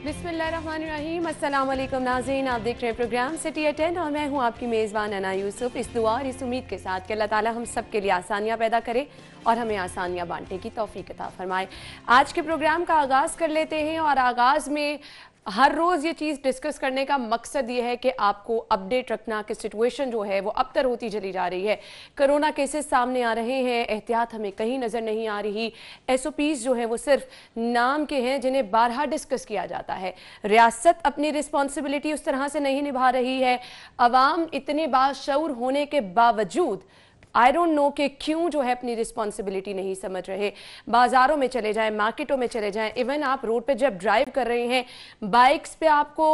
बिस्मिल्लाहिर्रहमानिर्रहीम। अस्सलाम वालेकुम नाज़रीन, आप देख रहे हैं प्रोग्राम सिटी एट 10 और मैं हूं आपकी मेज़बान अना यूसुफ। इस दुआ और इस उम्मीद के साथ कि अल्लाह ताला हम सब के लिए आसानियां पैदा करे और हमें आसानियां बांटने की तौफीक अता फरमाए। आज के प्रोग्राम का आगाज़ कर लेते हैं और आगाज़ में हर रोज़ ये चीज़ डिस्कस करने का मकसद ये है कि आपको अपडेट रखना कि सिचुएशन जो है वो अबतर होती चली जा रही है। कोरोना केसेस सामने आ रहे हैं, एहतियात हमें कहीं नज़र नहीं आ रही। SOPs जो है वो सिर्फ नाम के हैं जिन्हें बारहा डिस्कस किया जाता है। रियासत अपनी रिस्पॉन्सिबिलिटी उस तरह से नहीं निभा रही है। अवाम इतने बाशऊर होने के बावजूद आई डोंट नो कि क्यों जो है अपनी रिस्पॉन्सिबिलिटी नहीं समझ रहे। बाज़ारों में चले जाएं, मार्केटों में चले जाएं, इवन आप रोड पे जब ड्राइव कर रहे हैं बाइक्स पे आपको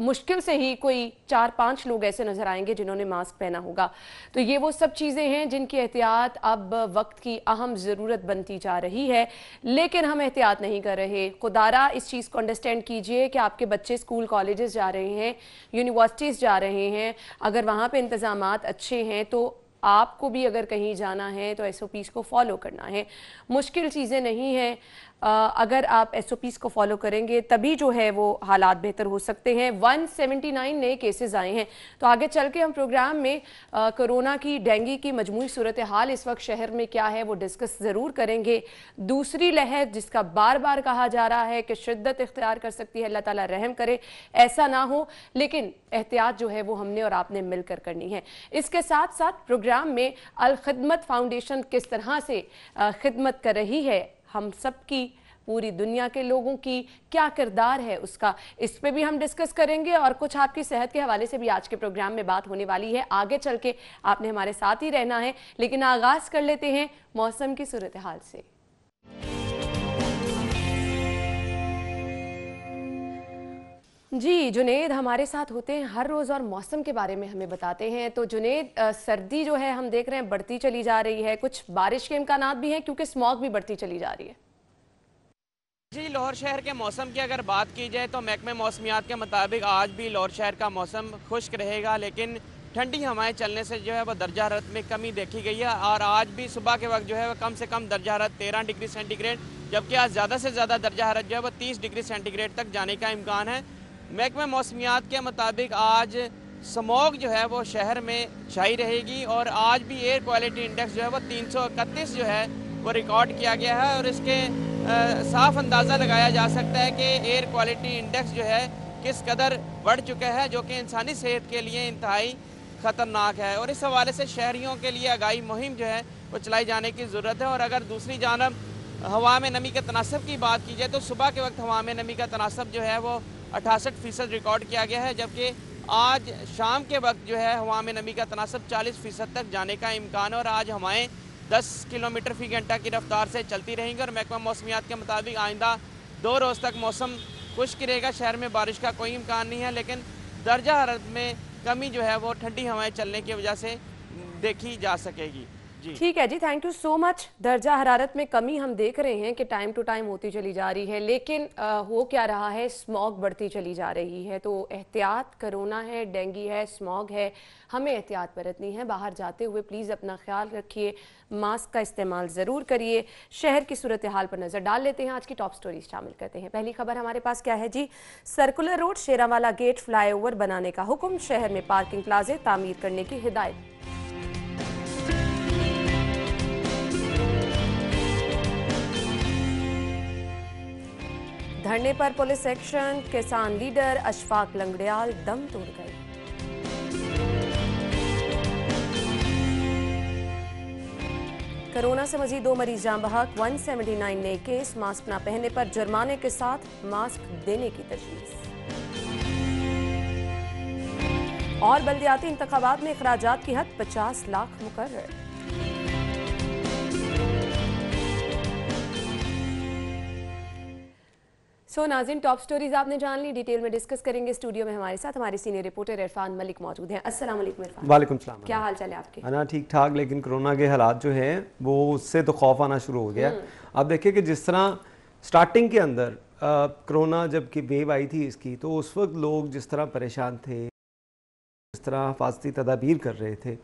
मुश्किल से ही कोई 4-5 लोग ऐसे नज़र आएंगे जिन्होंने मास्क पहना होगा। तो ये वो सब चीज़ें हैं जिनकी एहतियात अब वक्त की अहम ज़रूरत बनती जा रही है, लेकिन हम एहतियात नहीं कर रहे। खुदारा इस चीज़ को अंडरस्टैंड कीजिए कि आपके बच्चे स्कूल कॉलेजेस जा रहे हैं, यूनिवर्सिटीज़ जा रहे हैं, अगर वहाँ पर इंतज़ामात अच्छे हैं तो आपको भी अगर कहीं जाना है तो SOPs को फॉलो करना है। मुश्किल चीज़ें नहीं हैं, अगर आप SOPs को फॉलो करेंगे तभी जो है वो हालात बेहतर हो सकते हैं। 179 नए केसेस आए हैं, तो आगे चल के हम प्रोग्राम में कोरोना की, डेंगू की मजमूई सूरत हाल इस वक्त शहर में क्या है वो डिस्कस ज़रूर करेंगे। दूसरी लहर जिसका बार बार कहा जा रहा है कि शिद्दत इख्तियार कर सकती है, अल्लाह ताला रहम करे ऐसा ना हो, लेकिन एहतियात जो है वो हमने और आपने मिलकर करनी है। इसके साथ साथ प्रोग्राम में अल खिदमत फाउंडेशन किस तरह से खिदमत कर रही है, हम सब की, पूरी दुनिया के लोगों की क्या किरदार है उसका, इस पे भी हम डिस्कस करेंगे और कुछ आपकी सेहत के हवाले से भी आज के प्रोग्राम में बात होने वाली है। आगे चल के आपने हमारे साथ ही रहना है, लेकिन आगाज कर लेते हैं मौसम की सूरत हाल से। जी, जुनेद हमारे साथ होते हैं हर रोज़ और मौसम के बारे में हमें बताते हैं। तो जुनेद, सर्दी जो है हम देख रहे हैं बढ़ती चली जा रही है, कुछ बारिश के इम्कानात भी हैं क्योंकि स्मॉग भी बढ़ती चली जा रही है। जी, लाहौर शहर के मौसम की अगर बात की जाए तो महकमे मौसमियात के मुताबिक आज भी लाहौर शहर का मौसम खुश्क रहेगा, लेकिन ठंडी हवाएं चलने से जो है वो दर्जा हरारत में कमी देखी गई है। और आज भी सुबह के वक्त जो है वो कम से कम दर्जा हरारत 13 डिग्री सेंटीग्रेड, जबकि आज ज़्यादा से ज़्यादा दर्जा हरारत जो है वो 30 डिग्री सेंटीग्रेड तक जाने का इम्कान है। महकमे मौसमियात के मुताबिक आज स्मॉग जो है वो शहर में छाई रहेगी और आज भी एयर क्वालिटी इंडेक्स जो है वो 331 जो है वो रिकॉर्ड किया गया है। और इसके साफ अंदाज़ा लगाया जा सकता है कि एयर क्वालिटी इंडेक्स जो है किस कदर बढ़ चुका है, जो कि इंसानी सेहत के लिए इंतहाई ख़तरनाक है। और इस हवाले से शहरियों के लिए आगाही मुहिम जो है वो चलाई जाने की ज़रूरत है। और अगर दूसरी जानब हवा में नमी के तनासब की बात की जाए तो सुबह के वक्त हवा में नमी का तनासब जो है वो 68% रिकॉर्ड किया गया है, जबकि आज शाम के वक्त जो है हवा में नमी का तनासब 40% तक जाने का इम्कान है। और आज हवाएं 10 किलोमीटर फ़ी घंटा की रफ्तार से चलती रहेंगी। और महकमा मौसमियात के मुताबिक आइंदा 2 रोज़ तक मौसम खुश्क रहेगा, शहर में बारिश का कोई इम्कान नहीं है, लेकिन दर्जा हरारत में कमी जो है वो ठंडी हवाएं चलने की वजह से देखी जा सकेगी। ठीक है जी, थैंक यू सो मच। दर्जा हरारत में कमी हम देख रहे हैं कि टाइम टू टाइम होती चली जा रही है, लेकिन हो क्या रहा है, स्मॉग बढ़ती चली जा रही है। तो एहतियात, कोरोना है, डेंगू है, स्मॉग है, हमें एहतियात बरतनी है। बाहर जाते हुए प्लीज़ अपना ख्याल रखिए, मास्क का इस्तेमाल ज़रूर करिए। शहर की सूरत हाल पर नज़र डाल लेते हैं, आज की टॉप स्टोरीज शामिल करते हैं। पहली खबर हमारे पास क्या है जी, Circular Road Sheranwala Gate flyover बनाने का हुक्म, शहर में पार्किंग प्लाजे तामीर करने की हिदायत। धरने पर पुलिस एक्शन, किसान लीडर अशफाक लंगड़ियाल दम तोड़ गए। कोरोना से मजीद 2 मरीज जान बहक, 179 नए केस, मास्क न पहनने पर जुर्माने के साथ मास्क देने की तजवीज़। और बल्दियाती इंतखाबात में अखराजात की हद 50 लाख मुकर्रर। सो नाज़रीन, टॉप स्टोरीज आपने जान ली, डिटेल में डिस्कस करेंगे। स्टूडियो में हमारे साथ हमारे सीनियर रिपोर्टर इरफान मलिक मौजूद हैं। अस्सलाम वालेकुम इरफान। वालेकुम सलाम। क्या हाल चाल है आपके? ना ठीक ठाक, लेकिन कोरोना के हालात जो हैं वो उससे तो खौफ आना शुरू हो गया। आप देखिए कि जिस तरह स्टार्टिंग के अंदर कोरोना जब की वेव आई थी इसकी, तो उस वक्त लोग जिस तरह परेशान थे, जिस तरह हिफाजती तदाबीर कर रहे थे,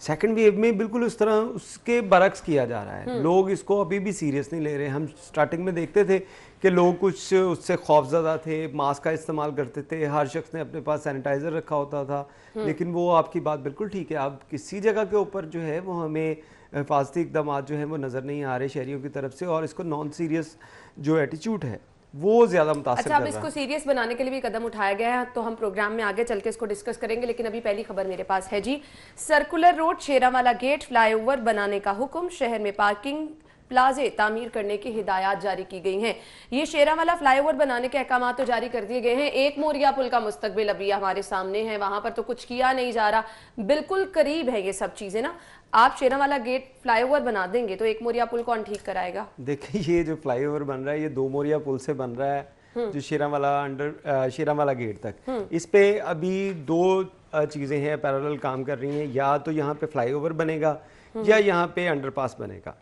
सेकंड वेव में बिल्कुल उस तरह उसके बरक्स किया जा रहा है। लोग इसको अभी भी सीरियस नहीं ले रहे। हम स्टार्टिंग में देखते थे कि लोग कुछ उससे खौफजदा थे, मास्क का इस्तेमाल करते थे, हर शख्स ने अपने पास सैनिटाइज़र रखा होता था। लेकिन वो आपकी बात बिल्कुल ठीक है, अब किसी जगह के ऊपर जो है वो हमें हिफाजती इक़दाम जो है वो नज़र नहीं आ रहे शहरियों की तरफ से, और इसको नॉन सीरियस जो एटीट्यूड है वो ज़्यादा मुतासिर अच्छा, अब इसको सीरियस बनाने के लिए भी कदम उठाया गया है, तो हम प्रोग्राम में आगे चल के इसको डिस्कस करेंगे। लेकिन अभी पहली खबर मेरे पास है जी। Circular Road Sheranwala Gate flyover बनाने का हुक्म, शहर में पार्किंग प्लाजे तामीर करने की हिदायत जारी की गई हैं। ये शेरावाला फ्लाईओवर बनाने के अहकाम तो जारी कर दिए गए हैं। एक मोरिया पुल का मुस्तकबिल अभी हमारे सामने है, वहां पर तो कुछ किया नहीं जा रहा, बिल्कुल करीब है ये सब चीजें ना। आप शेरावाला गेट फ्लाईओवर बना देंगे तो एक मोरिया पुल कौन ठीक कराएगा? देखिए, ये जो फ्लाईओवर बन रहा है ये 2 मोरिया पुल से बन रहा है, जो शेरावाला गेट तक। इस पे अभी 2 चीजें हैं पैरेलल काम कर रही हैं, या तो यहाँ पे फ्लाईओवर बनेगा या यहाँ पे अंडरपास बनेगा।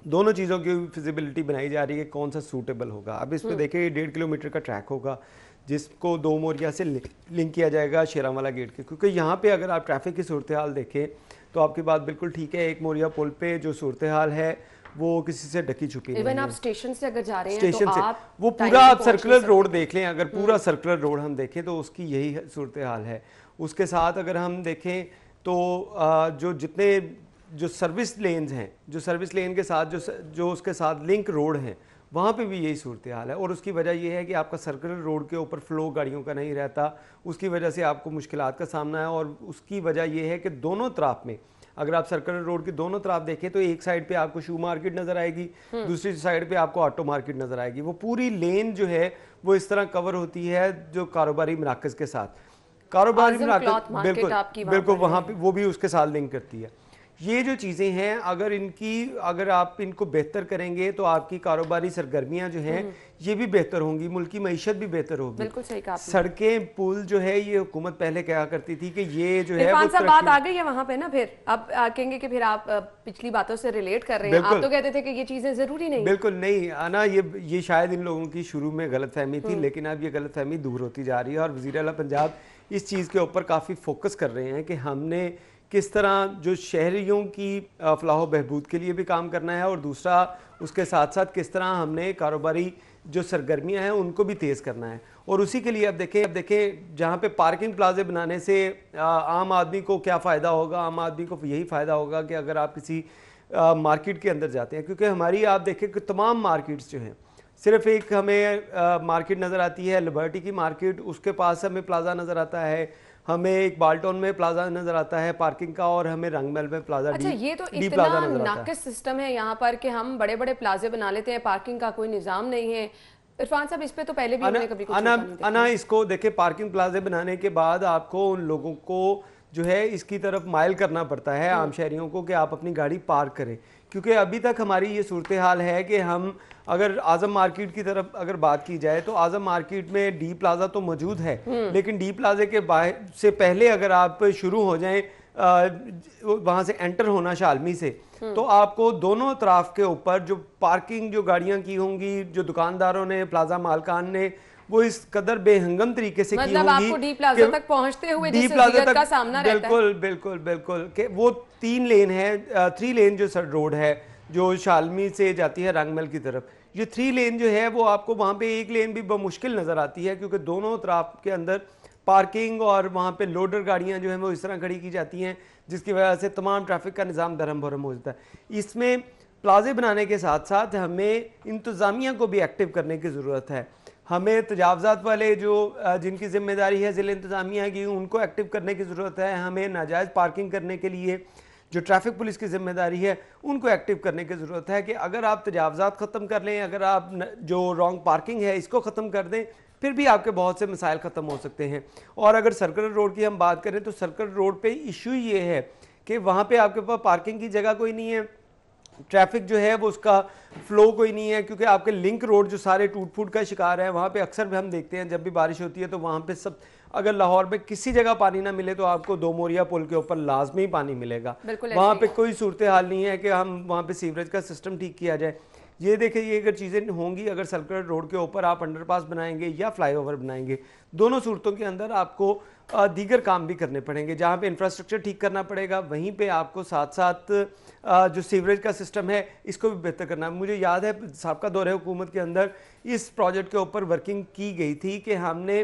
दोनों चीज़ों की फिजिबिलिटी बनाई जा रही है, कौन सा सूटेबल होगा। अब इस पे देखिए 1.5 किलोमीटर का ट्रैक होगा जिसको 2 मोरिया से लिंक किया जाएगा शेरावाला गेट के, क्योंकि यहाँ पे अगर आप ट्रैफिक की सूरत हाल देखें तो आपकी बात बिल्कुल ठीक है। एक मोरिया पुल पे जो सूरत हाल है वो किसी से ढकी छुपी नहीं है। आप स्टेशन से अगर जा रहे हैं स्टेशन तो से आप वो पूरा आप सर्कुलर रोड देख लें, अगर पूरा सर्कुलर रोड हम देखें तो उसकी यही सूरत हाल है। उसके साथ अगर हम देखें तो जो जितने जो सर्विस लेन्स हैं, जो सर्विस लेन के साथ जो उसके साथ लिंक रोड हैं, वहाँ पे भी यही सूरत हाल है। और उसकी वजह यह है कि आपका सर्कुलर रोड के ऊपर फ्लो गाड़ियों का नहीं रहता, उसकी वजह से आपको मुश्किलात का सामना है। और उसकी वजह यह है कि दोनों तरफ में, अगर आप सर्कुलर रोड की दोनों तरफ देखें तो एक साइड पे आपको शू मार्केट नज़र आएगी, दूसरी साइड पे आपको ऑटो मार्केट नज़र आएगी। वो पूरी लेन जो है वो इस तरह कवर होती है जो कारोबारी मराकज़ के साथ, कारोबारी मराकज़ बिल्कुल वहाँ पे वो भी उसके साथ लिंक करती है। ये जो चीज़ें हैं अगर आप इनको बेहतर करेंगे तो आपकी कारोबारी सरगर्मियां जो हैं ये भी बेहतर होंगी, मुल्क की मईशत भी बेहतर होगी। बिल्कुल सही कहा। सड़कें पुल जो है ये हुकूमत पहले क्या करती थी कि ये जो है वो बात आ गई है वहां पे ना, फिर अब कहेंगे कि फिर आप पिछली बातों से रिलेट कर रहे हैं। आप तो कहते थे कि ये चीजें जरूरी नहीं। बिल्कुल नहीं आना, ये शायद इन लोगों की शुरू में गलतफहमी थी, लेकिन अब ये गलतफहमी दूर होती जा रही है। और वज़ीर आला पंजाब इस चीज़ के ऊपर काफ़ी फोकस कर रहे हैं कि हमने किस तरह जो शहरियों की फलाह बहबूद के लिए भी काम करना है, और दूसरा उसके साथ साथ किस तरह हमने कारोबारी जो सरगर्मियां हैं उनको भी तेज़ करना है। और उसी के लिए अब देखें जहाँ पे पार्किंग प्लाजे बनाने से आम आदमी को क्या फ़ायदा होगा। आम आदमी को यही फ़ायदा होगा कि अगर आप किसी मार्केट के अंदर जाते हैं, क्योंकि हमारी आप देखें कि तमाम मार्केट्स जो हैं, सिर्फ एक हमें मार्केट नज़र आती है लिबर्टी की मार्केट, उसके पास हमें प्लाजा नज़र आता है, हमें एक बाल्टन में प्लाजा नजर आता है पार्किंग का, और हमें रंगमहल में प्लाजा अच्छा, ये तो इतना नाकिस सिस्टम है यहाँ पर कि हम बड़े बड़े प्लाजे बना लेते हैं, पार्किंग का कोई निजाम नहीं है। इरफान साहब, इस पे तो पहले भी हमने कभी कुछ इसको देखे, पार्किंग प्लाजे बनाने के बाद आपको उन लोगों को जो है इसकी तरफ माइल करना पड़ता है, आम शहरियों को, कि आप अपनी गाड़ी पार्क करें। क्योंकि अभी तक हमारी ये सूरत हाल है कि हम अगर आजम मार्केट की तरफ अगर बात की जाए तो आजम मार्केट में डी प्लाजा तो मौजूद है, लेकिन डी प्लाजे के बाहर से पहले अगर आप शुरू हो जाएं वहाँ से एंटर होना शालमी से, तो आपको दोनों तरफ के ऊपर जो पार्किंग जो गाड़ियाँ की होंगी, जो दुकानदारों ने, प्लाजा मालकान ने, वो इस कदर बेहंगम तरीके से की होंगी, आपको डी प्लाजा तक पहुंचते हुए जिस दिक्कत का सामना रहता है। बिल्कुल कि वो 3 लेन है, 3 लेन जो रोड है जो शालमी से जाती है रंगमहल की तरफ, ये 3 लेन जो है वो आपको वहाँ पे एक लेन भी मुश्किल नज़र आती है, क्योंकि दोनों तरफ के अंदर पार्किंग और वहाँ पे लोडर गाड़ियाँ जो हैं वो इस तरह खड़ी की जाती हैं, जिसकी वजह से तमाम ट्रैफिक का निज़ाम धर्म भरम हो जाता है। इसमें प्लाजे बनाने के साथ साथ हमें इंतज़ामिया को भी एक्टिव करने की ज़रूरत है। हमें तजावज़ात वाले जो जिनकी ज़िम्मेदारी है ज़िला इंतज़ामिया की, उनको एक्टिव करने की ज़रूरत है। हमें नाजायज़ पार्किंग करने के लिए जो ट्रैफिक पुलिस की ज़िम्मेदारी है उनको एक्टिव करने की ज़रूरत है कि अगर आप तजावज़ात ख़त्म कर लें, अगर आप जो रॉन्ग पार्किंग है इसको ख़त्म कर दें, फिर भी आपके बहुत से मसाइल ख़त्म हो सकते हैं। और अगर सर्कुलर रोड की हम बात करें तो सर्कुलर रोड पे इशू ये है कि वहाँ पे आपके पास पार्किंग की जगह कोई नहीं है, ट्रैफिक जो है वो उसका फ्लो कोई नहीं है, क्योंकि आपके लिंक रोड जो सारे टूट फूट का शिकार है, वहाँ पे अक्सर भी हम देखते हैं जब भी बारिश होती है तो वहाँ पे सब, अगर लाहौर में किसी जगह पानी ना मिले तो आपको 2 मोरिया पुल के ऊपर लाजमी पानी मिलेगा। वहाँ पे कोई सूरत हाल नहीं है कि हम वहाँ पे सीवरेज का सिस्टम ठीक किया जाए। ये देखिए, ये अगर चीज़ें होंगी, अगर सर्कुलर रोड के ऊपर आप अंडरपास बनाएंगे या फ्लाईओवर बनाएंगे, दोनों सूरतों के अंदर आपको दीगर काम भी करने पड़ेंगे। जहाँ पे इंफ्रास्ट्रक्चर ठीक करना पड़ेगा, वहीं पे आपको साथ साथ जो सीवरेज का सिस्टम है इसको भी बेहतर करना है। मुझे याद है साबका दौरे हुकूमत के अंदर इस प्रोजेक्ट के ऊपर वर्किंग की गई थी कि हमने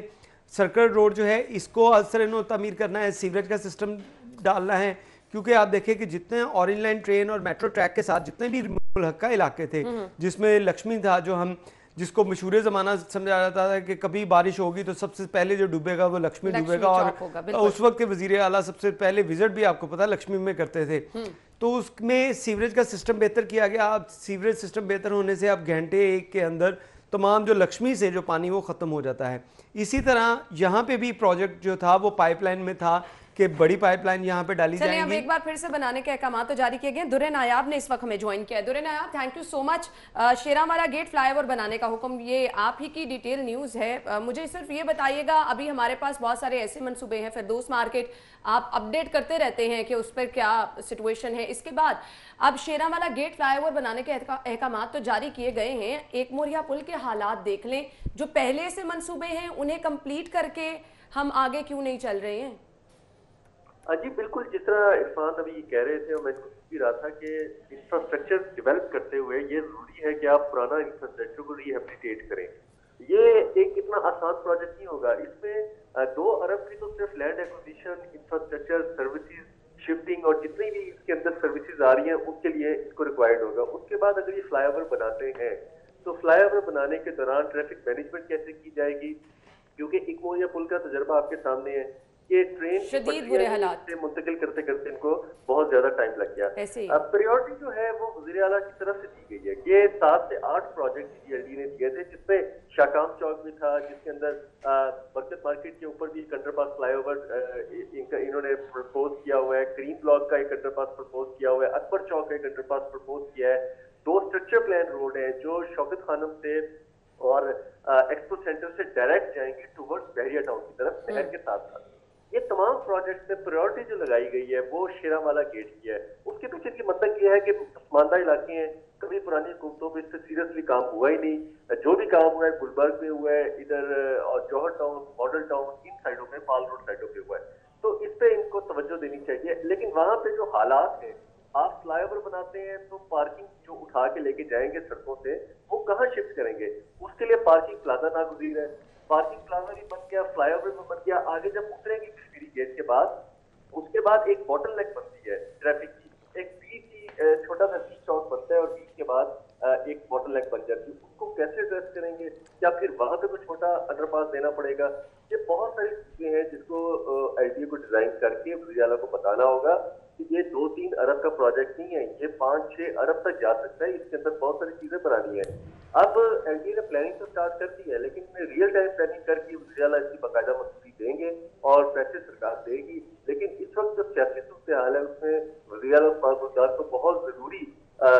सर्कल रोड जो है इसको असर तमीर करना है, सीवरेज का सिस्टम डालना है, क्योंकि आप देखें कि जितने ऑरेंज लाइन ट्रेन और मेट्रो ट्रैक के साथ जितने भी मुल्हक्का इलाके थे, जिसमें लक्ष्मी था, जो हम जिसको मशहूर ज़माना समझा जाता था कि कभी बारिश होगी तो सबसे पहले जो डूबेगा वो लक्ष्मी डूबेगा, और उस वक्त के वज़ीर आला सबसे पहले विजिट भी आपको पता लक्ष्मी में करते थे। तो उसमें सीवरेज का सिस्टम बेहतर किया गया। अब सीवरेज सिस्टम बेहतर होने से अब घंटे एक के अंदर तमाम जो लक्ष्मी से जो पानी वो ख़त्म हो जाता है। इसी तरह यहाँ पे भी प्रोजेक्ट जो था वो पाइपलाइन में था कि बड़ी पाइपलाइन यहाँ पे डाली जाएगी। अब एक बार फिर से बनाने के अहकाम तो जारी किए गए। दुर्रे नायाब ने इस वक्त हमें ज्वाइन किया है। Durre Nayab, thank you so much. Sheranwala Gate flyover बनाने का हुक्म, ये आप ही की डिटेल न्यूज़ है। मुझे सिर्फ ये बताइएगा, अभी हमारे पास बहुत सारे ऐसे मंसूबे हैं, फिरदौस मार्केट आप अपडेट करते रहते हैं कि उस पर क्या सिचुएशन है। इसके बाद अब शेरावाला गेट फ्लाईओवर बनाने के अहकाम तो जारी किए गए हैं, एक मोरिया पुल के हालात देख लें, जो पहले से मंसूबे हैं उन्हें कंप्लीट करके हम आगे क्यों नहीं चल रहे हैं? जी बिल्कुल, जिस तरह इरफान अभी कह रहे थे और मैं इसको भी रहा था कि इंफ्रास्ट्रक्चर डेवलप करते हुए ये जरूरी है कि आप पुराना इंफ्रास्ट्रक्चर को रिहेबिलिटेट करें। ये एक इतना आसान प्रोजेक्ट नहीं होगा। इसमें 2 अरब की तो सिर्फ land acquisition, infrastructure, services, shifting और जितनी भी इसके अंदर सर्विसेज आ रही हैं उनके लिए इसको रिक्वायर्ड होगा। उसके बाद अगर ये फ्लाईओवर बनाते हैं तो फ्लाईओवर बनाने के दौरान ट्रैफिक मैनेजमेंट कैसे की जाएगी, क्योंकि एक मोरिया पुल का तजर्बा आपके सामने है कि ट्रेन शदीद बुरे हालात से मुंतकिल करते करते इनको बहुत ज्यादा टाइम लग गया। अब प्रायोरिटी जो है वो वज़ीर आला की तरफ से दी गई है। ये 7 से 8 प्रोजेक्ट जीएलडी ने दिए थे, जिसमें शाकाम चौक भी था, जिसके अंदर बरकत मार्केट के ऊपर भी एक अंडरपास फ्लाईओवर इन्होंने प्रपोज किया हुआ है, ग्रीन ब्लॉक का एक अंडरपास प्रपोज किया हुआ है, अकबर चौक का एक अंडरपास प्रपोज किया है, 2 स्ट्रक्चर प्लान रोड है जो शौकत खानम से और एक्सपो सेंटर से डायरेक्ट जाएंगे टूवर्ड्स बहरिया टाउन की तरफ नहर के साथ साथ। ये तमाम प्रोजेक्ट्स में प्रायोरिटी जो लगाई गई है वो शेरावाला गेट की है। उसके पीछे की मतलब ये है कि पसमानदा इलाके हैं, कभी पुरानी हुकूमतों में इससे सीरियसली काम हुआ ही नहीं। जो भी काम हुआ है गुलबर्ग में हुआ है, इधर और जौहर टाउन, मॉडल टाउन, इन साइडों में, पाल रोड साइडों पे हुआ है। तो इस पे इनको तवज्जो देनी चाहिए। लेकिन वहां पे जो हालात है, आप फ्लाईओवर बनाते हैं तो पार्किंग जो उठा के लेके जाएंगे सड़कों से वो कहाँ शिफ्ट करेंगे? उसके लिए पार्किंग प्लाजा नागुज़ीर है। पार्किंग प्लाजा भी बन गया, फ्लाईओवर भी बन गया। आगे जब उतरेंगे कश्मीरी गेट के बाद, उसके बाद एक बॉटलनेक बनती है ट्रैफिक की, एक बीच ही छोटा सा बीच चौक बनता है और बीच के बाद एक बॉटलनेक बन जाती है। उसको कैसे एड्रेस करेंगे? या फिर वहां पे कोई छोटा अंडरपास देना पड़ेगा? ये बहुत सारी चीजें हैं जिसको एलडीए को डिजाइन करके वज़ीर आला को बताना होगा कि ये 2-3 अरब का प्रोजेक्ट नहीं है, ये 5-6 अरब तक जा सकता है। इसके अंदर बहुत सारी चीजें बनानी है। अब एलडीए ने प्लानिंग तो स्टार्ट कर दी है, लेकिन रियल टाइम प्लानिंग करके वज़ीर आला इसकी बाकायदा मंजूरी देंगे और पैसे सरकार देगी। लेकिन इस वक्त जो सियासी सूरत हाल है उसमें वज़ीर आला को बहुत जरूरी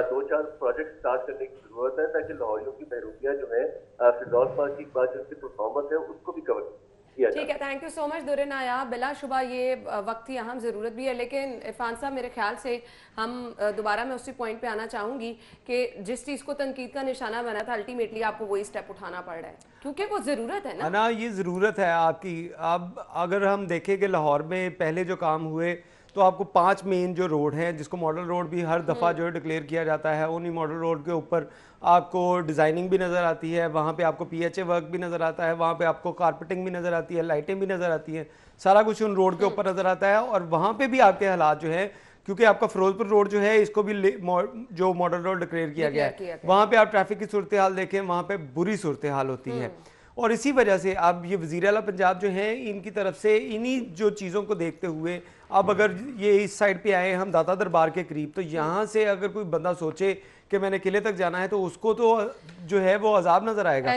2-4 प्रोजेक्ट स्टार्ट करने की जरूरत है, ताकि लाहौरियों की महरूमियां जो है फिरदौस पार्क की बात जो उसकी परफॉर्मेंस है उसको भी कवर किया। ठीक है, थैंक यू सो मच दुर्रे नायाब। बिलाशुबा ये वक्त की अहम ज़रूरत भी है, लेकिन इरफान साहब मेरे ख्याल से हम दोबारा मैं उसी पॉइंट पे आना चाहूँगी कि जिस चीज़ को तनकीद का निशाना बना था, अल्टीमेटली आपको वही स्टेप उठाना पड़ रहा है क्योंकि वो ज़रूरत है ना। ये ज़रूरत है आपकी। अब अगर हम देखें कि लाहौर में पहले जो काम हुए तो आपको 5 मेन जो रोड हैं, जिसको मॉडल रोड भी हर दफ़ा जो है डिक्लेयर किया जाता है, उन्हीं मॉडल रोड के ऊपर आपको डिज़ाइनिंग भी नज़र आती है, वहाँ पे आपको पीएचए वर्क भी नज़र आता है, वहाँ पे आपको कारपेटिंग भी नज़र आती है, लाइटें भी नज़र आती हैं, सारा कुछ उन रोड के ऊपर नज़र आता है। और वहाँ पे भी आपके हालात जो है, क्योंकि आपका फिरोजपुर रोड जो है इसको भी जो मॉडल रोड डिक्लेयर किया गया है, वहाँ पे आप ट्रैफिक की सूरत हाल देखें, वहाँ पे बुरी सूरत हाल होती है। और इसी वजह से अब ये वज़ीर आला पंजाब जो हैं, इनकी तरफ से इन्हीं जो चीज़ों को देखते हुए अब अगर ये इस साइड पे आए हम दाता दरबार के करीब, तो यहाँ से अगर कोई बंदा सोचे कि मैंने किले तक जाना है तो उसको तो जो है वो अजाब नजर आएगा।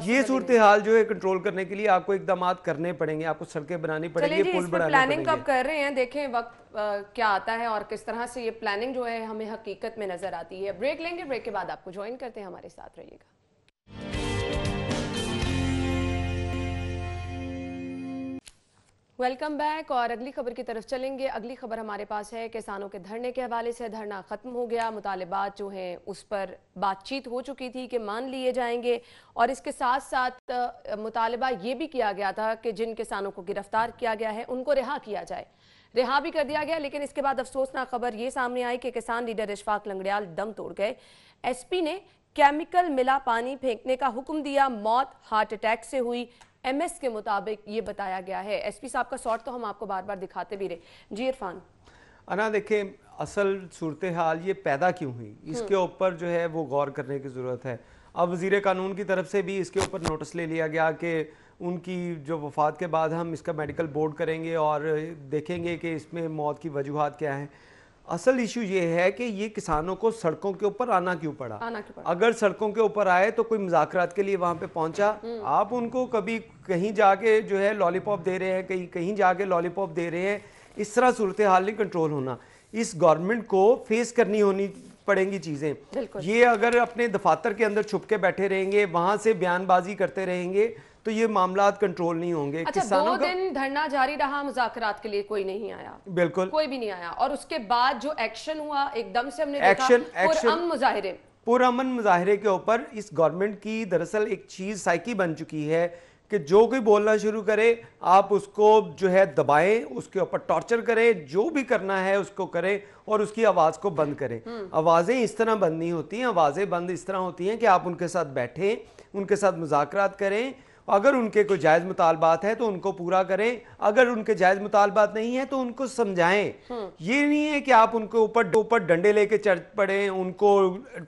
ये सूरत हाल जो है कंट्रोल करने के लिए आपको इकदाम करने पड़ेंगे, आपको सड़कें बनानी पड़ेंगी, पुल बनाने प्लानिंग कब कर रहे हैं, देखें वक्त क्या आता है और किस तरह से ये प्लानिंग जो है हमें हकीकत में नजर आती है। ब्रेक लेंगे, ब्रेक के बाद आपको ज्वाइन करते हैं, हमारे साथ रहिएगा। Welcome back. और अगली खबर की तरफ चलेंगे। अगली खबर हमारे पास है किसानों के धरने के हवाले से। धरना खत्म हो गया, मुतालिबात जो हैं उस पर बातचीत हो चुकी थी कि मान लिए जाएंगे, और इसके साथ साथ मुतालिबा ये भी किया गया था कि जिन किसानों को गिरफ्तार किया गया है उनको रिहा किया जाए। रिहा भी कर दिया गया, लेकिन इसके बाद अफसोसनाक खबर ये सामने आई कि किसान लीडर इशफाक लंगड़ियाल दम तोड़ गए। एसपी ने केमिकल मिला पानी फेंकने का हुक्म दिया, मौत हार्ट अटैक से हुई। एमएस के मुताबिक ये बताया गया है। एसपी साहब का शॉट तो हम आपको बार बार दिखाते भी रहे। जी इरफान। अना देखें, असल सूरत हाल ये पैदा क्यों हुई, इसके ऊपर जो है वो गौर करने की ज़रूरत है। अब वज़ीर कानून की तरफ से भी इसके ऊपर नोटिस ले लिया गया कि उनकी जो वफ़ात के बाद हम इसका मेडिकल बोर्ड करेंगे और देखेंगे कि इसमें मौत की वजूहात क्या हैं। असल इशू ये है कि ये किसानों को सड़कों के ऊपर आना क्यों पड़ा। अगर सड़कों के ऊपर आए तो कोई मुज़ाकरात के लिए वहां पे पहुंचा, आप उनको कभी कहीं जाके जो है लॉलीपॉप दे रहे हैं, कहीं जाके लॉलीपॉप दे रहे हैं। इस तरह सूरत हाल नहीं कंट्रोल होना। इस गवर्नमेंट को फेस करनी होनी पड़ेंगी चीजें। ये अगर अपने दफातर के अंदर छुप के बैठे रहेंगे, वहां से बयानबाजी करते रहेंगे, तो ये मामलात कंट्रोल नहीं होंगे। अच्छा, किसानों 2 दिन धरना जारी रहा, मुज़ाकरात के लिए कोई नहीं आया। बिल्कुल कोई भी नहीं आया, और उसके बाद जो एक्शन हुआ एकदम से हमने देखा पुरअमन मुजाहिरे के ऊपर इस गवर्नमेंट की दरअसल एक चीज साइकी बन चुकी है कि जो कोई बोलना शुरू करे आप उसको जो है दबाएं, उसके ऊपर टॉर्चर करें, जो भी करना है उसको करें और उसकी आवाज को बंद करें। आवाजें इस तरह बंद नहीं होती हैं। आवाजें बंद इस तरह होती हैं कि आप उनके साथ बैठें, उनके साथ मुज़ाकरात करें, अगर उनके कोई जायज़ मुतालबात है तो उनको पूरा करें, अगर उनके जायज़ मुतालबात नहीं है तो उनको समझाएं। ये नहीं है कि आप उनके ऊपर डंडे लेके चढ़ पड़े, उनको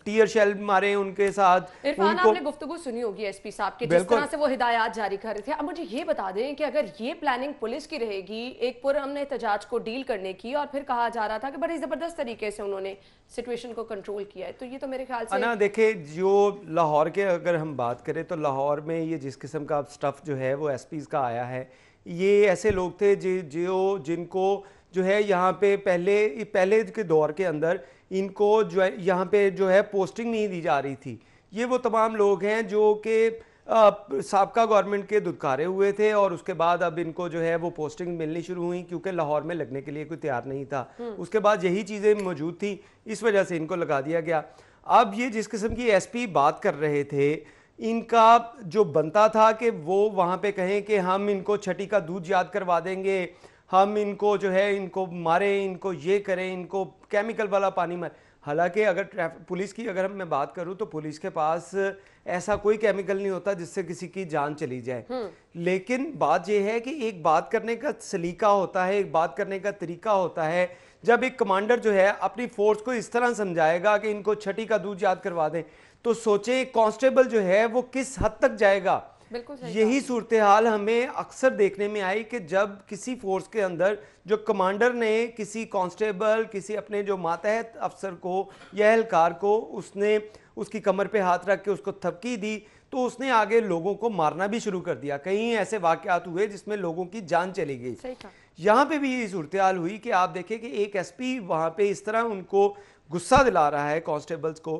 टीयर शेल मारें उनके साथ। इरफान, आपने गुफ्तगू सुनी होगी एसपी साहब की, जिस तरह से वो हिदायत जारी कर रहे थे। अब मुझे ये बता दें कि अगर ये प्लानिंग पुलिस की रहेगी एक पुरअमन एहतजाज को डील करने की, और फिर कहा जा रहा था कि बड़ी जबरदस्त तरीके से उन्होंने सिचुएशन को कंट्रोल किया है, तो ये तो मेरे ख्याल से देखे जो लाहौर के अगर हम बात करें तो लाहौर में ये जिस किस्म का स्टफ जो है वो एसपीज़ का आया है, ये ऐसे लोग थे जिनको जो है यहाँ पे पहले के दौर के अंदर इनको जो है यहाँ पे जो है पोस्टिंग नहीं दी जा रही थी। ये वो तमाम लोग हैं जो कि साबका गवर्नमेंट के दुदकारे हुए थे और उसके बाद अब इनको जो है वो पोस्टिंग मिलनी शुरू हुई, क्योंकि लाहौर में लगने के लिए कोई तैयार नहीं था। उसके बाद यही चीज़ें मौजूद थी, इस वजह से इनको लगा दिया गया। अब ये जिस किस्म की एसपी बात कर रहे थे, इनका जो बनता था कि वो वहाँ पे कहें कि हम इनको छठी का दूध याद करवा देंगे, हम इनको जो है इनको मारें, इनको ये करें, इनको केमिकल वाला पानी मारें। हालांकि अगर पुलिस की अगर मैं बात करूं तो पुलिस के पास ऐसा कोई केमिकल नहीं होता जिससे किसी की जान चली जाए। लेकिन बात यह है कि एक बात करने का सलीका होता है, एक बात करने का तरीका होता है। जब एक कमांडर जो है अपनी फोर्स को इस तरह समझाएगा कि इनको छठी का दूध याद करवा दें, तो सोचे कांस्टेबल जो है वो किस हद तक जाएगा। यही सूरत हाल हमें अक्सर देखने में आई कि जब किसी फोर्स के अंदर जो कमांडर ने किसी कांस्टेबल, किसी अपने जो मातहत अफसर को या एहलकार को उसने उसकी कमर पे हाथ रख के उसको थपकी दी, तो उसने आगे लोगों को मारना भी शुरू कर दिया। कई ऐसे वाकयात हुए जिसमें लोगों की जान चली गई। यहाँ पे भी यही सूरत हाल हुई कि आप देखें कि एक एसपी वहाँ पे इस तरह उनको गुस्सा दिला रहा है कांस्टेबल्स को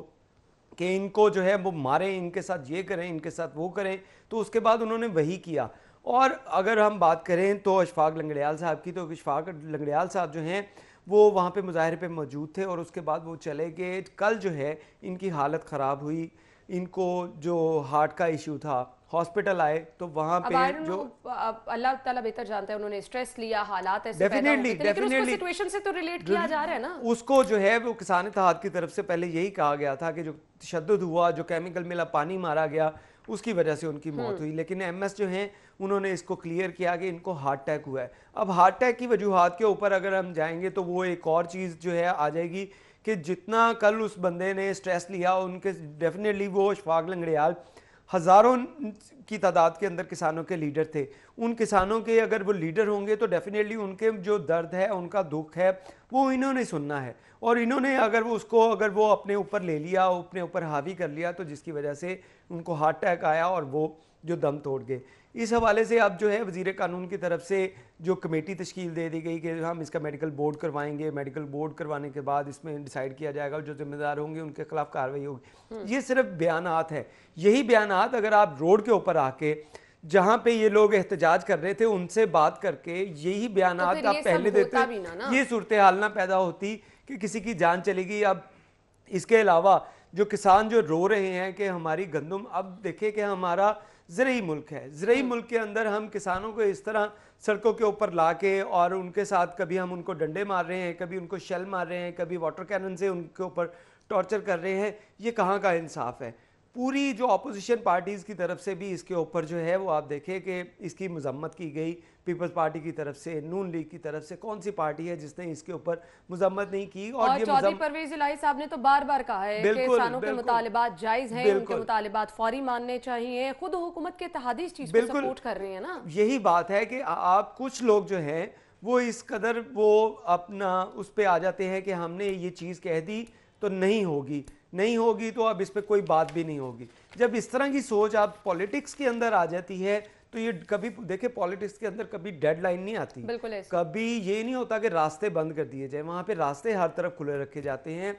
कि इनको जो है वो मारें, इनके साथ ये करें, इनके साथ वो करें, तो उसके बाद उन्होंने वही किया। और अगर हम बात करें तो इशफाक लंगड़ियाल साहब की, तो इशफाक लंगड़ियाल साहब जो हैं वो वहाँ पे मुजाहरे पे मौजूद थे और उसके बाद वो चले गए। कल जो है इनकी हालत ख़राब हुई, इनको जो हार्ट का इशू था, हॉस्पिटल आए तो वहाँ पे जो अल्लाह ताला बेहतर जानता है, उन्होंने स्ट्रेस लिया, हालात ऐसे पैदा हो गए थे, लेकिन उसको सिचुएशन से तो रिलेट किया जा रहा है ना। उसको जो है वो किसान इत्तेहाद की तरफ से पहले यही कहा गया था कि जो तशद्दुद हुआ, जो केमिकल मिला पानी मारा गया, उसकी वजह से उनकी मौत हुई। लेकिन एमएस जो हैं उन्होंने इसको क्लियर किया कि इनको हार्ट अटैक हुआ है। अब हार्ट अटैक की वजूहात के ऊपर अगर हम जाएंगे तो वो एक और चीज़ जो है आ जाएगी कि जितना कल उस बंदे ने स्ट्रेस लिया, उनके डेफिनेटली वो इशफाक लंगड़ियाल हज़ारों की तादाद के अंदर किसानों के लीडर थे। उन किसानों के अगर वो लीडर होंगे तो डेफिनेटली उनके जो दर्द है, उनका दुख है, वो इन्होंने सुनना है। और इन्होंने अगर वो अपने ऊपर ले लिया, अपने ऊपर हावी कर लिया, तो जिसकी वजह से उनको हार्ट अटैक आया और वो जो दम तोड़ गए। इस हवाले से अब जो है वज़ीर कानून की तरफ से जो कमेटी तश्कील दे दी गई कि हम इसका मेडिकल बोर्ड करवाएंगे, मेडिकल बोर्ड करवाने के बाद इसमें डिसाइड किया जाएगा, जो जिम्मेदार होंगे उनके खिलाफ कार्रवाई होगी। ये सिर्फ बयानात है। यही बयानात अगर आप रोड के ऊपर आके जहाँ पे ये लोग एहतजाज कर रहे थे उनसे बात करके यही बयानात आप पहले देते, ये सूरत हाल ना पैदा होती कि किसी की जान चलेगी। अब इसके अलावा जो किसान जो रो रहे हैं कि हमारी गंदम, अब देखें कि हमारा ज़रई मुल्क है, ज़रई मुल्क के अंदर हम किसानों को इस तरह सड़कों के ऊपर ला के और उनके साथ कभी हम उनको डंडे मार रहे हैं, कभी उनको शेल मार रहे हैं, कभी वाटर कैनन से उनके ऊपर टॉर्चर कर रहे हैं, ये कहाँ का इंसाफ है। पूरी जो अपोजिशन पार्टीज़ की तरफ से भी इसके ऊपर जो है वो आप देखें कि इसकी मजम्मत की गई। पीपल्स पार्टी की तरफ से, नून लीग की तरफ से, कौन सी पार्टी है जिसने इसके ऊपर मजम्मत नहीं की। और ये चौधरी परवेज इलाही साहब ने तो बार बार कहा है कि किसानों के मुतालिबात जायज़ हैं, उनके मुतालिबात फौरी मानने चाहिए। खुद हुकूमत के इत्तेहादी इस चीज़ को सपोर्ट कर रहे हैं ना। यही बात है कि आप कुछ लोग जो हैं वो इस कदर वो अपना उस पर आ जाते हैं कि हमने ये चीज़ कह दी तो नहीं होगी तो अब इस पे कोई बात भी नहीं होगी। जब इस तरह की सोच आप पॉलिटिक्स के अंदर आ जाती है तो ये कभी देखे, पॉलिटिक्स के अंदर कभी डेडलाइन नहीं आती, कभी ये नहीं होता कि रास्ते बंद कर दिए जाए। वहाँ पे रास्ते हर तरफ खुले रखे जाते हैं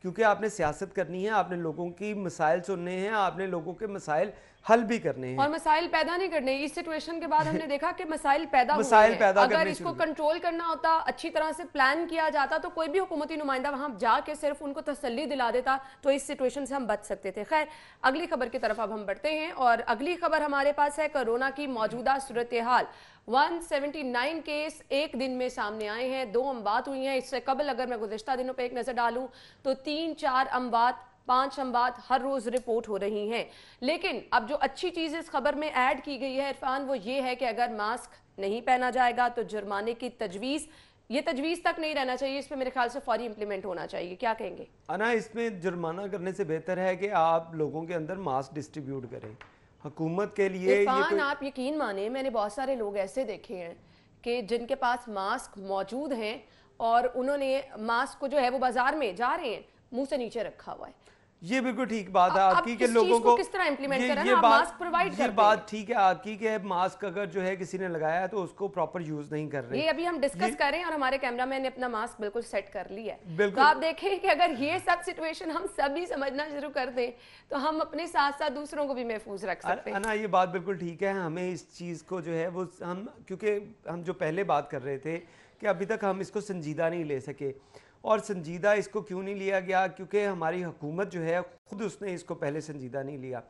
क्योंकि आपने सियासत करनी है, आपने लोगों की मसाइल सुनने हैं, आपने लोगों के मसाइल हल भी करने हैं और मसाइल पैदा नहीं करने। इस सिचुएशन के बाद हमने देखा कि मसाइल पैदा हुए हैं। अगर इसको कंट्रोल करना होता, अच्छी तरह से प्लान किया जाता तो कोई भी हुकूमती नुमाइंदा वहां जाके सिर्फ उनको तसल्ली दिला देता तो इस सिचुएशन से हम बच सकते थे। खैर, अगली खबर की तरफ अब हम बढ़ते हैं और अगली खबर हमारे पास है कोरोना की मौजूदा सूरत हाल। 179 केस एक दिन में सामने आए हैं, 2 अमवात हुई हैं। इससे कबल अगर मैं गुज़िश्ता दिनों पे एक नज़र डालूं तो 3-4 अमवात, 5 अमवात हर रोज रिपोर्ट हो रही हैं। लेकिन अब जो अच्छी चीज इस खबर में ऐड की गई है इरफान, वो ये है कि अगर मास्क नहीं पहना जाएगा तो जुर्माने की तजवीज़, ये तजवीज़ तक नहीं रहना चाहिए, इस पे मेरे ख्याल से फौरी इंप्लीमेंट होना चाहिए। क्या कहेंगे? अना, इसमें जुर्माना करने से बेहतर है कि आप लोगों के अंदर मास्क डिस्ट्रीब्यूट करें हुकूमत के लिए। इरफान, आप यकीन माने मैंने बहुत सारे लोग ऐसे देखे हैं कि जिनके पास मास्क मौजूद हैं और उन्होंने मास्क को जो है वो बाजार में जा रहे हैं मुंह से नीचे रखा हुआ है। ये बिल्कुल ठीक बात है आपकी कि लोगों को किस तरह इंप्लीमेंट करें ना, मास्क प्रोवाइड करते हैं। ये बात ठीक है आपकी कि मास्क अगर जो है किसी ने लगाया है तो उसको प्रॉपर यूज नहीं कर रहे। ये अभी हम डिस्कस कर रहे हैं और हमारे कैमरामैन ने अपना मास्क बिल्कुल सेट कर लिया है। तो आप देखें कि अगर ये सब सिचुएशन हम सभी समझना शुरू कर दें तो हम अपने साथ साथ दूसरों को भी महफूज रख सकते हैं। ना, ये बात बिल्कुल ठीक है। हमें इस चीज को जो है वो हम, क्योंकि हम जो पहले बात कर रहे थे कि अभी तक हम इसको संजीदा नहीं ले सके, और संजीदा इसको क्यों नहीं लिया गया? क्योंकि हमारी हुकूमत जो है खुद उसने इसको पहले संजीदा नहीं लिया।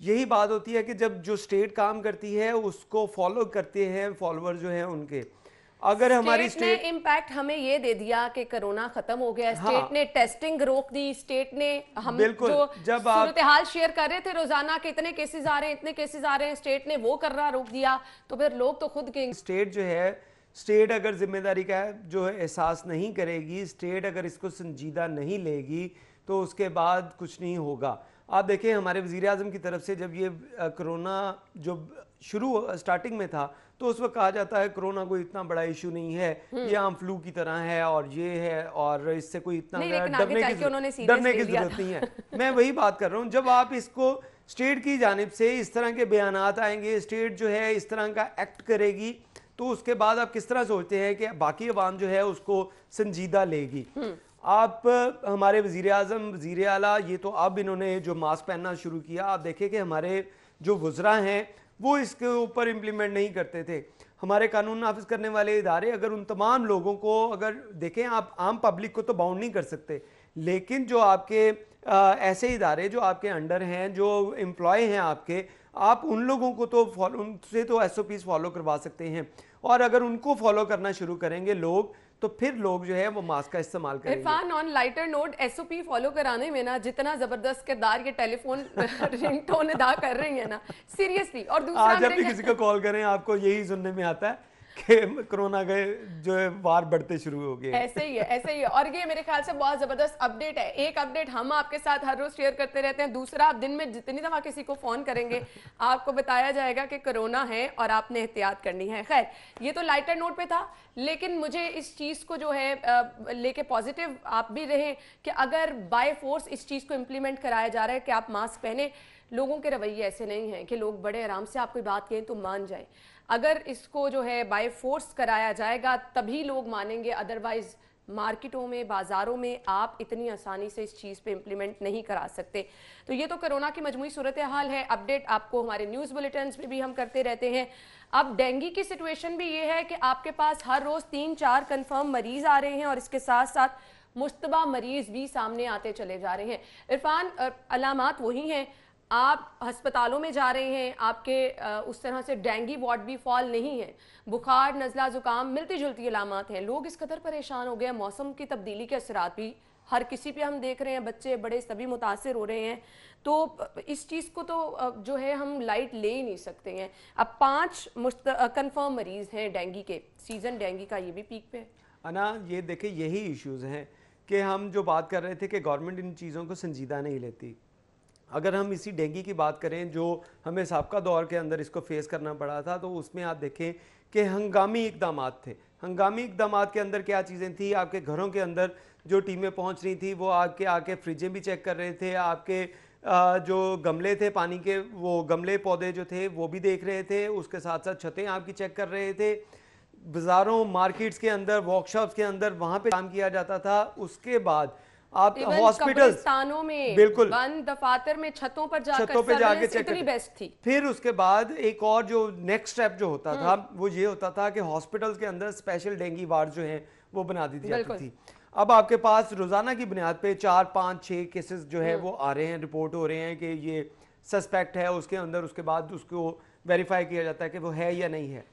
यही बात होती है कि जब जो स्टेट काम करती है उसको फॉलो करते हैं फॉलोअर जो हैं उनके। अगर हमारी स्टेट ने इम्पैक्ट हमें ये दे दिया कि कोरोना खत्म हो गया, स्टेट ने टेस्टिंग रोक दी, स्टेट ने हम जो सूरत हाल शेयर कर रहे थे रोजाना के इतने केसेस आ रहे हैं, इतने केसेस आ रहे हैं, स्टेट ने वो करना रोक दिया, तो फिर लोग तो खुद के स्टेट जो है, स्टेट अगर जिम्मेदारी का जो है एहसास नहीं करेगी, स्टेट अगर इसको संजीदा नहीं लेगी तो उसके बाद कुछ नहीं होगा। आप देखें हमारे वज़ीर आज़म की तरफ से जब ये कोरोना जो स्टार्टिंग में था तो उस वक्त कहा जाता है कोरोना कोई इतना बड़ा इशू नहीं है, ये आम फ्लू की तरह है और ये है और इससे कोई इतना डरने की जरूरत नहीं है। मैं वही बात कर रहा हूँ, जब आप इसको स्टेट की जानिब से इस तरह के बयानात आएंगे, स्टेट जो है इस तरह का एक्ट करेगी, तो उसके बाद आप किस तरह सोचते हैं कि बाकी अवाम जो है उसको संजीदा लेगी? आप हमारे वज़ीर आज़म, वज़ीर आला, ये तो अब इन्होंने जो मास्क पहनना शुरू किया, आप देखें कि हमारे जो वज़रा हैं वो इसके ऊपर इम्प्लीमेंट नहीं करते थे। हमारे कानून नाफिज करने वाले इदारे अगर उन तमाम लोगों को अगर देखें, आप आम पब्लिक को तो बाउंड नहीं कर सकते, लेकिन जो आपके ऐसे इदारे जो आपके अंडर हैं, जो एम्प्लॉय हैं आपके, आप उन लोगों को तो उनसे तो SOPs फॉलो करवा सकते हैं, और अगर उनको फॉलो करना शुरू करेंगे लोग तो फिर लोग जो है वो मास्क का इस्तेमाल करेंगे। Irfan, on lighter note, SOP follow कराने में ना जितना जबरदस्त किरदार ये टेलीफोन रिंगटोन अदा कर रही है ना, सीरियसली। और दूसरा जब भी किसी को कॉल करें आपको यही सुनने में आता है कि कोरोना के जो है वार बढ़ते शुरू हो गए। ऐसे ही है। और ये मेरे ख्याल से बहुत जबरदस्त अपडेट है। एक अपडेट हम आपके साथ हर रोज शेयर करते रहते हैं, दूसरा आप दिन में जितनी दफा किसी को फोन करेंगे आपको बताया जाएगा कि कोरोना है और आपने एहतियात करनी है। खैर, ये तो लाइटर नोट पे था, लेकिन मुझे इस चीज को जो है लेके पॉजिटिव आप भी रहे कि अगर बाय फोर्स इस चीज को इम्प्लीमेंट कराया जा रहा है कि आप मास्क पहने, लोगों के रवैये ऐसे नहीं हैं कि लोग बड़े आराम से आप कोई बात कहें तो मान जाएं। अगर इसको जो है बाय फोर्स कराया जाएगा तभी लोग मानेंगे, अदरवाइज मार्केटों में, बाज़ारों में आप इतनी आसानी से इस चीज़ पे इम्प्लीमेंट नहीं करा सकते। तो ये तो कोरोना की मजमूई सूरत हाल है। अपडेट आपको हमारे न्यूज़ बुलेटिन्स में भी हम करते रहते हैं। अब डेंगू की सिचुएशन भी ये है कि आपके पास हर रोज़ 3-4 कन्फर्म मरीज़ आ रहे हैं और इसके साथ साथ मुश्तबा मरीज़ भी सामने आते चले जा रहे हैं। इरफान, अलामात वही हैं, आप अस्पतालों में जा रहे हैं, आपके उस तरह से डेंगू वार्ड भी फॉल नहीं है, बुखार, नज़ला, ज़ुकाम मिलती जुलती अलामात हैं। लोग इस कदर परेशान हो गए, मौसम की तब्दीली के असरात भी हर किसी पे हम देख रहे हैं, बच्चे बड़े सभी मुतासिर हो रहे हैं। तो इस चीज़ को तो जो है हम लाइट ले ही नहीं सकते हैं। अब 5 कन्फर्म मरीज़ हैं डेंगू के, सीज़न डेंगू का ये भी पीक पे है। अना, ये देखें यही इश्यूज़ हैं कि हम जो बात कर रहे थे कि गवर्नमेंट इन चीज़ों को संजीदा नहीं लेती। अगर हम इसी डेंगू की बात करें जो हमें साबका दौर के अंदर इसको फेस करना पड़ा था, तो उसमें आप देखें कि हंगामी इक़दामात थे। हंगामी इक़दामात के अंदर क्या चीज़ें थी, आपके घरों के अंदर जो टीमें पहुंच रही थी वो आके फ्रिजें भी चेक कर रहे थे, आपके जो गमले थे पानी के, वो गमले पौधे जो थे वो भी देख रहे थे, उसके साथ साथ छतें आपकी चेक कर रहे थे। बाज़ारों, मार्केट्स के अंदर, वर्कशॉप्स के अंदर वहाँ पे काम किया जाता था। उसके बाद आप हॉस्पिटलों में, बिल्कुल बंद दफातर में छतों पर जाके चेक इतनी बेस्ट थी। फिर उसके बाद एक और जो नेक्स्ट स्टेप जो होता था वो ये होता था कि हॉस्पिटल्स के अंदर स्पेशल डेंगू वार्ड जो हैं वो बना दी जाती थी। अब आपके पास रोजाना की बुनियाद पे 4, 5, 6 केसेस जो है वो आ रहे हैं, रिपोर्ट हो रहे हैं कि ये सस्पेक्ट है उसके अंदर, उसके बाद उसको वेरीफाई किया जाता है कि वो है या नहीं है।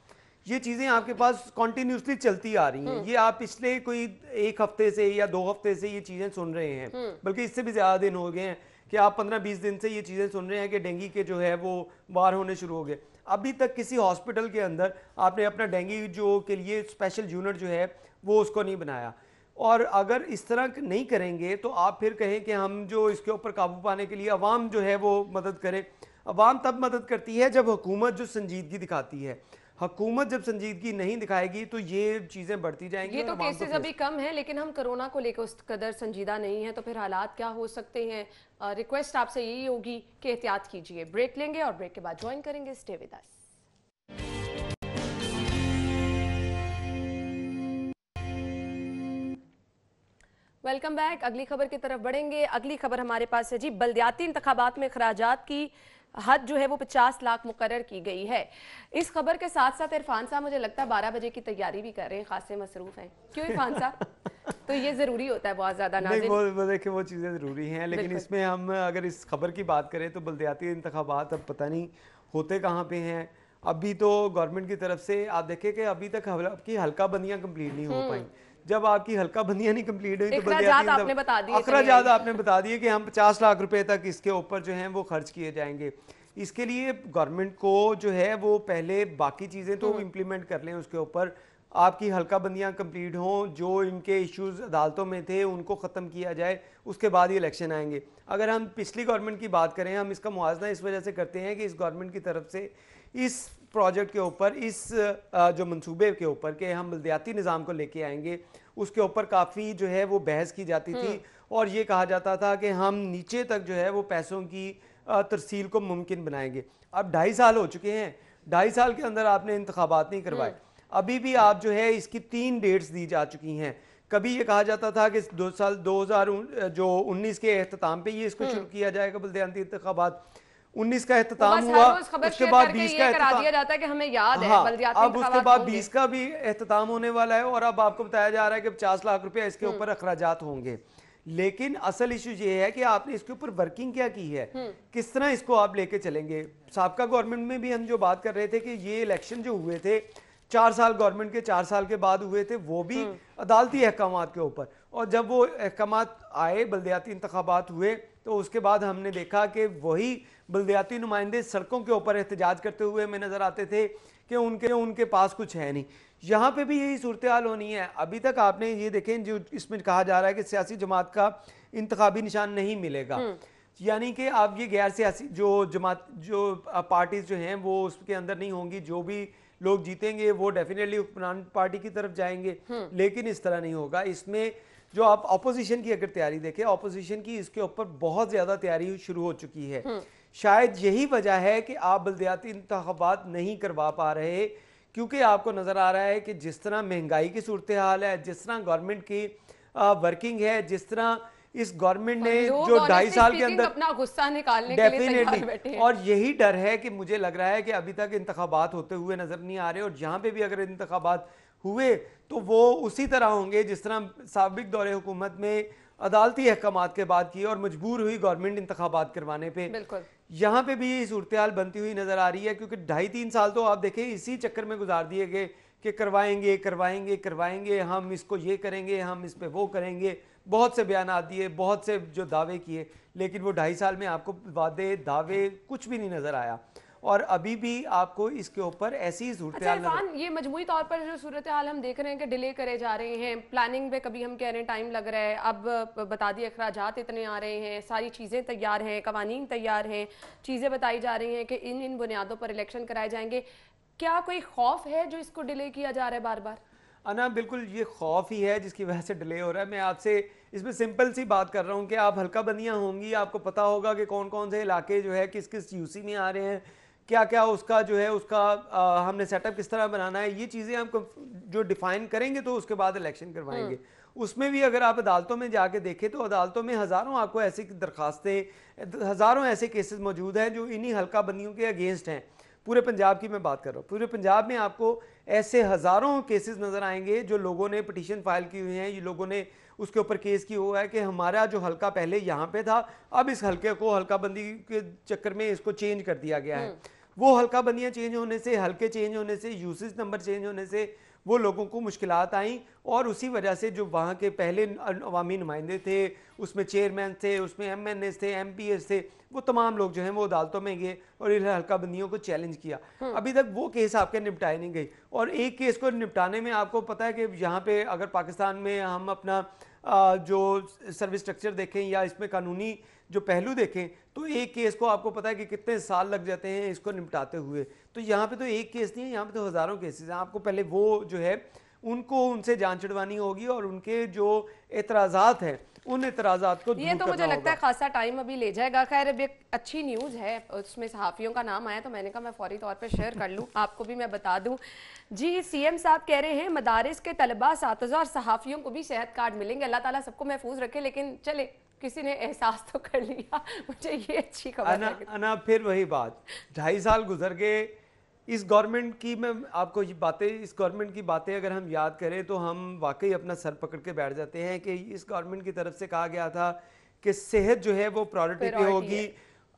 ये चीज़ें आपके पास कॉन्टिन्यूसली चलती आ रही हैं। ये आप पिछले कोई 1 हफ्ते से या 2 हफ्ते से ये चीज़ें सुन रहे हैं, बल्कि इससे भी ज़्यादा दिन हो गए हैं कि आप 15-20 दिन से ये चीज़ें सुन रहे हैं कि डेंगू के जो है वो वार होने शुरू हो गए। अभी तक किसी हॉस्पिटल के अंदर आपने अपना डेंगू जो के लिए स्पेशल यूनिट जो है वो उसको नहीं बनाया। और अगर इस तरह नहीं करेंगे तो आप फिर कहें कि हम जो इसके ऊपर काबू पाने के लिए अवाम जो है वो मदद करे। अवाम तब मदद करती है जब हुकूमत जो संजीदगी दिखाती है। हुकूमत जब संजीदगी नहीं दिखाएगी तो ये चीज़ें बढ़ती जाएंगी। ये तो केसेस अभी कम है, लेकिन हम कोरोना को लेकर उस कदर संजीदा नहीं है, तो फिर हालात क्या हो सकते हैं। रिक्वेस्ट आपसे यही होगी कि एहतियात कीजिए। ब्रेक लेंगे और ब्रेक के बाद ज्वाइन करेंगे। Stay with us. Welcome back. अगली खबर की तरफ बढ़ेंगे। अगली खबर हमारे पास है जी, बल्दियाती इंतखाबात में खराजात की हद जो है वो 50 लाख मुकर्रर की गई है। इस खबर के साथ साथ इरफान साहब मुझे लगता है 12 बजे की तैयारी भी कर रहे हैं, खासे मसरूफ हैं। क्यों इरफान साहब? तो ये ज़रूरी होता है बहुत ज़्यादा नाज़िन। वो देखिए वो चीज़ें ज़रूरी हैं, लेकिन इसमें हम अगर इस खबर की बात करें तो बल्दियाती इंतखाबात अब पता नहीं होते कहाँ पे हैं। अभी तो गवर्नमेंट की तरफ से आप देखें कि अभी तक आपकी हल्का बंदियाँ कंप्लीट नहीं हो पाई। जब आपकी हल्का बंदियाँ नहीं कंप्लीट हुई तो अखराजात आपने बता दिए कि हम 50 लाख रुपए तक इसके ऊपर जो हैं वो खर्च किए जाएंगे। इसके लिए गवर्नमेंट को जो है वो पहले बाकी चीज़ें तो इम्प्लीमेंट कर लें, उसके ऊपर आपकी हल्का बंदियाँ कंप्लीट हों, जो इनके इश्यूज अदालतों में थे उनको ख़त्म किया जाए, उसके बाद ही इलेक्शन आएंगे। अगर हम पिछली गवर्नमेंट की बात करें, हम इसका मुआवजा इस वजह से करते हैं कि इस गवर्नमेंट की तरफ से इस प्रोजेक्ट के ऊपर, इस जो मंसूबे के ऊपर कि हम बल्दियाती निज़ाम को लेके आएंगे, उसके ऊपर काफ़ी जो है वो बहस की जाती थी और ये कहा जाता था कि हम नीचे तक जो है वो पैसों की तरसील को मुमकिन बनाएंगे। अब 2.5 साल हो चुके हैं, 2.5 साल के अंदर आपने इंतखाबात नहीं करवाए। अभी भी आप जो है इसकी 3 डेट्स दी जा चुकी हैं। कभी ये कहा जाता था कि 2019 के एख्तिताम पे ये इसको शुरू किया जाएगा बल्दियाती इंतखाबात। 19 का एख्तिताम हुआ, उसके बाद 20 का दिया जाता है कि हमें याद है बल्दियाती अब उसके बाद 20 का भी एख्तिताम होने वाला है और अब आपको बताया जा रहा है कि 50 लाख रुपए इसके ऊपर अखराजात होंगे। लेकिन असल इशू ये है कि आपने इसके ऊपर वर्किंग क्या की है, किस तरह इसको आप लेके चलेंगे। साबका गवर्नमेंट में भी हम जो बात कर रहे थे कि ये इलेक्शन जो हुए थे 4 साल गवर्नमेंट के 4 साल के बाद हुए थे, वो भी अदालती अहकामात के ऊपर, और जब वो अहकामात आए, बल्दियाती इंतखाबात हुए, तो उसके बाद हमने देखा कि वही बल्दियाती नुमाइंदे सड़कों के ऊपर एहतजाज करते हुए हमें नजर आते थे कि उनके पास कुछ है नहीं। यहाँ पे भी यही सूरत हाल होनी है। अभी तक आपने ये देखें, जो इसमें कहा जा रहा है कि सियासी जमात का इंतखाबी निशान नहीं मिलेगा, यानी कि आप ये गैर सियासी जो जमात जो पार्टीज जो हैं वो उसके अंदर नहीं होंगी, जो भी लोग जीतेंगे वो डेफिनेटली हुक्मरान पार्टी की तरफ जाएंगे। लेकिन इस तरह नहीं होगा। इसमें जो आप अपोजिशन की अगर तैयारी देखें, अपोजिशन की इसके ऊपर बहुत ज़्यादा तैयारी शुरू हो चुकी है। शायद यही वजह है कि आप बल्दियाती इंतखाबात नहीं करवा पा रहे, کیونکہ آپ کو نظر آ رہا ہے کہ جس طرح مہنگائی کی صورتحال ہے, جس طرح گورنمنٹ کی ورکنگ ہے, جس طرح اس گورنمنٹ نے جو 2.5 سال کے اندر اپنا غصہ نکالنے کے لیے تیار بیٹھے ہیں, اور یہی ڈر ہے کہ مجھے لگ رہا ہے کہ ابھی تک انتخابات ہوتے ہوئے نظر نہیں آ رہے, اور جہاں پہ بھی اگر انتخابات ہوئے تو وہ اسی طرح ہوں گے جس طرح سابق دور حکومت میں عدالتی احکامات کے بعد کی اور مجبور ہوئی گورنمنٹ انتخابات کروانے پہ. بالکل یہاں پہ بھی یہ صورتحال بنتی ہوئی نظر آ رہی ہے, کیونکہ 2.5-3 سال تو آپ دیکھیں اسی چکر میں گزار دیے گئے کہ کروائیں گے, ہم اس کو یہ کریں گے, ہم اس پہ وہ کریں گے, بہت سے بیانات دیے, بہت سے جو دعوے کیے, لیکن وہ 2.5 سال میں آپ کو وعدے دعوے کچھ بھی نہیں نظر آیا, اور ابھی بھی آپ کو اس کے اوپر ایسی صورتحال عرفان, یہ مجموعی طور پر جو صورتحال ہم دیکھ رہے ہیں کہ ڈیلے کرے جا رہے ہیں, پلاننگ پہ کبھی ہم کہہ رہے ہیں ٹائم لگ رہا ہے, اب بتا دیے اخراجات اتنے آ رہے ہیں, ساری چیزیں تیار ہیں, قوانین تیار ہیں, چیزیں بتائی جا رہی ہیں کہ ان بنیادوں پر الیکشن کرائے جائیں گے, کیا کوئی خوف ہے جو اس کو ڈیلے کیا جا رہا ہے بار بار؟ انا بالکل یہ خوف ہی ہے جس کی وجہ سے ڈیلے ہو رہا ہے. میں آپ سے اس میں سمپل سی بات کر رہا ہوں کہ آپ حلقہ بندیاں ہوں گی, آپ کو پتا ہوگا کہ کون کون سے علاقے جو ہے کس کس یو سی میں آ رہے ہیں, کیا کیا اس کا جو ہے اس کا ہم نے سیٹ اپ کس طرح بنانا ہے, یہ چیزیں ہم جو ڈیفائن کریں گے تو اس کے بعد الیکشن کروائیں گے. اس میں بھی اگر آپ عدالتوں میں جا کے دیکھیں تو عدالتوں میں ہزاروں آپ کو ایسی درخواستیں, ہزاروں ایسے کیسز موجود ہیں جو انہی حلقہ بندیوں کے اگینسٹ ہیں. پورے پنجاب کی میں بات کر رہا ہوں, پورے پنجاب میں آپ کو ایسے ہزاروں کیسز نظر آئیں گے جو لوگوں نے پٹیشن فائل کی ہوئی ہیں, یہ لوگوں نے اس کے اوپر کیس کی ہوا ہے کہ ہمارا جو حلقہ پہلے یہاں پہ تھا اب اس حلقے کو حلقہ بندی کے چکر میں اس کو چینج کر دیا گیا ہے. وہ حلقہ بندیاں چینج ہونے سے, حلقے چینج ہونے سے, یوسیج نمبر چینج ہونے سے وہ لوگوں کو مشکلات آئیں, اور اسی وجہ سے جو وہاں کے پہلے عوامی نمائندے تھے, اس میں چیئرمین تھے, اس میں ایم این ایس تھے, ایم پی ایس تھے, وہ تمام لوگ جو ہیں وہ عدالتوں میں گئے اور ان حلقہ بندیوں کو چیلنج کیا. ابھی تک وہ کیس آپ کے نپٹائے نہیں گئی, اور ایک کیس کو نپٹانے میں آپ کو پتہ ہے کہ یہاں پہ اگر پاکستان میں ہم اپنا جو سروس سٹرکچر دیکھیں یا اس میں قانونی جو پہلو دیکھیں تو ایک کیس کو آپ کو پتہ ہے کہ کتنے سال لگ جاتے ہیں اس کو نپٹاتے ہوئے. تو یہاں پہ تو ایک کیس نہیں ہے, یہاں پہ تو ہزاروں کیسز ہیں. آپ کو پہلے وہ جو ہے ان سے جان چھڑوانی ہوگی, اور ان کے جو اعتراضات ہیں ان اعتراضات کو دور کرنا ہوگا. یہ تو مجھے لگتا ہے خاصا ٹائم ابھی لے جائے گا. خیر اب ایک اچھی نیوز ہے, اس میں صحافیوں کا نام آیا تو میں نے کہا میں فوری طور پہ شیئر کر لوں, آپ کو بھی میں بتا دوں. جی سی ایم صاحب کہہ رہے ہیں مدارس کے طلباء, اساتذہ اور صحافیوں کو بھی صحت کارڈ ملیں گے. اللہ تعالیٰ سب کو محفوظ رکھے, لیکن چلے کسی نے احساس تو کر لیا, مجھے یہ اچھی خبر ہے. انا پھر وہی بات, 2.5 سال گزر گئے اس گورنمنٹ کی. میں آپ کو یہ باتیں, اس گورنمنٹ کی باتیں اگر ہم یاد کریں تو ہم واقعی اپنا سر پکڑ کے بیٹھ جاتے ہیں کہ اس گورنمنٹ کی طرف سے کہا گیا تھا کہ صحت جو ہے وہ پرائورٹی پہ ہوگی,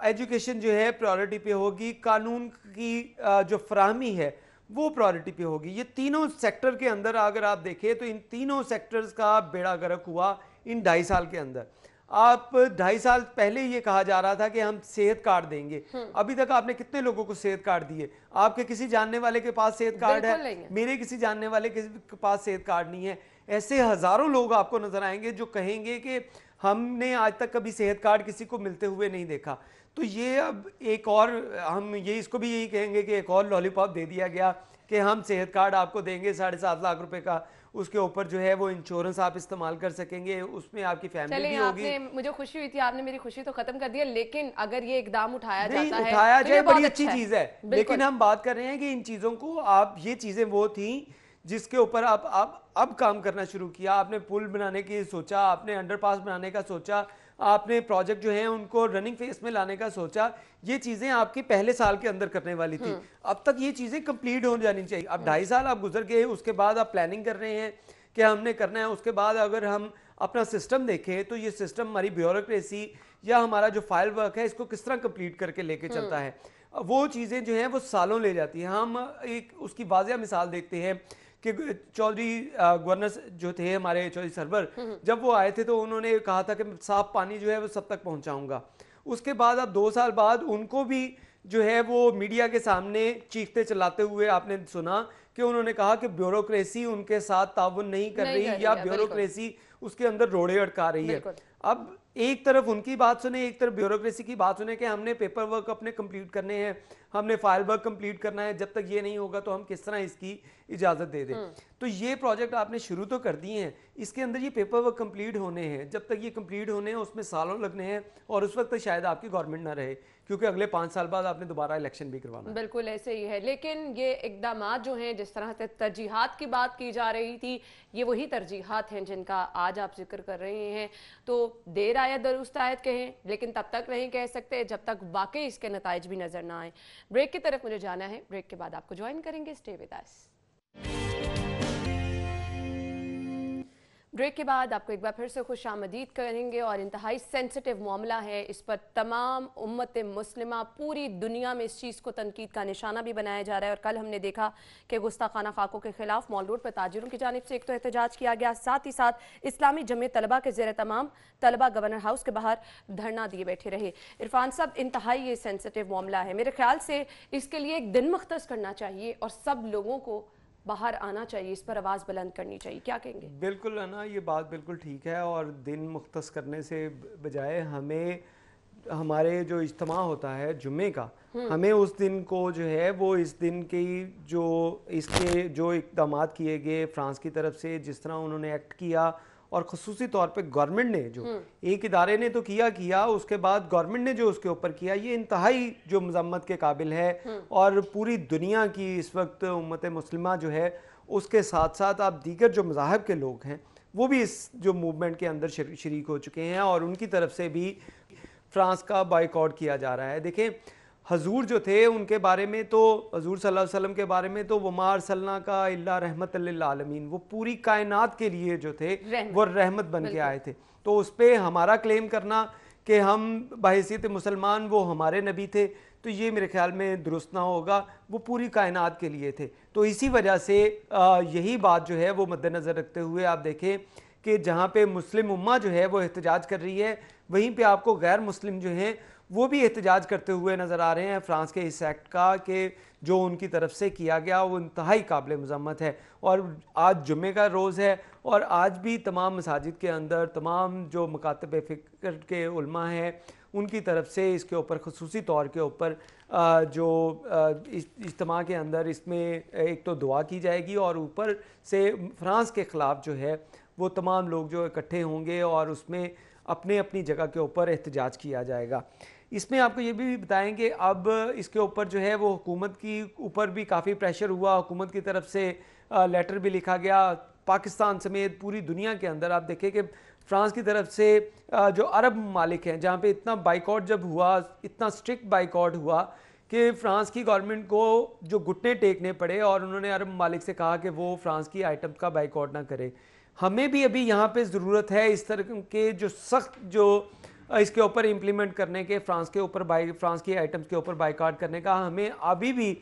ایجوکیشن جو ہے پرائورٹی پہ ہوگی, قانون کی جو فراہمی ہے وہ پرائورٹی پہ ہوگی. یہ تینوں سیکٹر کے اندر اگر آپ دیکھیں تو ان تینوں سیکٹرز کا بیڑا غرق ہوا ان 2.5 سال کے اندر. آپ 2.5 سال پہلے یہ کہا جا رہا تھا کہ ہم صحت کارڈ دیں گے, ابھی تک آپ نے کتنے لوگوں کو صحت کارڈ دیے؟ آپ کے کسی جاننے والے کے پاس صحت کارڈ ہے؟ میرے کسی جاننے والے کے پاس صحت کارڈ نہیں ہے. ایسے ہزاروں لوگ آپ کو نظر آئیں گے جو کہیں گے کہ ہم نے آج تک کبھی صحت کارڈ کسی کو ملتے ہوئے نہیں دیکھا. تو یہ اب ایک اور, ہم یہ اس کو بھی یہی کہیں گے کہ ایک اور لالی پاپ دے دیا گیا کہ ہم صحت کارڈ آپ کو دیں گے 7.5 لاکھ روپے کا, اس کے اوپر جو ہے وہ انشورنس آپ استعمال کر سکیں گے, اس میں آپ کی فیملی بھی ہوگی. مجھے خوشی ہوئی تھی, آپ نے میری خوشی تو ختم کر دیا, لیکن اگر یہ اقدام اٹھایا جائے بڑی اچھی چیز ہے, لیکن ہم بات کر رہے ہیں کہ ان چیزوں کو آپ, یہ چیزیں وہ تھیں جس کے اوپر آپ اب کام کرنا شروع کیا. آپ نے پل بنانے کی سوچا, آپ نے انڈر پاس بنانے کا سوچا, آپ نے پروجیکٹ جو ہیں ان کو رننگ فیس میں لانے کا سوچا. یہ چیزیں آپ کی پہلے سال کے اندر کرنے والی تھی, اب تک یہ چیزیں کمپلیٹ ہو جانی چاہیے. اب 2.5 سال آپ گزر گئے, اس کے بعد آپ پلاننگ کر رہے ہیں کہ ہم نے کرنا ہے. اس کے بعد اگر ہم اپنا سسٹم دیکھیں تو یہ سسٹم ہماری بیوروکریسی یا ہمارا جو فائل ورک ہے اس کو کس طرح کمپلیٹ کر کے لے کے چلتا ہے, وہ چیزیں جو ہیں وہ سالوں لے جاتی ہیں. ہم ایک اس کی واضح مثال دیکھتے ہیں کہ چودھری گورنر جو تھے ہمارے چودھری سرور, جب وہ آئے تھے تو انہوں نے کہا تھا کہ صاف پانی جو ہے وہ سب تک پہنچاؤں گا. اس کے بعد اب 2 سال بعد ان کو بھی جو ہے وہ میڈیا کے سامنے چیختے چلاتے ہوئے آپ نے سنا کہ انہوں نے کہا کہ بیوروکریسی ان کے ساتھ تعاون نہیں کر رہی, یا بیوروکریسی اس کے اندر روڑے اٹکا رہی ہے. اب ایک طرف ان کی بات سنیں, ایک طرف بیوروکریسی کی بات سنیں کہ ہم نے پیپر ورک اپنے کمپلیٹ کرنے ہیں, ہم نے فائل ورک کمپلیٹ کرنا ہے. جب تک یہ نہیں ہوگا تو ہم کس طرح اس کی इजाज़त दे दें। तो ये प्रोजेक्ट आपने शुरू तो कर दिए हैं, इसके अंदर ये पेपर वर्क कंप्लीट होने हैं, जब तक ये कंप्लीट होने हैं उसमें सालों लगने हैं, और उस वक्त शायद आपकी गवर्नमेंट ना रहे, क्योंकि अगले 5 साल बाद आपने दोबारा इलेक्शन भी करवाना है। बिल्कुल ऐसे ही है, लेकिन ये इक़दामात जो हैं, जिस तरह से तरजीहात की बात की जा रही थी, ये वही तरजीहात हैं जिनका आज आप जिक्र कर रहे हैं। तो देर आया दुरुस्त आयत कहें, लेकिन तब तक नहीं कह सकते जब तक वाकई इसके नताइज भी नजर ना आए। ब्रेक की तरफ मुझे जाना है, ब्रेक के बाद आपको ज्वाइन करेंगे, स्टे विद अस। ब्रेक के बाद आपको एक बार फिर से खुश आमदीद करेंगे, और इंतहाई सेंसिटिव मामला है, इस पर तमाम उम्मत मुस्लिमा पूरी दुनिया में इस चीज़ को तनकीद का निशाना भी बनाया जा रहा है। और कल हमने देखा कि गुस्ताखाना खाकों के खिलाफ मॉल रोड पर ताजिरों की जानिब से एक तो एहतजाज किया गया, साथ ही साथ इस्लामी जमीयत तलबा के ज़ेर तमाम तलबा गवर्नर हाउस के बाहर धरना दिए बैठे रहे। इरफान साहब, इंतहाई ये सेंसिटिव मामला है, मेरे ख्याल से इसके लिए एक दिन मुख्तस करना चाहिए और सब लोगों को बाहर आना चाहिए, इस पर आवाज़ बुलंद करनी चाहिए, क्या कहेंगे? बिल्कुल है ना, ये बात बिल्कुल ठीक है, और दिन मुख्तस करने से बजाय हमें हमारे जो इज्तिमा होता है जुम्मे का, हमें उस दिन को जो है वो इस दिन की जो इसके जो इक़दामात किए गए फ्रांस की तरफ से, जिस तरह उन्होंने एक्ट किया, और ख़ुसूसी तौर पे गवर्नमेंट ने जो एक इदारे ने तो किया उसके बाद गवर्नमेंट ने जो उसके ऊपर किया, ये इंतहाई जो मज़म्मत के काबिल है। और पूरी दुनिया की इस वक्त उम्मत मुस्लिमा जो है, उसके साथ साथ आप दीगर जो मज़ाहब के लोग हैं वो भी इस जो मूवमेंट के अंदर शरीक हो चुके हैं, और उनकी तरफ से भी फ्रांस का बाइकआउट किया जा रहा है। देखें, हजूर जो थे उनके बारे में तो, हजूर सल्लल्लाहु अलैहि वसल्लम के बारे में तो वमा अरसलना का इल्ला रहमतल लिल आलमीन, वो पूरी कायनात के लिए जो थे वो रहमत बन के आए थे। तो उस पर हमारा क्लेम करना कि हम बहैसियत मुसलमान वो हमारे नबी थे, तो ये मेरे ख्याल में दुरुस्त ना होगा, वो पूरी कायनात के लिए थे। तो इसी वजह से यही बात जो है वो मद्देनज़र रखते हुए आप देखें कि जहाँ पे मुस्लिम उम्मा जो है वो एहतजाज कर रही है, वहीं पे आपको गैर मुस्लिम जो हैं वो भी एहतजाज करते हुए नज़र आ रहे हैं फ्रांस के इस एक्ट का, कि जो उनकी तरफ से किया गया वो इंतहाई काबिल मज़म्मत है। और आज जुम्मे का रोज़ है, और आज भी तमाम मसाजिद के अंदर तमाम जो मकातब फ़िक्र के उलमा हैं उनकी तरफ से इसके ऊपर ख़ुसूसी तौर के ऊपर जो इज्तिमा के अंदर इसमें एक तो दुआ की जाएगी, और ऊपर से फ्रांस के ख़िलाफ़ जो है वो तमाम लोग जो इकट्ठे होंगे और उसमें अपने अपनी जगह के ऊपर एहतजाज किया जाएगा। इसमें आपको ये भी बताएंगे, अब इसके ऊपर जो है वो हुकूमत की ऊपर भी काफ़ी प्रेशर हुआ, हुकूमत की तरफ से लेटर भी लिखा गया, पाकिस्तान समेत पूरी दुनिया के अंदर। आप देखें कि फ्रांस की तरफ से जो अरब ममालिक हैं, जहाँ पे इतना बाइकआउट जब हुआ, इतना स्ट्रिक्ट बाइकआउट हुआ कि फ्रांस की गवर्नमेंट को जो घुटने टेकने पड़े, और उन्होंने अरब ममालिक से कहा कि वो फ्रांस की आइटम का बाइकआउट ना करे। हमें भी अभी यहाँ पे ज़रूरत है इस तरह के जो सख्त जो इसके ऊपर इम्प्लीमेंट करने के, फ्रांस के ऊपर फ्रांस की आइटम्स के ऊपर बाइकआउट करने का। हमें अभी भी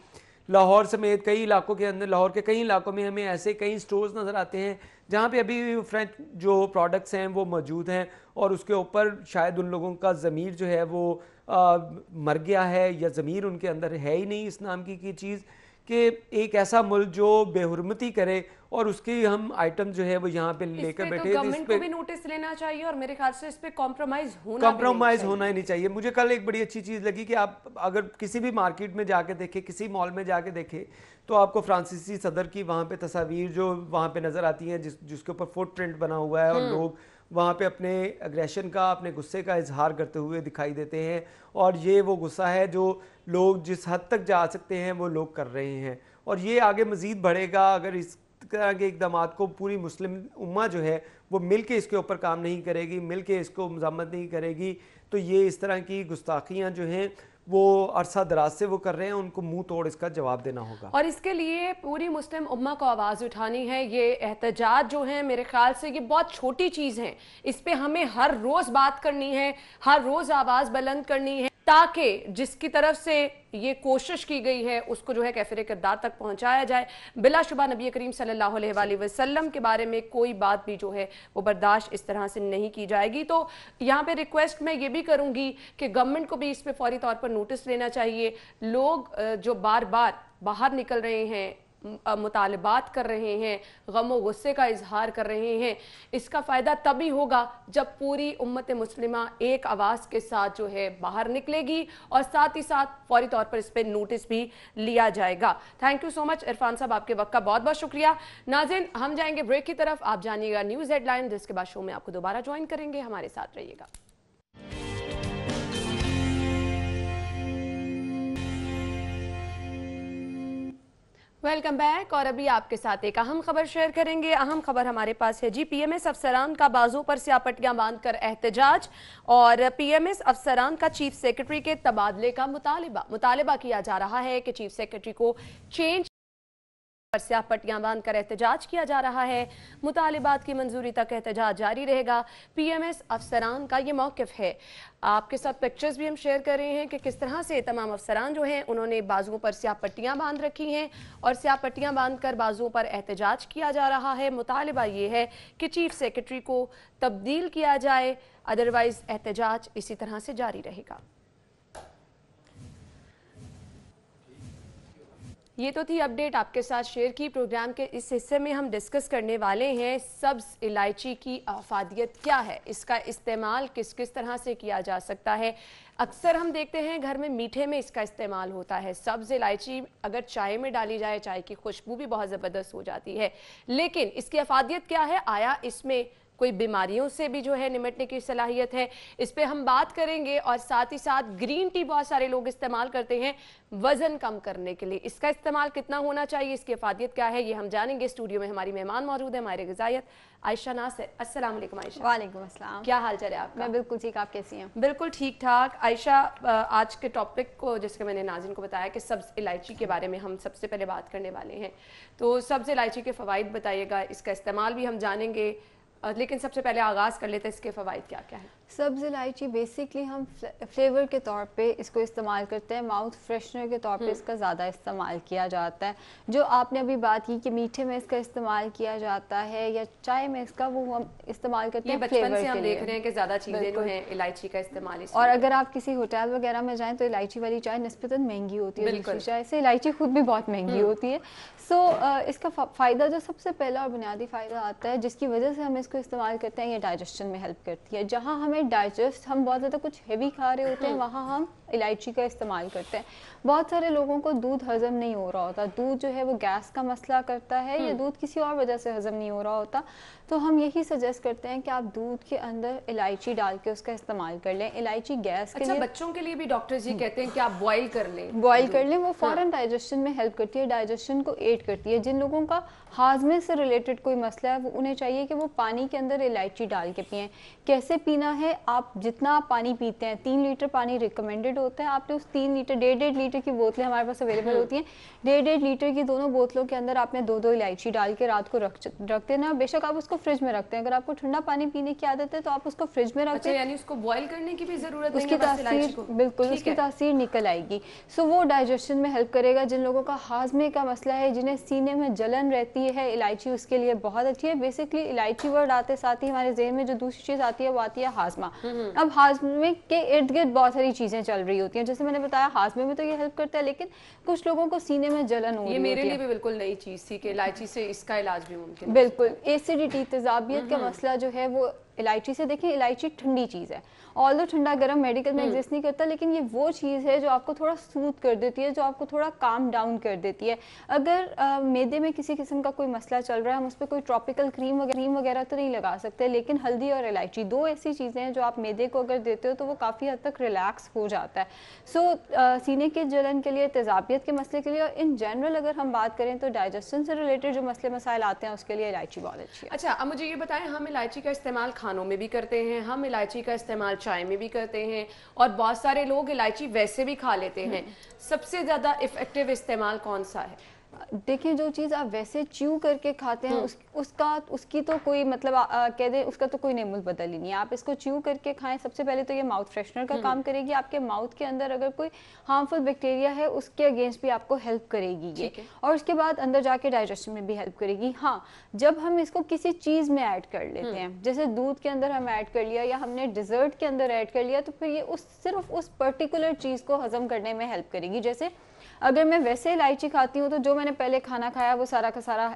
लाहौर समेत कई इलाकों के अंदर, लाहौर के कई इलाकों में हमें ऐसे कई स्टोर्स नज़र आते हैं जहाँ पे अभी भी फ्रेंच जो प्रोडक्ट्स हैं वो मौजूद हैं, और उसके ऊपर शायद उन लोगों का ज़मीर जो है वो मर गया है, या ज़मीर उनके अंदर है ही नहीं इस नाम की चीज़, कि एक ऐसा मुल्क जो बेहुरमती करे और उसकी हम आइटम जो है वो यहाँ पे लेकर बैठे। गवर्नमेंट को भी नोटिस लेना चाहिए, और मेरे ख्याल से इस पे कॉम्प्रोमाइज होना ही नहीं चाहिए। मुझे कल एक बड़ी अच्छी चीज़ लगी कि आप अगर किसी भी मार्केट में जाके देखें, किसी मॉल में जाके देखें, तो आपको फ्रांसीसी सदर की वहाँ पे तस्वीर जो वहाँ पे नज़र आती हैं, जिसके ऊपर फुटप्रिंट बना हुआ है, और लोग वहाँ पे अपने एग्रेशन का, अपने गुस्से का इजहार करते हुए दिखाई देते हैं। और ये वो गुस्सा है जो लोग जिस हद तक जा सकते हैं वो लोग कर रहे हैं, और ये आगे मज़ीद बढ़ेगा अगर इस तरह के इक़दामात को पूरी मुस्लिम उम्मा जो है वो मिल के इसके ऊपर काम नहीं करेगी, मिल के इसको मज़म्मत नहीं करेगी, तो ये इस तरह की गुस्ताखियाँ जो हैं वो अरसा दराज से वो कर रहे हैं, उनको मुंह तोड़ इसका जवाब देना होगा। और इसके लिए पूरी मुस्लिम उम्मा को आवाज़ उठानी है। ये एहतजाज जो है मेरे ख्याल से ये बहुत छोटी चीज़ है, इस पे हमें हर रोज़ बात करनी है, हर रोज़ आवाज़ बुलंद करनी है, ताकि जिसकी तरफ से ये कोशिश की गई है उसको जो है कैफिर किरदार तक पहुंचाया जाए। बिलाशुबा नबी करीम सल्लल्लाहु अलैहि वसल्लम के बारे में कोई बात भी जो है वो बर्दाश्त इस तरह से नहीं की जाएगी। तो यहाँ पे रिक्वेस्ट मैं ये भी करूँगी कि गवर्नमेंट को भी इस पे फौरी तौर पर नोटिस लेना चाहिए। लोग जो बार बार बाहर निकल रहे हैं मुतालबात कर रहे हैं, गम व गुस्से का इजहार कर रहे हैं, इसका फ़ायदा तभी होगा जब पूरी उम्मत मुस्लिमा एक आवाज़ के साथ जो है बाहर निकलेगी और साथ ही साथ फौरी तौर पर इस पर नोटिस भी लिया जाएगा। Thank you so much Irfan साहब, आपके वक्त का बहुत बहुत शुक्रिया। नाज़रीन, हम जाएंगे ब्रेक की तरफ, आप जानिएगा न्यूज़ हेडलाइन, जिसके बाद शो में आपको दोबारा ज्वाइन करेंगे। हमारे साथ रहिएगा। Welcome back. और अभी आपके साथ एक अहम खबर शेयर करेंगे। अहम खबर हमारे पास है जी, पीएमएस अफसरान का बाजू पर स्यापट्टियां बांधकर एहतजाज और पीएमएस अफसरान का चीफ सेक्रेटरी के तबादले का मुतालिबा किया जा रहा है कि चीफ सेक्रेटरी को चेंज पर स्यापट्टियां बांधकर एहतजाज किया जा रहा है। मुतालिबात की मंजूरी तक एहतजाज जारी रहेगा। पीएमएस अफसरान का ये मौक़िफ़ है। आपके साथ पिक्चर्स भी हम शेयर कर रहे हैं कि किस तरह से तमाम अफसरान जो हैं उन्होंने बाजुओं पर स्यापट्टियां बांध रखी हैं और स्यापट्टियां बांधकर बाजुओं पर एहतजाज किया जा रहा है। मुतालिबा ये है कि चीफ सेक्रेटरी को तब्दील किया जाए, अदरवाइज एहतजाज इसी तरह से जारी रहेगा। ये तो थी अपडेट आपके साथ शेयर की। प्रोग्राम के इस हिस्से में हम डिस्कस करने वाले हैं सब्ज़ इलायची की अफादियत क्या है, इसका इस्तेमाल किस किस तरह से किया जा सकता है। अक्सर हम देखते हैं घर में मीठे में इसका इस्तेमाल होता है। सब्ज़ इलायची अगर चाय में डाली जाए, चाय की खुशबू भी बहुत ज़बरदस्त हो जाती है, लेकिन इसकी अफादियत क्या है, आया इसमें कोई बीमारियों से भी जो है निपटने की सलाहियत है, इस पे हम बात करेंगे। और साथ ही साथ ग्रीन टी बहुत सारे लोग इस्तेमाल करते हैं वजन कम करने के लिए, इसका इस्तेमाल कितना होना चाहिए, इसकी अफादियत क्या है, ये हम जानेंगे। स्टूडियो में हमारी मेहमान मौजूद है, हमारे ग़िज़ायत आयशा नासिर। अस्सलाम वालेकुम आयशा। वालेकुम अस्सलाम। क्या हाल चाल है आपका? मैं बिल्कुल ठीक, आप कैसी हैं? बिल्कुल ठीक ठाक। आयशा, आज के टॉपिक को जैसे मैंने नाज़रीन को बताया कि सब्ज़ इलायची के बारे में हम सबसे पहले बात करने वाले हैं, तो सब्ज़ इलायची के फ़वाइद बताइएगा, इसका इस्तेमाल भी हम जानेंगे, लेकिन सबसे पहले आगाज़ कर लेते हैं इसके फ़वाइद क्या क्या है। सब्ज़ इलायची बेसिकली हम फ्लेवर के तौर पे इसको इस्तेमाल करते हैं, माउथ फ्रेशनर के तौर पे इसका ज़्यादा इस्तेमाल किया जाता है। जो आपने अभी बात की कि मीठे में इसका इस्तेमाल किया जाता है या चाय में इसका, वो हम इस्तेमाल करते हैं बचपन से हम देख रहे हैं कि ज़्यादा चीज़ें जो हैं इलायची का इस्तेमाल। और अगर आप किसी होटल वगैरह में जाएँ तो इलायची वाली चाय निस्बतन महंगी होती है दूसरी चाय से, इलायची खुद भी बहुत महंगी होती है। सो इसका फ़ायदा जो सबसे पहला और बुनियादी फ़ायदा आता है जिसकी वजह से हम इसको इस्तेमाल करते हैं, ये डाइजेशन में हेल्प करती है। जहाँ हमें डाइजेस्ट, हम बहुत ज़्यादा कुछ हेवी खा रहे होते हैं, वहाँ हम इलायची का इस्तेमाल करते हैं। बहुत सारे लोगों को दूध हजम नहीं हो रहा होता, दूध जो है वो गैस का मसला करता है या दूध किसी और वजह से हजम नहीं हो रहा होता, तो हम यही सजेस्ट करते हैं कि आप दूध के अंदर इलायची डाल के उसका इस्तेमाल कर लें। इलायची गैस के लिए, बच्चों के लिए भी डॉक्टर्स ये कहते हैं कि आप बॉईल कर लें, वो फौरन डाइजेशन में हेल्प करती है, डाइजेशन को एड करती है। जिन लोगों का हाजमे से रिलेटेड कोई मसला है, वो उन्हें चाहिए कि वो पानी के अंदर इलायची डाल के पिएं। कैसे पीना है, आप जितना आप पानी पीते हैं, 3 लीटर पानी रिकमेंडेड होता है, आपने उस 3 लीटर 1.5 लीटर की बोतलें हमारे पास अवेलेबल होती हैं, 1.5 लीटर की दोनों बोतलों के अंदर आपने 2-2 इलायची डाल के रात को रख देना। बेशक आप उसको फ्रिज में रखते हैं, अगर आपको ठंडा पानी पीने की आदत है तो आप उसको फ्रिज में रखते हैं, यानी उसको बॉईल करने की भी जरूरत नहीं है, उसकी तासीर बिल्कुल उसकी तासीर निकल आएगी। सो वो डाइजेशन में हेल्प करेगा। जिन लोगों का हाजमे का मसला है, जिन्हें सीने में जलन रहती है, इलायची उसके लिए बहुत अच्छी है। बेसिकली इलायची वर्ड आते साथ ही हमारे ज़हन में जो दूसरी चीज़ आती है वो आती है हाजमा। अब हाजमे के इर्द गिर्द बहुत सारी चीज़ें चल रही होती हैं, जैसे मैंने बताया हाजमे में तो ये हेल्प करता है, लेकिन कुछ लोगों को सीने में जलन हो रही है। ये मेरे लिए भी बिल्कुल नई चीज़ थी कि इलायची से इसका इलाज भी मुमकिन है। बिल्कुल, एसिडिटी, तेजाबियत का मसला जो है वो इलायची से, देखिए इलायची ठंडी चीज़ है, ऑल्दो ठंडा गर्म मेडिकल में एग्जिस्ट नहीं करता, लेकिन ये वो चीज़ है जो आपको थोड़ा सूद कर देती है, जो आपको थोड़ा काम डाउन कर देती है। अगर मैदे में किसी किस्म का कोई मसला चल रहा है, हम उस पर कोई ट्रॉपिकल क्रीम वगैरह तो नहीं लगा सकते, लेकिन हल्दी और इलायची 2 ऐसी चीज़ें हैं जो आप मैदे को अगर देते हो तो वो काफ़ी हद तक रिलैक्स हो जाता है। सो सीने के जलन के लिए, तेजाबियत के मसले के लिए, और इन जनरल अगर हम बात करें तो डाइजेशन से रिलेटेड जो मसले मसाइल आते हैं उसके लिए इलायची बहुत अच्छी है। अच्छा, अब मुझे ये बताएं, हम इलायची का इस्तेमाल खानों में भी करते हैं, हम इलायची का इस्तेमाल चाय में भी करते हैं, और बहुत सारे लोग इलायची वैसे भी खा लेते हैं। सबसे ज़्यादा इफेक्टिव इस्तेमाल कौन सा है? देखिए, जो चीज़ आप वैसे च्यू करके खाते हैं उसकी तो कोई मतलब कह दें उसका तो कोई नेमुल बदल ही नहीं है। आप इसको च्यू करके खाएं, सबसे पहले तो ये माउथ फ्रेशनर का काम करेगी, आपके माउथ के अंदर अगर कोई हार्मफुल बैक्टीरिया है उसके अगेंस्ट भी आपको हेल्प करेगी ये, और उसके बाद अंदर जाके डाइजेशन में भी हेल्प करेगी। हाँ, जब हम इसको किसी चीज़ में ऐड कर लेते हैं, जैसे दूध के अंदर हम ऐड कर लिया या हमने डिज़र्ट के अंदर ऐड कर लिया, तो फिर ये सिर्फ उस पर्टिकुलर चीज़ को हजम करने में हेल्प करेगी। जैसे अगर मैं वैसे इलायची खाती हूँ तो जो मैंने نے پہلے کھانا کھایا وہ سارا کا سارا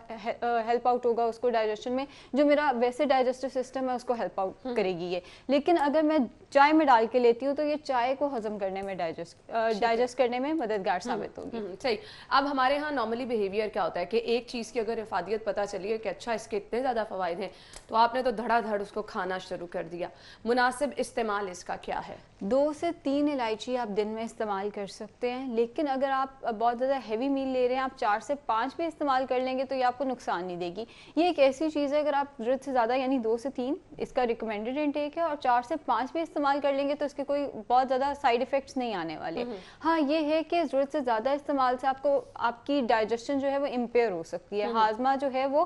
ہیلپ آؤٹ ہوگا اس کو ڈائجیشن میں, جو میرا ویسے ڈائجسٹو سسٹم ہے اس کو ہیلپ آؤٹ کرے گی یہ. لیکن اگر میں چائے میں ڈال کے لیتی ہوں تو یہ چائے کو ہضم کرنے میں ڈائجسٹ کرنے میں مددگار ثابت ہوگی. صحیح. اب ہمارے ہاں نارملی بیہیویئر کیا ہوتا ہے کہ ایک چیز کی اگر افادیت پتہ چلی ہے کہ اچھا اس کے اتنے زیادہ فوائد ہیں تو آپ نے تو دھڑا دھڑ اس کو کھانا شروع کر دیا. مناسب استعمال اس کا کیا ہے؟ 2 سے 3 الائچی آپ دن میں استعمال کر سکتے ہیں, لیکن اگر آپ بہت زیادہ ہیوی میل لے رہے ہیں آپ 4 سے 5 بھی استعمال کر لیں گے تو یہ آپ کو نقصان نہیں دے گی. یہ ایک ایسی چیز ہے اگر آپ ضرورت سے زیادہ یعنی 2 سے 3 اس کا ریکمینڈڈ انٹیک ہے, اور 4 سے 5 بھی استعمال کر لیں گے تو اس کے کوئی بہت زیادہ سائیڈ ایفیکٹس نہیں آنے والے. ہاں یہ ہے کہ ضرورت سے زیادہ استعمال سے آپ کی ڈائجیشن جو ہے وہ امپیئر ہو سکتی ہے, ہاضمہ جو ہے وہ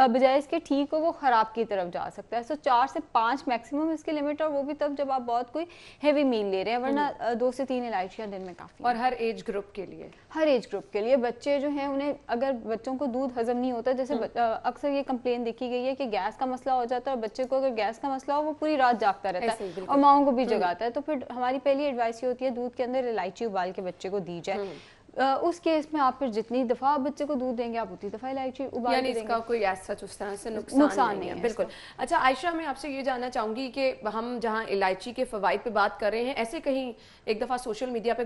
بجائے اس کے ٹھیک ہو وہ خراب کی طرف جا سکتا ہے. سو 4 سے 5 میکسیمم اس کی لمٹ, اور وہ بھی تب جب آپ بہت کوئی ہیوی میل لے رہے ہیں, ورنہ 2 سے 3 الائچیاں دن میں کافی. اور ہر ایج گروپ کے لیے؟ ہر ایج گروپ کے لیے. بچے جو ہیں انہیں اگر بچوں کو دودھ ہضم نہیں ہوتا, جیسے اکثر یہ کمپلین دیکھی گئی ہے کہ گیس کا مسئلہ ہو جاتا ہے, اور بچے کو اگر گیس کا مسئلہ ہو وہ پوری رات جاگتا رہتا ہے اور ماؤں کو بھی جگاتا ہے, تو پھر ہماری پہلی ایڈوائس یہ ہوتی ہے دودھ کے اندر الائچی ابال کے بچے کو دی جائے. اس کیس میں آپ پھر جتنی دفعہ آپ بچے کو دودھ دیں گے آپ اتنی دفعہ الائچی ابال کے دیں گے, اس کا کوئی ایسا اس طرح سے نقصان نہیں ہے. بالکل. اچھا عائشہ, میں آپ سے یہ جاننا چاہوں گی کہ ہم جہاں الائچی کے فوائد پہ بات کر رہے ہیں, ایسے کہیں ایک دفعہ سوشل میڈیا پہ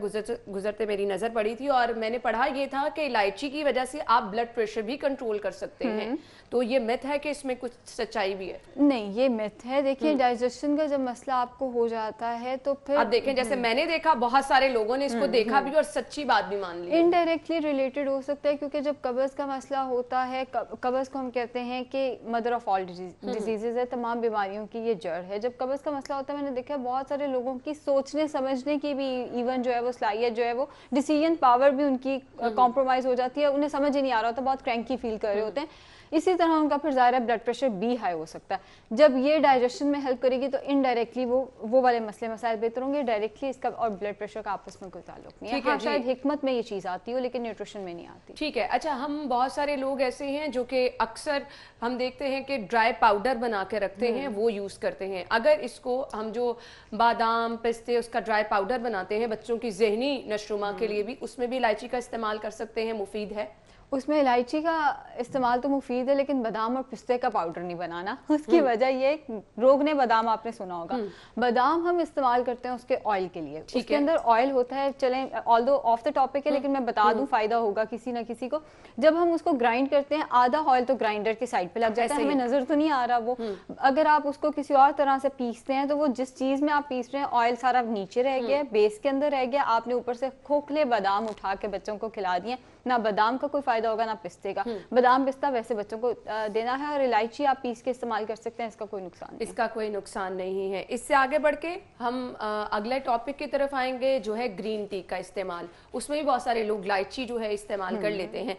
گزرتے میری نظر پڑی تھی اور میں نے پڑھا یہ تھا کہ الائچی کی وجہ سے آپ بلڈ پریشر بھی کنٹرول کر سکتے ہیں, تو یہ مت ہے کہ اس میں کچھ سچائی بھی ہے؟ نہیں, یہ مت ہے. دیکھیں ڈائجیشن کا جب مسئلہ آپ کو ہو جاتا ہے تو پھر آپ دیکھیں جیسے میں نے دیکھا بہت سارے لوگوں نے اس کو دیکھا بھی اور سچی بات بھی مان لی. انڈائریکٹلی ریلیٹڈ ہو سکتا ہے, کیونکہ جب قبض کا مسئلہ ہوتا ہے, قبض کو ہم کہتے ہیں کہ مدر آف آل ڈیزیزز ہے, تمام بیماریوں کی یہ جڑ ہے. جب قبض کا مسئلہ ہوتا ہے میں نے دیکھا بہت سارے لوگوں کی سوچنے سمجھنے کی بھی ایون جو ہے وہ صلاحیت جو ہے وہ ڈیسیژن پاور بھی ان کی کمپرومائز ہو جاتی ہے, انہیں سمجھ ہی نہیں آ رہا ہوتا, بہت کرینکی فیل کر رہے ہوتے ہیں. اسی طرح ان کا پھر ظاہر ہے بلڈ پریشر بھی ہائی ہو سکتا ہے. جب یہ ڈائجیشن میں ہیلپ کرے گی تو انڈائریکٹلی وہ والے مسئلے مسائل بہتر ہوں گے. ڈائریکٹلی اس کا اور بلڈ پریشر کا آپس میں کوئی تعلق نہیں ہے. ہاں شاید حکمت میں یہ چیز آتی ہو لیکن نیوٹریشن میں نہیں آتی. ٹھیک ہے. اچھا, ہم بہت سارے لوگ ایسے ہیں جو کہ اکثر ہم دیکھتے ہیں کہ ڈرائی پاؤڈر بنا کے رکھتے ہیں, وہ یوز کرتے ہیں. اگر اس کو ہم جو بادام پستے اس کا ڈرائی پاؤڈر بناتے ہیں بچوں کی ذہنی نشوما کے لیے بھی, اس میں بھی الائچی کا استعمال کر سکتے ہیں, مفید ہے؟ اس میں الائچی کا استعمال تو مفید ہے لیکن بادام اور پستے کا پاؤڈر نہیں بنانا. اس کی وجہ یہ روغن بادام آپ نے سنا ہوگا, بادام ہم استعمال کرتے ہیں اس کے آئل کے لیے, اس کے اندر آئل ہوتا ہے. چلیں آلدو آف دا ٹاپک ہے لیکن میں بتا دوں فائدہ ہوگا کسی نہ کسی کو. جب ہم اس کو گرائنڈ کرتے ہیں آدھا آئل تو گرائنڈر کے سائڈ پہ لگ جاتا ہے, ہمیں نظر تو نہیں آ رہا وہ. اگر آپ اس کو کسی اور طرح سے پیستے ہیں تو وہ جس چیز میں آپ پیس رہے ہیں آئل سارا نیچے رہ گیا, بیس کے اندر رہ گیا, آپ نے اوپر سے کھوکھلے بادام اٹھا کے بچوں کو کھلا دیے. نہ بادام کا کوئی فائدہ ہوگا نہ پستے کا. بادام پستہ ویسے بچوں کو دینا ہے, اور الائچی آپ پیس کے استعمال کر سکتے ہیں, اس کا کوئی نقصان نہیں. اس کا کوئی نقصان نہیں ہے. اس سے آگے بڑھ کے ہم اگلے ٹاپک کی طرف آئیں گے جو ہے گرین ٹی کا استعمال. اس میں بھی بہت سارے لوگ الائچی جو ہے استعمال کر لیتے ہیں.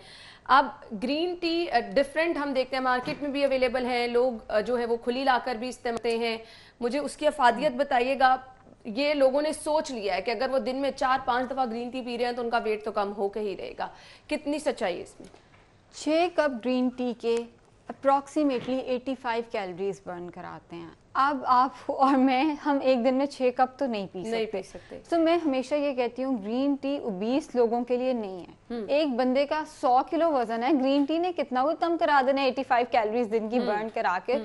اب گرین ٹی ڈفرینٹ ہم دیکھتے ہیں مارکیٹ میں بھی اویلیبل ہیں, لوگ جو ہے وہ کھلی لا کر بھی استعمال کرتے ہیں. مجھے اس کی افادیت بتائیے گا. یہ لوگوں نے سوچ لیا ہے کہ اگر وہ دن میں 4-5 دفعہ گرین ٹی پی رہے ہیں تو ان کا ویٹ تو کم ہو کے ہی رہے گا. کتنی سچائی ہے اس میں؟ 6 کپ گرین ٹی کے اپروکسیمیٹلی 85 کیلوریز برن کراتے ہیں. اب آپ اور میں ہم ایک دن میں 6 کپ تو نہیں پی سکتے. تو میں ہمیشہ یہ کہتی ہوں گرین ٹی اوبیس لوگوں کے لیے نہیں ہے. ایک بندے کا 100 کلو وزن ہے, گرین ٹی نے کتنا وہ کم کرا دینا 85 کیلوریز دن کی برن کرا کے.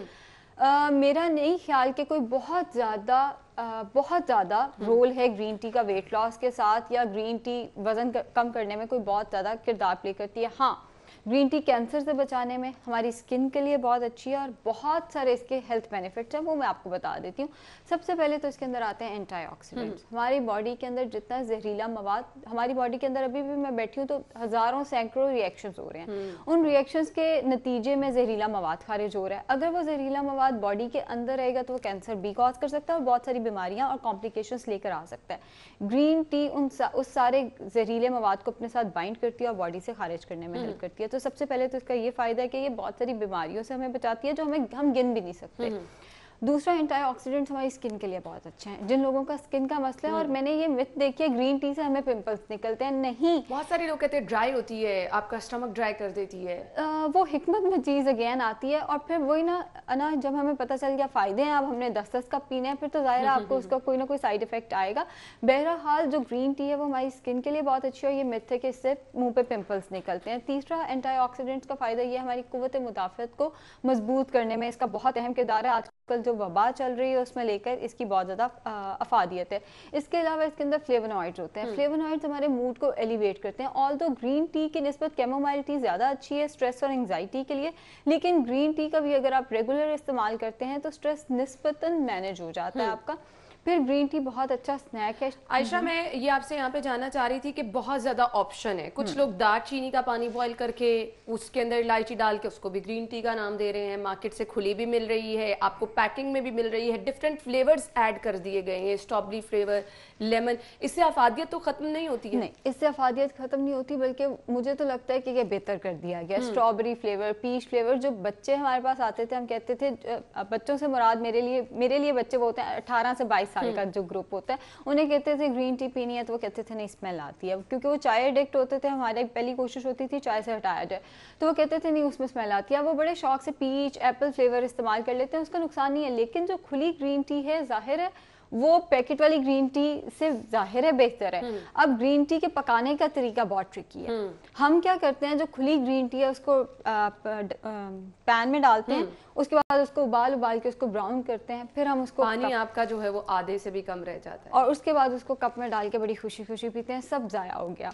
میرا نہیں خیال کہ کوئی بہت زیادہ رول ہے گرین ٹی کا ویٹ لاس کے ساتھ, یا گرین ٹی وزن کم کرنے میں کوئی بہت زیادہ کردار پلے کرتی ہے. ہاں گرین ٹی کینسر سے بچانے میں ہماری اسکن کے لیے بہت اچھی ہے, اور بہت سارے اس کے ہیلتھ بینیفٹس ہیں, وہ میں آپ کو بتا دیتی ہوں. سب سے پہلے تو اس کے اندر آتے ہیں اینٹی آکسیڈنٹس. ہماری باڈی کے اندر جتنا زہریلا مواد, ہماری باڈی کے اندر ابھی بھی میں بیٹھی ہوں تو ہزاروں سینکڑوں ریئیکشنز ہو رہے ہیں. ان ریئیکشنز کے نتیجے میں زہریلا مواد خارج ہو رہا ہے. اگر وہ زہریلا مواد باڈی کے اندر رہے گا تو وہ کینسر بھی کاز کر سکتا ہے, اور بہت ساری بیماریاں اور کمپلیکیشنز لے کر آ سکتا ہے. گرین ٹی اس سارے زہریلے مواد کو اپنے ساتھ بائنڈ کرتی ہے اور باڈی سے خارج کرنے میں ہیلپ کرتی ہے. تو سب سے پہلے تو اس کا یہ فائدہ ہے کہ یہ بہت ساری بیماریوں سے ہمیں بچاتی ہے جو ہم گن بھی نہیں سکتے. दूसरा एंटीऑक्सीडेंट्स हमारी स्किन के लिए बहुत अच्छे हैं, जिन लोगों का स्किन का मसला है, और मैंने ये मिथ देखी है ग्रीन टी से हमें पिंपल्स निकलते हैं, नहीं। बहुत सारे लोग कहते हैं ड्राई होती है, आपका स्टमक ड्राई कर देती है। वो हिकमत में चीज़ अगेन आती है, और फिर वही ना जब हमें पता चल गया फ़ायदे हैं, अब हमने 10-10 कप पीने हैं, फिर तो ज़ाहिर है आपको उसका कोई ना कोई साइड इफेक्ट आएगा। बहरहाल जो ग्रीन टी है वो हमारी स्किन के लिए बहुत अच्छी है, और ये मिथ है कि इससे मुंह पे पिंपल्स निकलते हैं। तीसरा एंटीऑक्सीडेंट्स का फ़ायदा ये हमारी कुव्वत मुदाफ़त को मजबूत करने में इसका बहुत अहम किरदार है। आजकल जो वबा चल रही है उसमें लेकर इसकी बहुत ज़्यादा अफादियत है। इसके अलावा इसके अंदर फ्लेवोनॉइड्स होते हैं। फ्लेवोनॉइड्स हमारे मूड को एलिवेट करते हैं। ऑल्दो ग्रीन टी की निस्बत कैमोमाइल टी ज़्यादा अच्छी है स्ट्रेस और एंग्जाइटी के लिए, लेकिन ग्रीन टी का भी अगर आप रेगुलर इस्तेमाल करते हैं तो स्ट्रेस निस्बतन मैनेज हो जाता है आपका। फिर ग्रीन टी बहुत अच्छा स्नैक है। आयशा, मैं ये आपसे यहाँ पे जानना चाह रही थी कि बहुत ज़्यादा ऑप्शन है। कुछ लोग दालचीनी का पानी बॉईल करके उसके अंदर इलायची डाल के उसको भी ग्रीन टी का नाम दे रहे हैं। मार्केट से खुली भी मिल रही है, आपको पैकिंग में भी मिल रही है, डिफरेंट फ्लेवर्स ऐड कर दिए गए हैं, स्ट्रॉबेरी फ्लेवर, लेमन। इससे अफादियत तो खत्म नहीं होती है? नहीं, इससे अफादियत खत्म नहीं होती, बल्कि मुझे तो लगता है कि ये बेहतर कर दिया गया। स्ट्रॉबेरी फ्लेवर, पीच फ्लेवर, जो बच्चे हमारे पास आते थे हम कहते थे, बच्चों से मुराद मेरे लिए बच्चे वो होते हैं 18 से 22 साल का जो ग्रुप होता है, उन्हें कहते थे ग्रीन टी पीनी है तो वो कहते थे नहीं स्मेल आती है, क्योंकि वो चाय एडिक्ट होते थे। हमारी पहली कोशिश होती थी चाय से हटाया जाए, तो वो कहते थे नहीं उसमें स्मेल आती है। वो बड़े शौक से पीच एप्पल फ्लेवर इस्तेमाल कर लेते हैं, उसका नुकसान नहीं है। लेकिन जो खुली ग्रीन टी है, जाहिर है वो पैकेट वाली ग्रीन टी से जाहिर है बेहतर है। अब ग्रीन टी के पकाने का तरीका बहुत ट्रिकी है। हम क्या करते हैं, जो खुली ग्रीन टी है उसको पैन में डालते हैं, उसके बाद उसको उबाल के उसको ब्राउन करते हैं, फिर हम उसको पानी आपका जो है वो आधे से भी कम रह जाता है, और उसके बाद उसको कप में डाल के बड़ी खुशी खुशी पीते हैं। सब ज़ाया हो गया,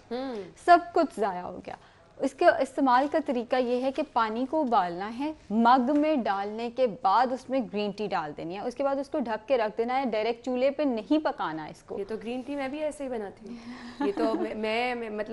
सब कुछ ज़ाया हो गया। इसके इस्तेमाल का तरीका ये है कि पानी को उबालना है, मग में डालने के बाद उसमें ग्रीन टी डाल देनी है, उसके बाद उसको ढक के रख देना है, डायरेक्ट चूल्हे पे नहीं पकाना है इसको। ये तो ग्रीन टी मैं भी ऐसे ही बनाती हूँ। ये तो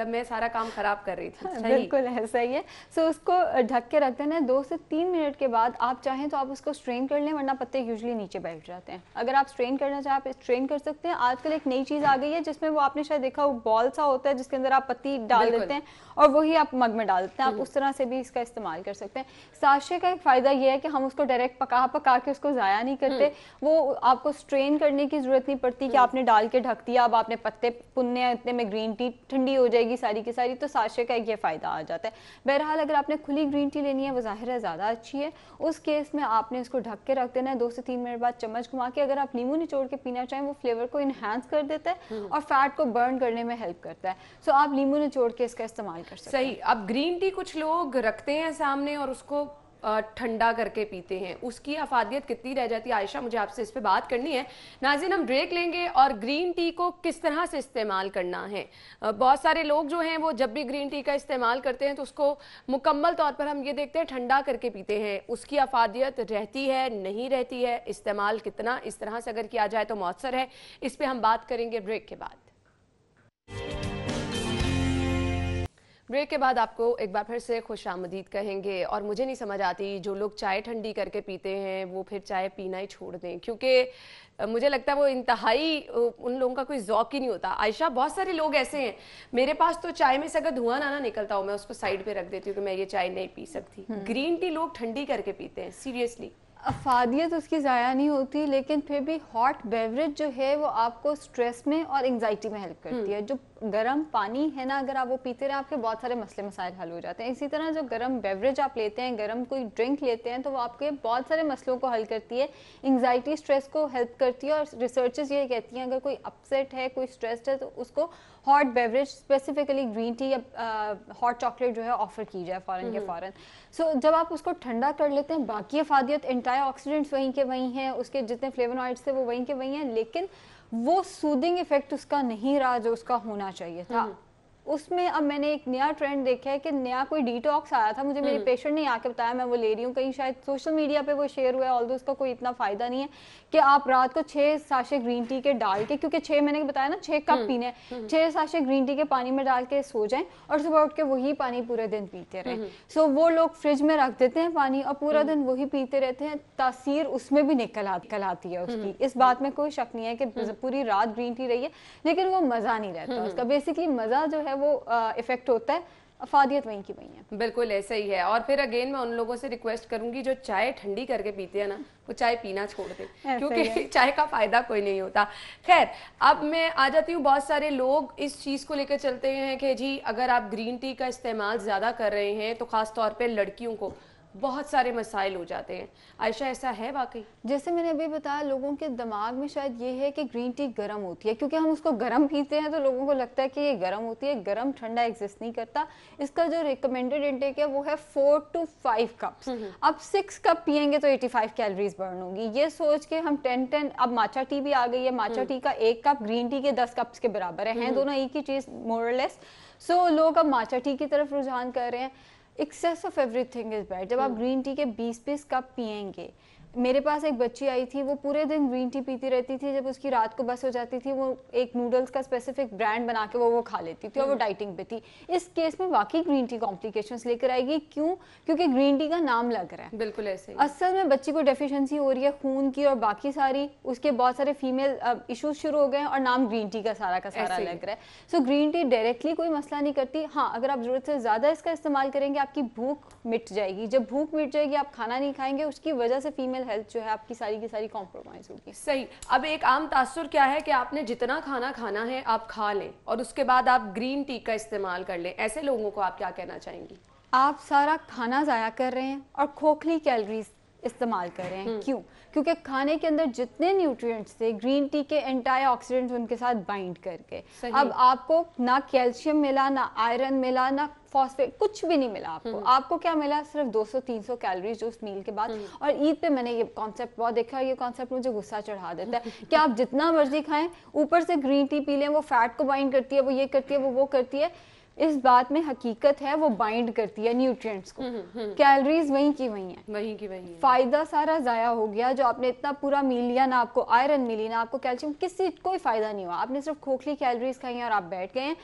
मैं सारा काम खराब कर रही थी। बिल्कुल ऐसा ही है। सो उसको ढक के रख देना है। 2 से 3 मिनट के बाद आप चाहें तो आप उसको स्ट्रेन कर लें, वरना पत्ते यूजुअली नीचे बैठ जाते हैं। अगर आप स्ट्रेन करना चाहें आप स्ट्रेन कर सकते हैं। आजकल एक नई चीज़ आ गई है जिसमें वो आपने शायद देखा, वो बॉल सा होता है जिसके अंदर आप पत्ती डाल देते हैं और वही आप मग में डालते हैं। आप उस तरह से भी इसका इस्तेमाल कर सकते हैं। साशे का एक फ़ायदा ये है कि हम उसको डायरेक्ट पका के उसको ज़ाया नहीं करते। वो आपको स्ट्रेन करने की ज़रूरत नहीं पड़ती कि आपने डाल के ढक दिया, अब आपने पत्ते पुनने हैं, इतने में ग्रीन टी ठंडी हो जाएगी सारी की सारी। तो साशे का एक ये फ़ायदा आ जाता है। बहरहाल अगर आपने खुली ग्रीन टी लेनी है, वो ज़ाहिर है ज़्यादा अच्छी है। उस केस में आपने इसको ढक के रख देना है। 2 से 3 मिनट बाद चम्मच घुमा के अगर आप नींबू निचोड़ के पीना चाहें, वो फ्लेवर को इन्हांस कर देता है और फैट को बर्न करने में हेल्प करता है। सो आप नींबू निचोड़ के इसका इस्तेमाल कर सकते हैं। सही। अब ग्रीन टी कुछ लोग रखते हैं सामने और उसको ठंडा करके पीते हैं, उसकी अफादियत कितनी रह जाती है? आयशा, मुझे आपसे इस पे बात करनी है। नाज़रीन, हम ब्रेक लेंगे और ग्रीन टी को किस तरह से इस्तेमाल करना है। बहुत सारे लोग जो हैं वो जब भी ग्रीन टी का इस्तेमाल करते हैं तो उसको मुकम्मल तौर पर हम ये देखते हैं ठंडा करके पीते हैं। उसकी अफादियत रहती है, नहीं रहती है, इस्तेमाल कितना इस तरह से अगर किया जाए तो मौसर है। इस पर हम बात करेंगे ब्रेक के बाद। ब्रेक के बाद आपको एक बार फिर से खुश आमदीद कहेंगे। और मुझे नहीं समझ आती जो लोग चाय ठंडी करके पीते हैं वो फिर चाय पीना ही छोड़ दें, क्योंकि मुझे लगता है वो इंतहाई उन लोगों का कोई ज़ौक ही नहीं होता। आयशा, बहुत सारे लोग ऐसे हैं, मेरे पास तो चाय में से अगर धुआं ना निकलता हो मैं उसको साइड पे रख देती हूँ कि मैं ये चाय नहीं पी सकती। ग्रीन टी लोग ठंडी करके पीते हैं, सीरियसली। अफादियत उसकी ज़ाया नहीं होती, लेकिन फिर भी हॉट बेवरेज जो है वो आपको स्ट्रेस में और एंग्जाइटी में हेल्प करती है। जो गर्म पानी है ना, अगर आप वो पीते रहे आपके बहुत सारे मसले मसाइल हल हो जाते हैं। इसी तरह जो गर्म बेवरेज आप लेते हैं, गर्म कोई ड्रिंक लेते हैं, तो वो आपके बहुत सारे मसलों को हल करती है, एंग्जाइटी स्ट्रेस को हेल्प करती है। और रिसर्चेस ये कहती हैं अगर कोई अपसेट है, कोई स्ट्रेस्ड है, तो उसको hot beverage specifically green tea या हॉट चॉकलेट जो है ऑफर की जाए फ़ौरन के फ़ौरन। सो जब आप उसको ठंडा कर लेते हैं, बाकी अफादियत एंटीऑक्सीडेंट्स वहीं के वहीं हैं, उसके जितने फ्लेवोनॉइड्स थे वो वहीं के वहीं हैं, लेकिन वो सूदिंग इफेक्ट उसका नहीं रहा जो उसका होना चाहिए था। उसमें अब मैंने एक नया ट्रेंड देखा है कि नया कोई डिटॉक्स आया था, मुझे मेरे पेशेंट ने आके बताया, मैं वो ले रही हूँ, कहीं शायद सोशल मीडिया पे वो शेयर हुआ है, ऑल्दो उसका कोई इतना फ़ायदा नहीं है, कि आप रात को 6 साशे ग्रीन टी के डाल के, क्योंकि 6 मैंने बताया ना 6 कप पीने हैं, 6 साशे ग्रीन टी के पानी में डाल के सो जाएं और सुबह उठ के वही पानी पूरे दिन पीते रहें। सो वो लोग फ्रिज में रख देते हैं पानी और पूरा दिन वही पीते रहते हैं, तासीर उसमें भी निकल आती है उसकी। इस बात में कोई शक नहीं है कि पूरी रात ग्रीन टी रही है, लेकिन वो मज़ा नहीं रहता उसका। बेसिकली मज़ा जो है वो इफेक्ट होता है अफादियत वहीं की वहीं है। बिल्कुल ऐसा ही है। और फिर अगेन मैं उन लोगों से रिक्वेस्ट करूंगी जो चाय ठंडी करके पीते हैं ना, वो चाय पीना छोड़ दें, क्योंकि चाय का फायदा कोई नहीं होता। खैर, अब मैं आ जाती हूँ, बहुत सारे लोग इस चीज़ को लेकर चलते हैं कि जी अगर आप ग्रीन टी का इस्तेमाल ज़्यादा कर रहे हैं तो ख़ास तौर पे लड़कियों को बहुत सारे मसाइल हो जाते हैं। आयशा, ऐसा है वाकई? जैसे मैंने अभी बताया, लोगों के दिमाग में शायद ये है कि ग्रीन टी गर्म होती है, क्योंकि हम उसको गर्म पीते हैं तो लोगों को लगता है कि ये गर्म होती है। गर्म ठंडा एग्जिस्ट नहीं करता। इसका जो रिकमेंडेड इंटेक है वो है 4 to 5 कप्स। अब 6 कप पियेंगे तो 85 कैलोरीज बर्न होगी। ये सोच के हम 10 अब माचा टी भी आ गई है, माचा टी का 1 कप ग्रीन टी के 10 कप्स के बराबर है, दोनों एक ही चीज मोर और लेस। सो लोग अब माचा टी की तरफ रुझान कर रहे हैं। Excess of everything is bad. जब आप ग्रीन टी के 20-20 कप पियेंगे, मेरे पास एक बच्ची आई थी, वो पूरे दिन ग्रीन टी पीती रहती थी। जब उसकी रात को बस हो जाती थी, वो एक नूडल्स का स्पेसिफिक ब्रांड बना के वो खा लेती थी और वो डाइटिंग पे थी। इस केस में वाकई ग्रीन टी कॉम्प्लिकेशंस लेकर आएगी। क्यों? क्योंकि ग्रीन टी का नाम लग रहा है। बिल्कुल ऐसे ही। असल में बच्ची को डेफिशिएंसी हो रही है खून की और बाकी सारी उसके बहुत सारे फीमेल इश्यूज शुरू हो गए हैं और नाम ग्रीन टी का सारा लग रहा है। सो ग्रीन टी डायरेक्टली कोई मसला नहीं करती। हाँ, अगर आप जरूरत से ज्यादा इसका इस्तेमाल करेंगे, आपकी भूख मिट जाएगी। जब भूख मिट जाएगी, आप खाना नहीं खाएंगे, उसकी वजह से फीमेल हेल्थ जो है आपकी सारी की सारी कॉम्प्रोमाइज होगी। सही। अब एक आम तासुर क्या है कि आपने जितना खाना खाना है आप खा लें और उसके बाद आप ग्रीन टी का इस्तेमाल कर लें। ऐसे लोगों को आप क्या कहना चाहेंगी? आप सारा खाना ज़ाया कर रहे हैं और खोखली कैलोरीज इस्तेमाल कर रहे हैं। क्यों? क्योंकि खाने के अंदर जितने न्यूट्रिएंट्स थे, ग्रीन टी के एंटीऑक्सीडेंट्स उनके साथ बाइंड करके, अब आपको ना कैल्शियम मिला, ना आयरन मिला, ना फॉस्फेट, कुछ भी नहीं मिला आपको। आपको क्या मिला? सिर्फ 200-300 कैलोरीज उस मील के बाद। और ईद पे मैंने ये कॉन्सेप्ट बहुत देखा, ये कॉन्सेप्ट मुझे गुस्सा चढ़ा देता है कि आप जितना मर्जी खाएं, ऊपर से ग्रीन टी पी लें, वो फैट को बाइंड करती है, वो ये करती है, वो करती है। इस बात में हकीकत है, वो बाइंड करती है न्यूट्रिएंट्स को। कैलोरीज वहीं की वहीं है, वहीं की वहीं है। फायदा सारा जाया हो गया। जो आपने इतना पूरा मील लिया, ना आपको आयरन मिली, ना आपको कैल्शियम, किसी कोई फायदा नहीं हुआ। आपने सिर्फ खोखली कैलोरीज खाई और आप बैठ गए।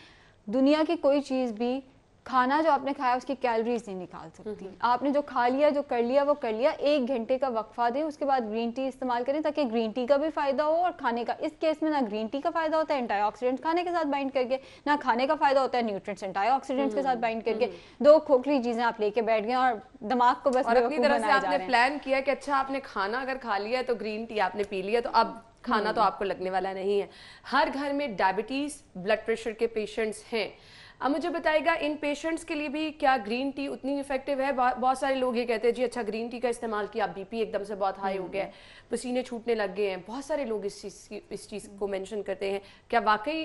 दुनिया की कोई चीज भी खाना जो आपने खाया उसकी कैलोरीज नहीं निकाल सकती। आपने जो खा लिया, जो कर लिया, वो कर लिया। 1 घंटे का वक्फा दें, उसके बाद ग्रीन टी इस्तेमाल करें ताकि ग्रीन टी का भी फायदा हो और खाने का। इस केस में ना ग्रीन टी का फायदा होता है एंटीऑक्सीडेंट्स खाने के साथ बाइंड करके, ना खाने का फायदा होता है न्यूट्रिएंट्स एंटीऑक्सीडेंट्स के साथ बाइंड करके। 2 खोखली चीजें आप लेके बैठ गए और दिमाग को बस अपनी तरफ से आपने प्लान किया कि अच्छा आपने खाना अगर खा लिया तो ग्रीन टी आपने पी लिया, तो अब खाना तो आपको लगने वाला नहीं है। हर घर में डायबिटीज, ब्लड प्रेशर के पेशेंट्स हैं। अब मुझे बताइएगा, इन पेशेंट्स के लिए भी क्या ग्रीन टी उतनी इफेक्टिव है? बहुत सारे लोग ये कहते हैं जी अच्छा ग्रीन टी का इस्तेमाल किया, बीपी एकदम से बहुत हाई हो गया है, पसीने छूटने लग गए हैं। बहुत सारे लोग इस चीज़ को मेंशन करते हैं। क्या वाकई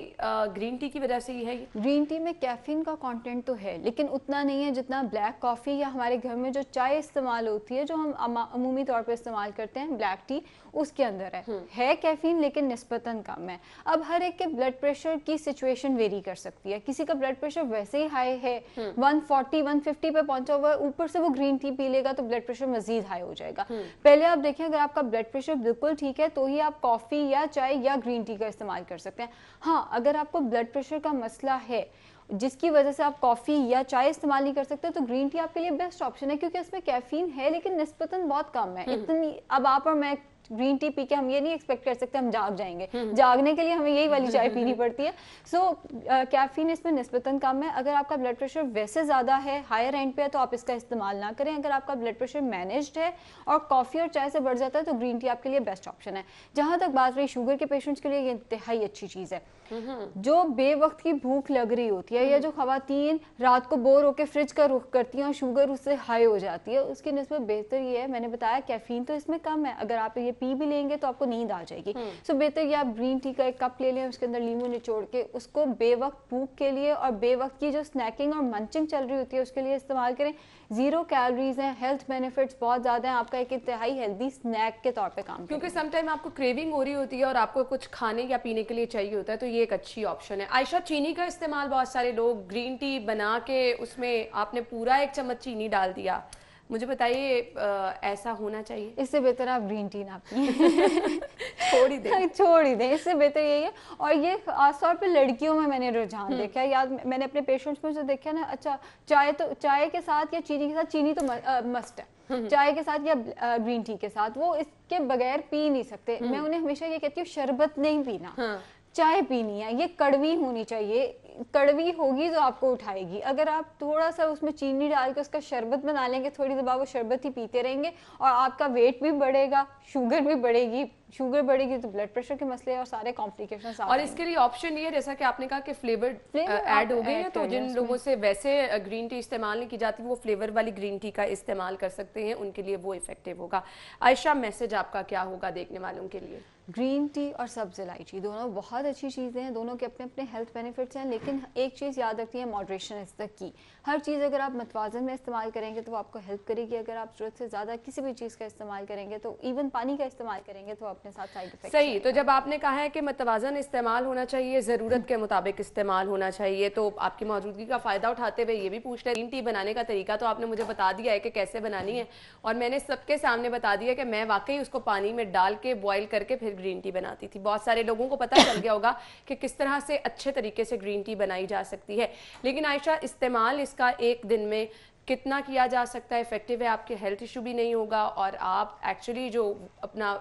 ग्रीन टी की वजह से ही है ये? ग्रीन टी में कैफीन का कंटेंट तो है, लेकिन उतना नहीं है जितना ब्लैक कॉफ़ी या हमारे घर में जो चाय इस्तेमाल होती है, जो हम अमूमी तौर पर इस्तेमाल करते हैं, ब्लैक टी, उसके अंदर है कैफीन, लेकिन निस्बतन कम है। अब हर एक के ब्लड प्रेशर की सिचुएशन वेरी कर सकती है। किसी का ब्लड प्रेशर वैसे ही हाई है, 140-150 पे पहुंचा हुआ है, ऊपर से वो ग्रीन टी पी लेगा तो ब्लड प्रेशर मजीद हाई हो जाएगा। पहले आप देखें, अगर आपका ब्लड प्रेशर बिल्कुल ठीक है तो ही आप कॉफी या चाय या ग्रीन टी का इस्तेमाल कर सकते हैं। हाँ, अगर आपको ब्लड प्रेशर का मसला है जिसकी वजह से आप कॉफी या चाय इस्तेमाल नहीं कर सकते, तो ग्रीन टी आपके लिए बेस्ट ऑप्शन है, क्योंकि इसमें कैफीन है लेकिन निस्बतन बहुत कम है। इतनी, अब आप और मैं ग्रीन टी पी के हम ये नहीं एक्सपेक्ट कर सकते हम जाग जाएंगे। जागने के लिए हमें यही वाली चाय पीनी पड़ती है। सो कैफीन इसमें निस्बतन कम है। अगर आपका ब्लड प्रेशर वैसे ज़्यादा है, हायर एंड पे है, तो आप इसका इस्तेमाल ना करें। अगर आपका ब्लड प्रेशर मैनेज्ड है और कॉफ़ी और चाय से बढ़ जाता है तो ग्रीन टी आपके लिए बेस्ट ऑप्शन है। जहाँ तक बात रही शुगर के पेशेंट्स के लिए, ये इंतहाई अच्छी चीज़ है। जो बेवक्त की भूख लग रही होती है या जो खवातीन रात को बोर होकर फ्रिज का रुख करती हैं और शुगर उससे हाई हो जाती है, उसकी निस्बत बेहतर ये है, मैंने बताया कैफीन तो इसमें कम है। अगर आप ये पी भी लेंगे तो आपको नींद आ जाएगी। सो बेहतर ये आप ग्रीन टी का 1 कप ले लें, उसके अंदर नींबू निचोड़ के उसको बेवक्त भूख के लिए और बेवक्त की जो स्नैकिंग और मंचिंग चल रही होती है उसके लिए इस्तेमाल करें। 0 कैलोरीज हैं, हेल्थ बेनिफिट्स बहुत ज़्यादा हैं, आपका एक इंतहाई हेल्दी स्नैक के तौर पे काम, क्योंकि समटाइम आपको क्रेविंग हो रही होती है और आपको कुछ खाने या पीने के लिए चाहिए होता है, तो ये एक अच्छी ऑप्शन है। आयशा, चीनी का इस्तेमाल बहुत सारे लोग, ग्रीन टी बना के उसमें आपने पूरा 1 चम्मच चीनी डाल दिया, मुझे बताइए ऐसा होना चाहिए? इससे बेहतर आप ग्रीन टी ना पिए। छोड़ ही दें, इससे बेहतर यही है। और ये खासतौर पे लड़कियों में मैंने रुझान देखा है। याद मैंने अपने पेशेंट्स में जो देखा ना, अच्छा चाय के साथ या चीनी के साथ, चीनी तो मस्ट है, चाय के साथ या ग्रीन टी के साथ, वो इसके बगैर पी नहीं सकते। मैं उन्हें हमेशा ये कहती हूँ, शरबत नहीं पीना, चाय पीनी है, ये कड़वी होनी चाहिए। कड़वी होगी तो आपको उठाएगी। अगर आप थोड़ा सा उसमें चीनी डाल के उसका शरबत बना लेंगे, थोड़ी देर बाद वो शरबत ही पीते रहेंगे और आपका वेट भी बढ़ेगा, शुगर भी बढ़ेगी। शुगर बढ़ेगी तो ब्लड प्रेशर के मसले और सारे कॉम्प्लिकेशंस और इसके लिए ऑप्शन ये है, जैसा कि आपने कहा कि फ्लेवर्ड ऐड हो गए हैं, तो जिन लोगों से वैसे ग्रीन टी इस्तेमाल नहीं की जाती वो फ्लेवर वाली ग्रीन टी का इस्तेमाल कर सकते हैं, उनके लिए वो इफेक्टिव होगा। आयशा, मैसेज आपका क्या होगा देखने वालों के लिए? ग्रीन टी और सब्ज़ इलायची दोनों बहुत अच्छी चीज़ें हैं, दोनों के अपने अपने हेल्थ बेनिफिट्स हैं, लेकिन एक चीज़ याद रखनी है, मॉडरेशन इज़ द की। हर चीज़ अगर आप मतवाज़न में इस्तेमाल करेंगे तो वो आपको हेल्प करेगी। अगर आप ज़रूरत से ज़्यादा किसी भी चीज़ का इस्तेमाल करेंगे, तो इवन पानी का इस्तेमाल करेंगे, तो अपने साथ साइड इफेक्ट। सही, तो जब आपने कहा है कि मतवाज़न इस्तेमाल होना चाहिए, ज़रूरत के मुताबिक इस्तेमाल होना चाहिए, तो आपकी मौजूदगी का फ़ायदा उठाते हुए ये भी पूछ रहे, ग्रीन टी बनाने का तरीका तो आपने मुझे बता दिया है कि कैसे बनानी है, और मैंने सबके सामने बता दिया कि मैं वाकई उसको पानी में डाल के बॉयल करके फिर ग्रीन टी बनाती थी। बहुत सारे लोगों को पता चल गया होगा कि किस तरह से अच्छे तरीके से ग्रीन टी बनाई जा सकती है। लेकिन आयशा, इस्तेमाल इसका एक दिन में कितना किया जा सकता है, इफेक्टिव है, आपके हेल्थ इशू भी नहीं होगा और आप एक्चुअली जो अपना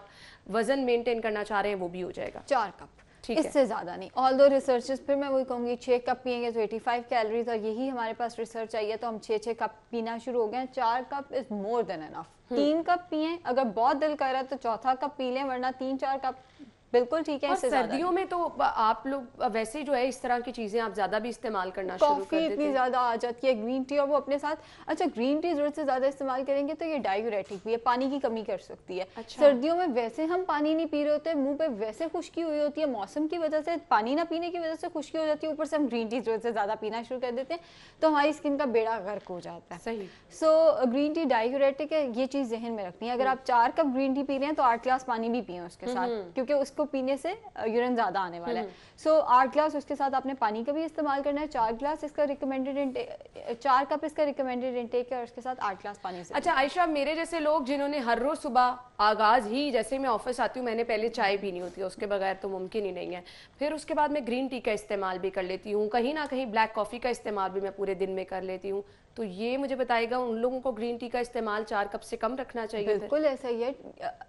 वजन मेंटेन करना चाह रहे हैं वो भी हो जाएगा? 4 कप, इससे ज़्यादा नहीं। ऑल्दो रिसर्चेस, फिर मैं वही कहूँगी 6 कप पियेंगे तो 85 कैलोरीज, और यही हमारे पास रिसर्च आई है, तो हम 6 कप पीना शुरू हो गए। 4 cup is more than enough. 3 cup पिएं, अगर बहुत दिल कर रहा है तो चौथा कप पी लें, वरना 3-4 कप बिल्कुल ठीक है। और सर्दियों में तो आप लोग वैसे जो है इस तरह की चीजें आप ज्यादा भी इस्तेमाल करना शुरू कर देते हैं। कॉफी इतनी ज्यादा आ जाती है, ग्रीन टी, और वो अपने साथ, अच्छा ग्रीन टी जरूरत से ज्यादा इस्तेमाल करेंगे तो ये डायूरेटिक भी है, पानी की कमी कर सकती है। अच्छा। सर्दियों में वैसे हम पानी नहीं पी रहे होते, मुंह पे वैसे खुश्की हुई होती है, मौसम की वजह से पानी ना पीने की वजह से खुश्की हो जाती है, ऊपर से हम ग्रीन टी जरूरत से ज्यादा पीना शुरू कर देते हैं, तो हमारी स्किन का बेड़ा गर्क हो जाता है। सही। सो ग्रीन टी डायूरेटिक है, ये चीज जहन में रखनी है। अगर आप 4 कप ग्रीन टी पी रहे हैं तो 8 ग्लास पानी भी पिए उसके साथ, क्योंकि उसको पीने से यूरिन ज्यादा आने वाला है। सो 8 ग्लास उसके साथ आपने पानी का भी इस्तेमाल करना है। 4 ग्लास इसका रिकमेंडेड 4 कप इसका रिकमेंडेड इंटेक है, और उसके साथ 8 ग्लास पानी से। अच्छा आयशा, मेरे जैसे लोग जिन्होंने हर रोज सुबह आगाज ही, जैसे मैं ऑफिस आती हूँ मैंने पहले चाय पीनी होती है, उसके बगैर तो मुमकिन ही नहीं है, फिर उसके बाद मैं ग्रीन टी का इस्तेमाल भी कर लेती हूँ, कहीं ना कहीं ब्लैक कॉफी का इस्तेमाल भी मैं पूरे दिन में कर लेती हूँ, तो ये मुझे बताएगा उन लोगों को ग्रीन टी का इस्तेमाल 4 कप से कम रखना चाहिए? बिल्कुल ऐसा ही है।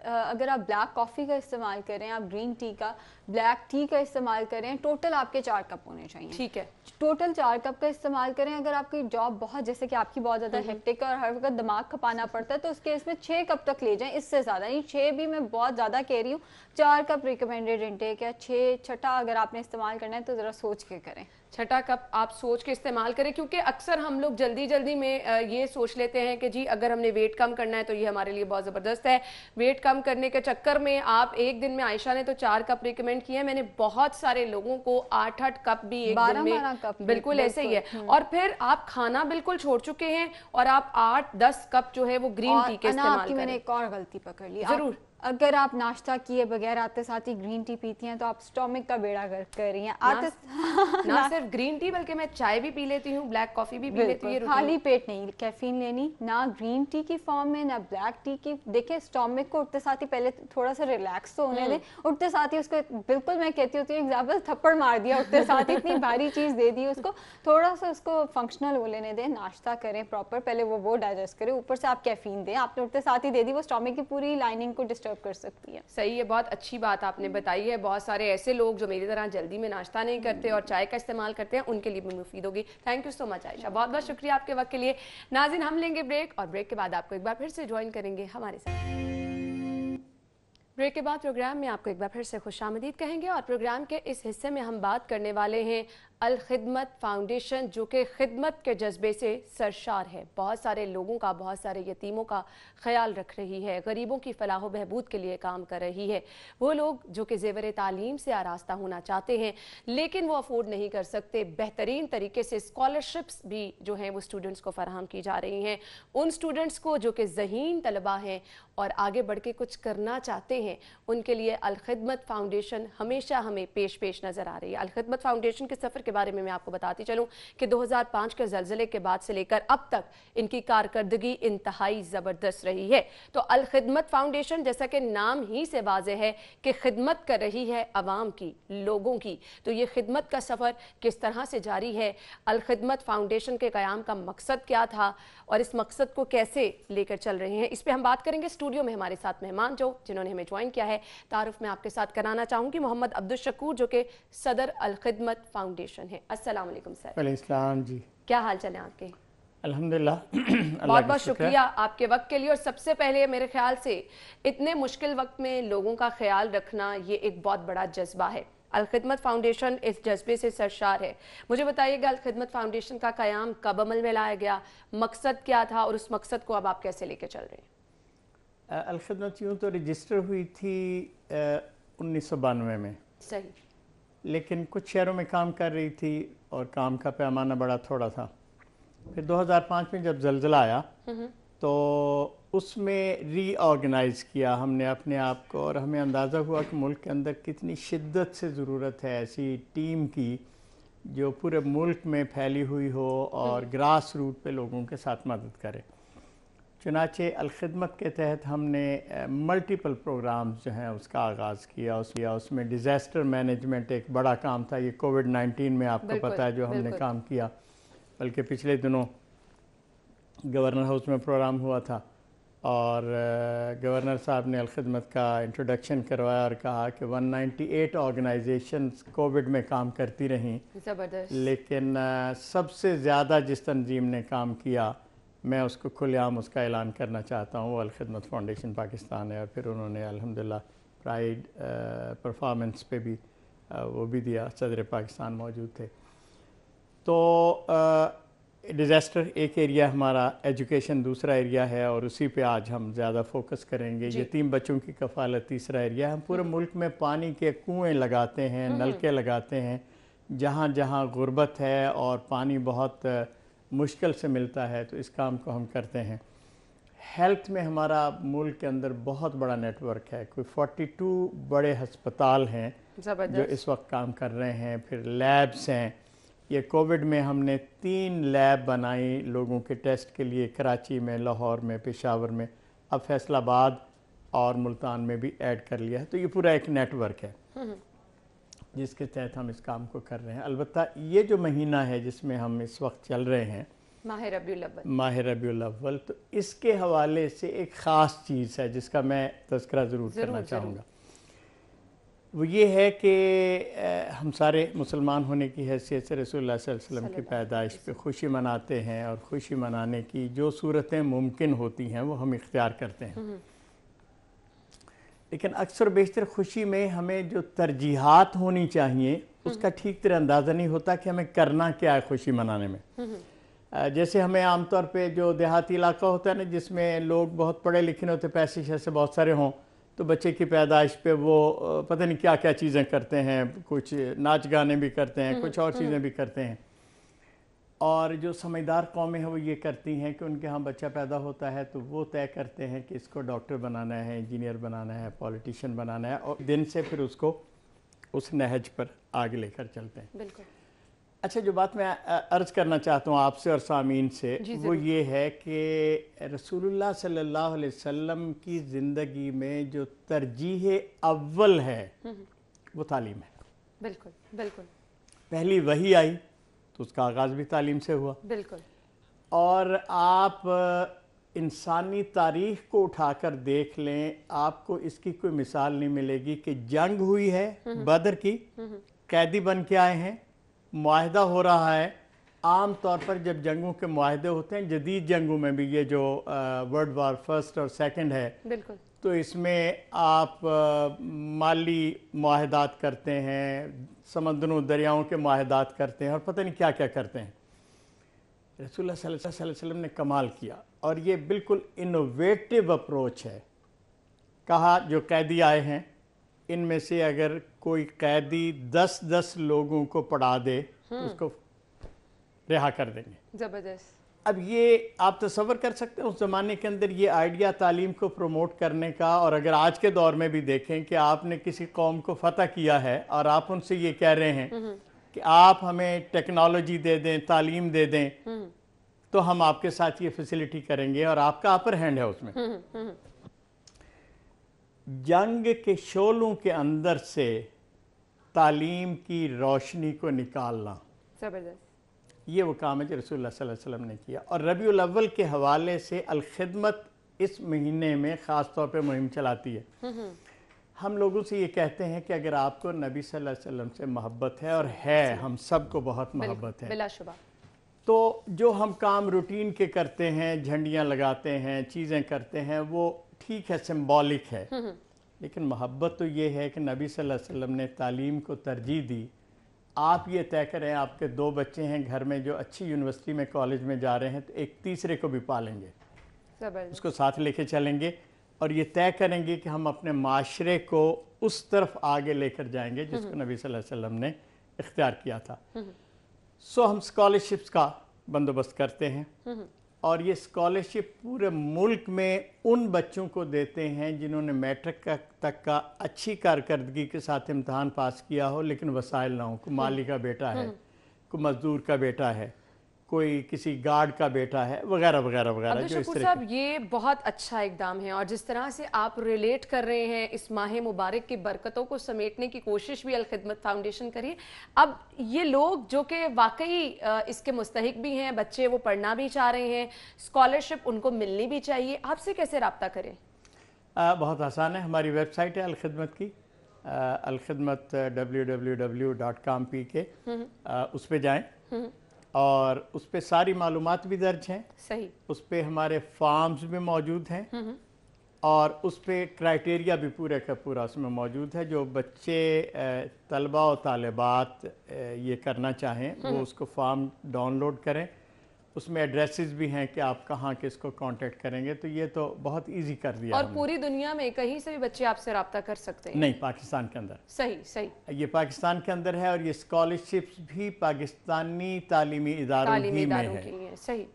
अगर आप ब्लैक कॉफी का इस्तेमाल करें, आप ग्रीन टी का, ब्लैक टी का इस्तेमाल करें, टोटल आपके 4 कप होने चाहिए। ठीक है, टोटल 4 कप का इस्तेमाल करें। अगर आपकी जॉब बहुत, जैसे कि आपकी बहुत ज्यादा हेक्टिक है और हर वक्त दिमाग खपाना पड़ता है, तो उस केस में 6 कप तक ले जाएं, इससे ज्यादा नहीं। 6 भी मैं बहुत ज्यादा कह रही हूँ, 4 कप रिकमेंडेड इंटेक है। 6 अगर आपने इस्तेमाल करना है तो जरा सोच के करें। 6 कप आप सोच के इस्तेमाल करें, क्योंकि अक्सर हम लोग जल्दी जल्दी में ये सोच लेते हैं कि जी अगर हमने वेट कम करना है तो ये हमारे लिए बहुत ज़बरदस्त है। वेट कम करने के चक्कर में आप एक दिन में, आयशा ने तो 4 कप रिकमेंड किए हैं, मैंने बहुत सारे लोगों को 8-8 कप भी एक दिन में, बिल्कुल ऐसे ही है। और फिर आप खाना बिल्कुल छोड़ चुके हैं और आप 8-10 कप जो है वो ग्रीन टी के इस्तेमाल करें। मैंने एक और गलती पकड़ ली। जरूर, अगर आप नाश्ता किए बगैर आते साथ ही ग्रीन टी पीती हैं तो आप स्टोमक का बेड़ा गर्क कर रही हैं। ना सिर्फ ग्रीन टी बल्कि मैं चाय भी पी लेती हूँ, ब्लैक कॉफी भी पी लेती हूँ। खाली पेट नहीं कैफीन लेनी, ना ग्रीन टी की फॉर्म में ना ब्लैक टी की। देखिए स्टोमक को उठते साथ ही पहले थोड़ा सा रिलैक्स तो होने दें, उठते साथ ही उसको बिल्कुल, मैं कहती होती हूँ एग्जाम्पल, थप्पड़ मार दिया उठते साथ ही, इतनी भारी चीज दे दी उसको, थोड़ा सा उसको फंक्शनल हो लेने दें। नाश्ता करें प्रॉपर, पहले वो डाइजेस्ट करें, ऊपर से आप कैफीन दें। आपने उठते साथ ही दे दी, वो स्टोमक की पूरी लाइनिंग को डिस्टर्ब कर सकती है। सही है, बहुत अच्छी बात आपने बताई है। बहुत सारे ऐसे लोग जो मेरी तरह जल्दी में नाश्ता नहीं करते और चाय का इस्तेमाल करते हैं, उनके लिए भी मुफीद होगी। Thank you so much Ayesha, बहुत बहुत शुक्रिया आपके वक्त के लिए। नाज़रीन, हम लेंगे ब्रेक और ब्रेक के बाद आपको एक बार फिर से ज्वाइन करेंगे हमारे साथ। ब्रेक के बाद प्रोग्राम में आपको एक बार फिर से खुशामदीद कहेंगे और प्रोग्राम के इस हिस्से में हम बात करने वाले हैं अल खिदमत फाउंडेशन, जो कि खिदमत के जज्बे से सरशार है। बहुत सारे लोगों का, बहुत सारे यतीमों का ख्याल रख रही है, गरीबों की फलाह व बहबूद के लिए काम कर रही है। वो लोग जो कि ज़ेवर तालीम से आरास्ता होना चाहते हैं लेकिन वो अफोर्ड नहीं कर सकते, बेहतरीन तरीके से स्कॉलरशिप्स भी जो हैं वो स्टूडेंट्स को फराहम की जा रही हैं। उन स्टूडेंट्स को जो कि ज़हीन तलबा हैं और आगे बढ़ के कुछ करना चाहते हैं, उनके लिए अल खिदमत फाउंडेशन हमेशा हमें पेश नज़र आ रही है। अल खिदमत फाउंडेशन के सफ़र के बारे में मैं आपको बताती चलूं कि 2005 के ज़लज़ले के बाद से लेकर अब तक इनकी कारकर्दगी इंतहाई ज़बरदस्त रही है। तो अल खिदमत फाउंडेशन, जैसा कि नाम ही से वाज़ेह है कि खिदमत कर रही है अवाम की, लोगों की, तो ये खिदमत का सफ़र किस तरह से जारी है, अल खिदमत फाउंडेशन के क़याम का मकसद क्या था और इस मकसद को कैसे लेकर चल रहे हैं, इस पर हम बात करेंगे। स्टूडियो में हमारे साथ मेहमान जो जिन्होंने हमें جوائن کیا ہے, تعارف میں آپ کے ساتھ کرانا چاہوں گی محمد عبدالشکور جو کہ صدر الخدمت فاؤنڈیشن ہے. السلام علیکم سر. وعلیکم السلام جی. کیا حال چل ہیں آپ کے؟ الحمدللہ. بہت بہت شکریہ آپ کے وقت کے لیے. اور سب سے پہلے میرے خیال سے اتنے مشکل وقت میں لوگوں کا خیال رکھنا یہ ایک بہت بڑا جذبہ ہے. الخدمت فاؤنڈیشن اس جذبے سے سرشار ہے. مجھے بتائیے گا الخدمت فاؤنڈیشن کا قیام کب عمل میں لایا گیا, مقصد کیا تھا اور اس مقصد کو اب آپ کیسے لے کے چل رہے ہیں؟ الخدمت یوں تو رجسٹر ہوئی تھی 1992 میں. صحیح. لیکن کچھ شہروں میں کام کر رہی تھی اور کام کا پیمانہ بڑا تھوڑا تھا. پھر 2005 میں جب زلزلہ آیا تو اس میں ری آرگنائز کیا ہم نے اپنے آپ کو, اور ہمیں اندازہ ہوا کہ ملک کے اندر کتنی شدت سے ضرورت ہے ایسی ٹیم کی جو پورے ملک میں پھیلی ہوئی ہو اور گراس روٹ پہ لوگوں کے ساتھ مدد کرے. چنانچہ الخدمت کے تحت ہم نے ملٹیپل پروگرامز جو ہیں اس کا آغاز کیا. اس میں ڈیزاسٹر مینجمنٹ ایک بڑا کام تھا. یہ کووڈ-19 میں آپ کو پتہ ہے جو ہم نے کام کیا, بلکہ پچھلے دنوں گورنر ہاؤس میں پروگرام ہوا تھا اور گورنر صاحب نے الخدمت کا انٹروڈکشن کروایا اور کہا کہ 198 آرگنائزیشنز کووڈ میں کام کرتی رہیں, لیکن سب سے زیادہ جس تنظیم نے کام کیا میں اس کو کھلے عام اس کا اعلان کرنا چاہتا ہوں, وہ الخدمت فاؤنڈیشن پاکستان ہے. اور پھر انہوں نے الحمدللہ پرائیڈ پرفارمنس پہ بھی وہ بھی دیا, صدر پاکستان موجود تھے. تو ڈیزاسٹر ایک ایریا ہمارا, ایجوکیشن دوسرا ایریا ہے اور اسی پہ آج ہم زیادہ فوکس کریں گے. یتیم بچوں کی کفالت تیسرا ایریا. ہم پورے ملک میں پانی کے کنویں لگاتے ہیں, نلکے لگاتے ہیں, جہاں جہاں غربت ہے اور پانی بہت مشکل سے ملتا ہے تو اس کام کو ہم کرتے ہیں. ہیلتھ میں ہمارا ملک کے اندر بہت بڑا نیٹ ورک ہے, کوئی 42 بڑے ہسپتال ہیں جو اس وقت کام کر رہے ہیں. پھر لیبس ہیں. یہ کووڈ میں ہم نے 3 لیب بنائی لوگوں کے ٹیسٹ کے لیے, کراچی میں, لاہور میں, پشاور میں, اب فیصل آباد اور ملتان میں بھی ایڈ کر لیا ہے. تو یہ پورا ایک نیٹ ورک ہے جس کے تحت ہم اس کام کو کر رہے ہیں. البتہ یہ جو مہینہ ہے جس میں ہم اس وقت چل رہے ہیں, ماہ ربیع الاول, تو اس کے حوالے سے ایک خاص چیز ہے جس کا میں تذکرہ ضرور کرنا چاہوں گا. وہ یہ ہے کہ ہم سارے مسلمان ہونے کی حیثیت سے رسول اللہ صلی اللہ علیہ وسلم کی پیدائش پہ خوشی مناتے ہیں, اور خوشی منانے کی جو صورتیں ممکن ہوتی ہیں وہ ہم اختیار کرتے ہیں. لیکن اکثر و بیشتر خوشی میں ہمیں جو ترجیحات ہونی چاہیے اس کا ٹھیک طرح اندازہ نہیں ہوتا کہ ہمیں کرنا کیا ہے خوشی منانے میں. جیسے ہمیں عام طور پہ جو دیہاتی علاقہ ہوتا ہے نا, جس میں لوگ بہت پڑھے لکھے ہوتے, پیسے شیسے بہت سارے ہوں, تو بچے کی پیدائش پہ وہ پتہ نہیں کیا کیا چیزیں کرتے ہیں, کچھ ناچ گانے بھی کرتے ہیں, کچھ اور چیزیں بھی کرتے ہیں. اور جو سمجھدار قومیں ہیں وہ یہ کرتی ہیں کہ ان کے ہاں بچہ پیدا ہوتا ہے تو وہ طے کرتے ہیں کہ اس کو ڈاکٹر بنانا ہے, انجینئر بنانا ہے, پولیٹیشین بنانا ہے, اور دن سے پھر اس کو اس نہج پر آگے لے کر چلتے ہیں. بالکل. اچھا, جو بات میں عرض کرنا چاہتا ہوں آپ سے اور سامعین سے, وہ یہ ہے کہ رسول اللہ صلی اللہ علیہ وسلم کی زندگی میں جو ترجیح اول ہے وہ تعلیم ہے. بالکل بالکل. پہلی وحی آئی تو اس کا آغاز بھی تعلیم سے ہوا. بالکل. اور آپ انسانی تاریخ کو اٹھا کر دیکھ لیں, آپ کو اس کی کوئی مثال نہیں ملے گی کہ جنگ ہوئی ہے بدر کی, قیدی بن کے آئے ہیں, معاہدہ ہو رہا ہے. عام طور پر جب جنگوں کے معاہدے ہوتے ہیں, جدید جنگوں میں بھی, یہ جو ورلڈ وار فرسٹ اور سیکنڈ ہے, بالکل, تو اس میں آپ مالی معاہدات کرتے ہیں, سمندروں دریاؤں کے معاہدات کرتے ہیں, اور پتہ نہیں کیا کیا کرتے ہیں. رسول اللہ صلی اللہ علیہ وسلم نے کمال کیا, اور یہ بالکل انوویٹو اپروچ ہے. کہا جو قیدی آئے ہیں ان میں سے اگر کوئی قیدی 10 لوگوں کو پڑھا دے تو اس کو رہا کر دیں گے. زبردست. اب یہ آپ تصور کر سکتے ہیں اس زمانے کے اندر یہ آئیڈیا تعلیم کو پروموٹ کرنے کا. اور اگر آج کے دور میں بھی دیکھیں کہ آپ نے کسی قوم کو فتح کیا ہے اور آپ ان سے یہ کہہ رہے ہیں کہ آپ ہمیں ٹیکنالوجی دے دیں, تعلیم دے دیں, تو ہم آپ کے ساتھ یہ فیسلٹی کریں گے, اور آپ کا اپر ہینڈ ہے اس میں. جنگ کے شعلوں کے اندر سے تعلیم کی روشنی کو نکالنا, یہ وہ کام ہے جو رسول اللہ صلی اللہ علیہ وسلم نے کیا. اور ربیع الاول کے حوالے سے الخدمت اس مہینے میں خاص طور پہ مہم چلاتی ہے. हम लोगों से ये कहते हैं कि अगर आपको नबी सल्लल्लाहु अलैहि वसल्लम से मोहब्बत है, और है, हम सबको बहुत मोहब्बत है, बिलाशुबा, तो जो हम काम रूटीन के करते हैं, झंडियाँ लगाते हैं, चीज़ें करते हैं, वो ठीक है, सिंबॉलिक है, लेकिन मोहब्बत तो ये है कि नबी सल्लल्लाहु अलैहि वसल्लम ने तालीम को तरजीह दी। आप ये तय करें, आपके 2 बच्चे हैं घर में जो अच्छी यूनिवर्सिटी में, कॉलेज में जा रहे हैं, तो एक तीसरे को भी पालेंगे, उसको साथ लेके चलेंगे, और ये तय करेंगे कि हम अपने माशरे को उस तरफ आगे लेकर जाएंगे जिसको नबी सल्लल्लाहु अलैहि वसल्लम ने इख्तियार किया था। सो हम स्कॉलरशिप्स का बंदोबस्त करते हैं, और ये स्कॉलरशिप पूरे मुल्क में उन बच्चों को देते हैं जिन्होंने मैट्रिक तक का अच्छी कारकर्दगी के साथ इम्तहान पास किया हो, लेकिन वसाइल ना हो। कोई माली का बेटा है, कोई मजदूर का बेटा है, कोई किसी गार्ड का बेटा है, वगैरह वगैरह वगैरह। जो शकुर साहब, ये बहुत अच्छा इकदाम है, और जिस तरह से आप रिलेट कर रहे हैं इस माह मुबारक की बरकतों को समेटने की कोशिश भी अल-खिदमत फाउंडेशन करी। अब ये लोग जो कि वाकई इसके मुस्तहिक भी हैं, बच्चे वो पढ़ना भी चाह रहे हैं, स्कॉलरशिप उनको मिलनी भी चाहिए, आपसे कैसे रब्ता करें? बहुत आसान है, हमारी वेबसाइट है अल-खिदमत की, अल-खिदमत www.com PK, उस पर जाएँ, और उस पे सारी मालूमात भी दर्ज हैं। सही। उस पे हमारे फॉर्म्स भी मौजूद हैं, और उस पे क्राइटेरिया भी पूरे का पूरा उसमें मौजूद है। जो बच्चे तलबा और तालिबात ये करना चाहें, वो उसको फॉर्म डाउनलोड करें। उसमें एड्रेसेस भी हैं कि आप कहाँ किसको कांटेक्ट करेंगे, तो ये तो बहुत इजी कर दिया। और पूरी दुनिया में कहीं से भी बच्चे आपसे रब्ता कर सकते हैं? नहीं, पाकिस्तान के अंदर। सही सही, ये पाकिस्तान के अंदर है, और ये स्कॉलरशिप्स भी पाकिस्तानी तालीमी इदारों ही में है। सही।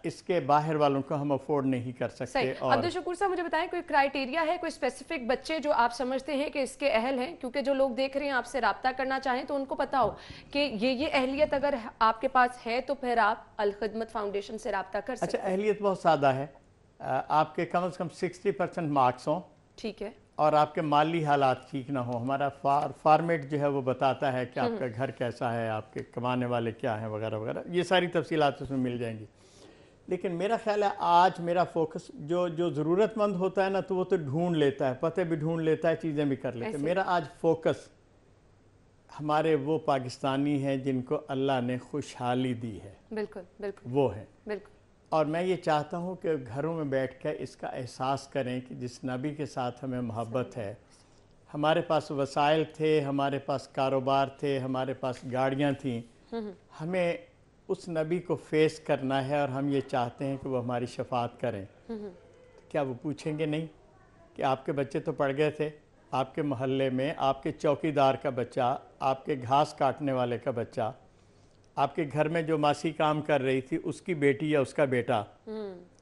इसके बाहर वालों को हम अफोर्ड नहीं कर सकते। और अब्दुल शकूर साहब, मुझे बताएं, कोई क्राइटेरिया है, कोई स्पेसिफिक बच्चे जो आप समझते हैं कि इसके अहल हैं? क्योंकि जो लोग देख रहे हैं आपसे रब्ता करना चाहें, तो उनको पता हो कि ये अहलियत अगर आपके पास है तो फिर आप अल-खिदमत फाउंडेशन से रब्ता कर सकते हैं। अच्छा, अहलियत बहुत सादा है, आपके कम से कम 60% मार्क्स हों, ठीक है, और आपके माली हालात ठीक ना हो। हमारा फॉर्मेट जो है वो बताता है कि आपका घर कैसा है, आपके कमाने वाले क्या हैं, वगैरह वगैरह, ये सारी तफसीलात उसमें मिल जाएंगी। लेकिन मेरा ख्याल है आज मेरा फोकस जो ज़रूरतमंद होता है ना, तो वो तो ढूंढ लेता है, पते भी ढूंढ लेता है, चीज़ें भी कर लेता है। मेरा आज फोकस हमारे वो पाकिस्तानी हैं जिनको अल्लाह ने खुशहाली दी है। बिल्कुल बिल्कुल, वो है बिल्कुल। और मैं ये चाहता हूँ कि घरों में बैठ कर इसका एहसास करें कि जिस नबी के साथ हमें मोहब्बत है, हमारे पास वसाइल थे, हमारे पास कारोबार थे, हमारे पास गाड़ियाँ थीं, हमें उस नबी को फेस करना है, और हम ये चाहते हैं कि वो हमारी शफात करें। क्या वो पूछेंगे नहीं कि आपके बच्चे तो पढ़ गए थे, आपके मोहल्ले में आपके चौकीदार का बच्चा, आपके घास काटने वाले का बच्चा, आपके घर में जो मासी काम कर रही थी उसकी बेटी या उसका बेटा,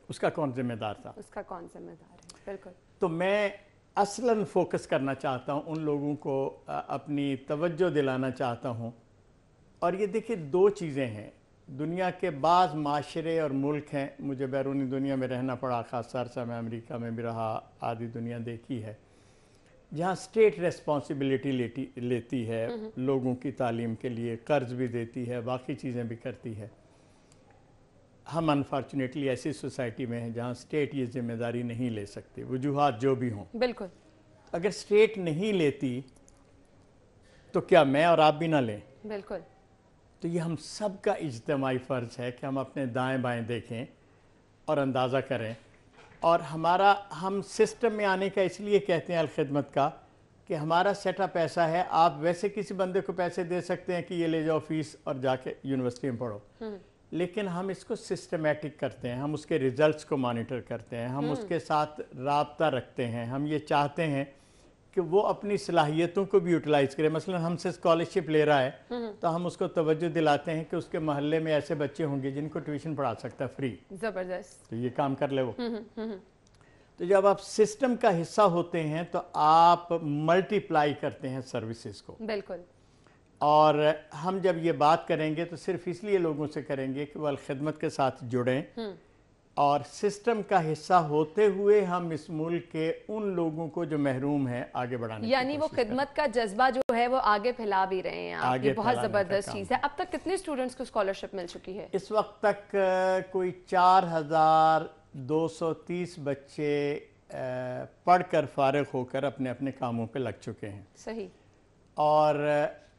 उसका कौन जिम्मेदार था? उसका कौन जिम्मेदार है? बिल्कुल। तो मैं असलन फोकस करना चाहता हूँ, उन लोगों को अपनी तवज्जो दिलाना चाहता हूँ। और ये देखिए, 2 चीज़ें हैं। दुनिया के बाज़ माशरे और मुल्क हैं, मुझे बैरूनी दुनिया में रहना पड़ा, ख़ास तौर से मैं अमेरिका में भी रहा, आधी दुनिया देखी है, जहाँ स्टेट रेस्पॉन्सिबिलिटी लेती है लोगों की तालीम के लिए, कर्ज भी देती है, बाकी चीज़ें भी करती है। हम अनफॉर्चुनेटली ऐसी सोसाइटी में हैं जहाँ स्टेट ये जिम्मेदारी नहीं ले सकती, वजूहात जो भी हों। बिल्कुल। अगर स्टेट नहीं लेती तो क्या मैं और आप भी ना लें? बिल्कुल। तो ये हम सब का इज्तिमाई फ़र्ज़ है कि हम अपने दाएं बाएं देखें और अंदाज़ा करें। और हम सिस्टम में आने का इसलिए कहते हैं अल-खिदमत का कि हमारा सेटअप ऐसा है, आप वैसे किसी बंदे को पैसे दे सकते हैं कि ये ले जाओ फीस और जाके यूनिवर्सिटी में पढ़ो, लेकिन हम इसको सिस्टमेटिक करते हैं, हम उसके रिज़ल्ट्स को मॉनिटर करते हैं, हम उसके साथ राब्ता रखते हैं। हम ये चाहते हैं कि वो अपनी सलाहियतों को भी यूटिलाइज़ करे। मसलन हमसे स्कॉलरशिप ले रहा है तो हम उसको तवज्जो दिलाते हैं कि उसके मोहल्ले में ऐसे बच्चे होंगे जिनको ट्यूशन पढ़ा सकता है फ्री, ज़बरदस्त, तो ये काम कर ले वो। तो जब आप सिस्टम का हिस्सा होते हैं तो आप मल्टीप्लाई करते हैं सर्विसेज को। बिल्कुल। और हम जब ये बात करेंगे तो सिर्फ इसलिए लोगों से करेंगे कि वो अल-खिदमत के साथ जुड़ें, और सिस्टम का हिस्सा होते हुए हम इस मुल्क के उन लोगों को जो महरूम हैं आगे बढ़ाने, यानी वो खिदमत का जज्बा जो है वो आगे फैला भी रहे हैं आप। ये बहुत ज़बरदस्त चीज़ है। अब तक कितने स्टूडेंट्स को स्कॉलरशिप मिल चुकी है? इस वक्त तक कोई 4230 बच्चे पढ़कर फारिग होकर अपने अपने कामों पे लग चुके हैं। सही। और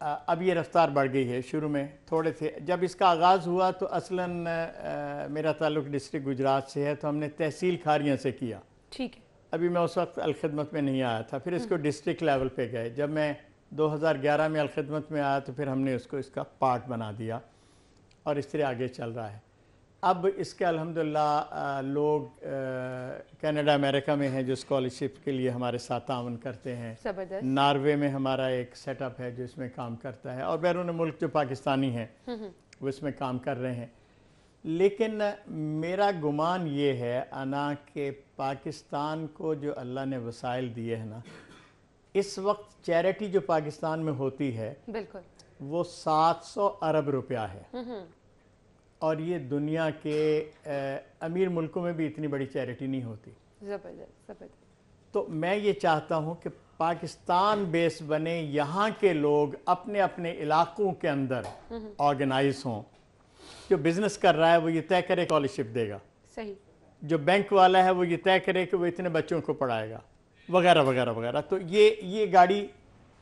अब ये रफ्तार बढ़ गई है। शुरू में थोड़े थे, जब इसका आगाज़ हुआ तो असलन मेरा ताल्लुक़ डिस्ट्रिक्ट गुजरात से है, तो हमने तहसील खारियाँ से किया। ठीक है। अभी मैं उस वक्त अलखिदमत में नहीं आया था, फिर इसको डिस्ट्रिक्ट लेवल पे गए। जब मैं 2011 में अलखिदमत में आया तो फिर हमने उसको इसका पार्ट बना दिया और इस तरह आगे चल रहा है। अब इसके अल्हम्दुलिल्लाह लोग कनाडा अमेरिका में हैं जो स्कॉलरशिप के लिए हमारे साथ तावन करते हैं। ज़बरदस्त। नॉर्वे में हमारा एक सेटअप है जो इसमें काम करता है, और बैरून मुल्क जो पाकिस्तानी हैं वो इसमें काम कर रहे हैं। लेकिन मेरा गुमान ये है अना कि पाकिस्तान को जो अल्लाह ने वसाइल दिए हैं ना, इस वक्त चैरिटी जो पाकिस्तान में होती है बिल्कुल वो 700 अरब रुपया है, और ये दुनिया के अमीर मुल्कों में भी इतनी बड़ी चैरिटी नहीं होती। ज़बरदस्त ज़बरदस्त। तो मैं ये चाहता हूँ कि पाकिस्तान बेस बने, यहाँ के लोग अपने अपने इलाकों के अंदर ऑर्गेनाइज हों। जो बिज़नेस कर रहा है वो ये तय करे स्कॉलरशिप देगा, सही। जो बैंक वाला है वो ये तय करे कि वो इतने बच्चों को पढ़ाएगा, वगैरह वगैरह वगैरह। तो ये गाड़ी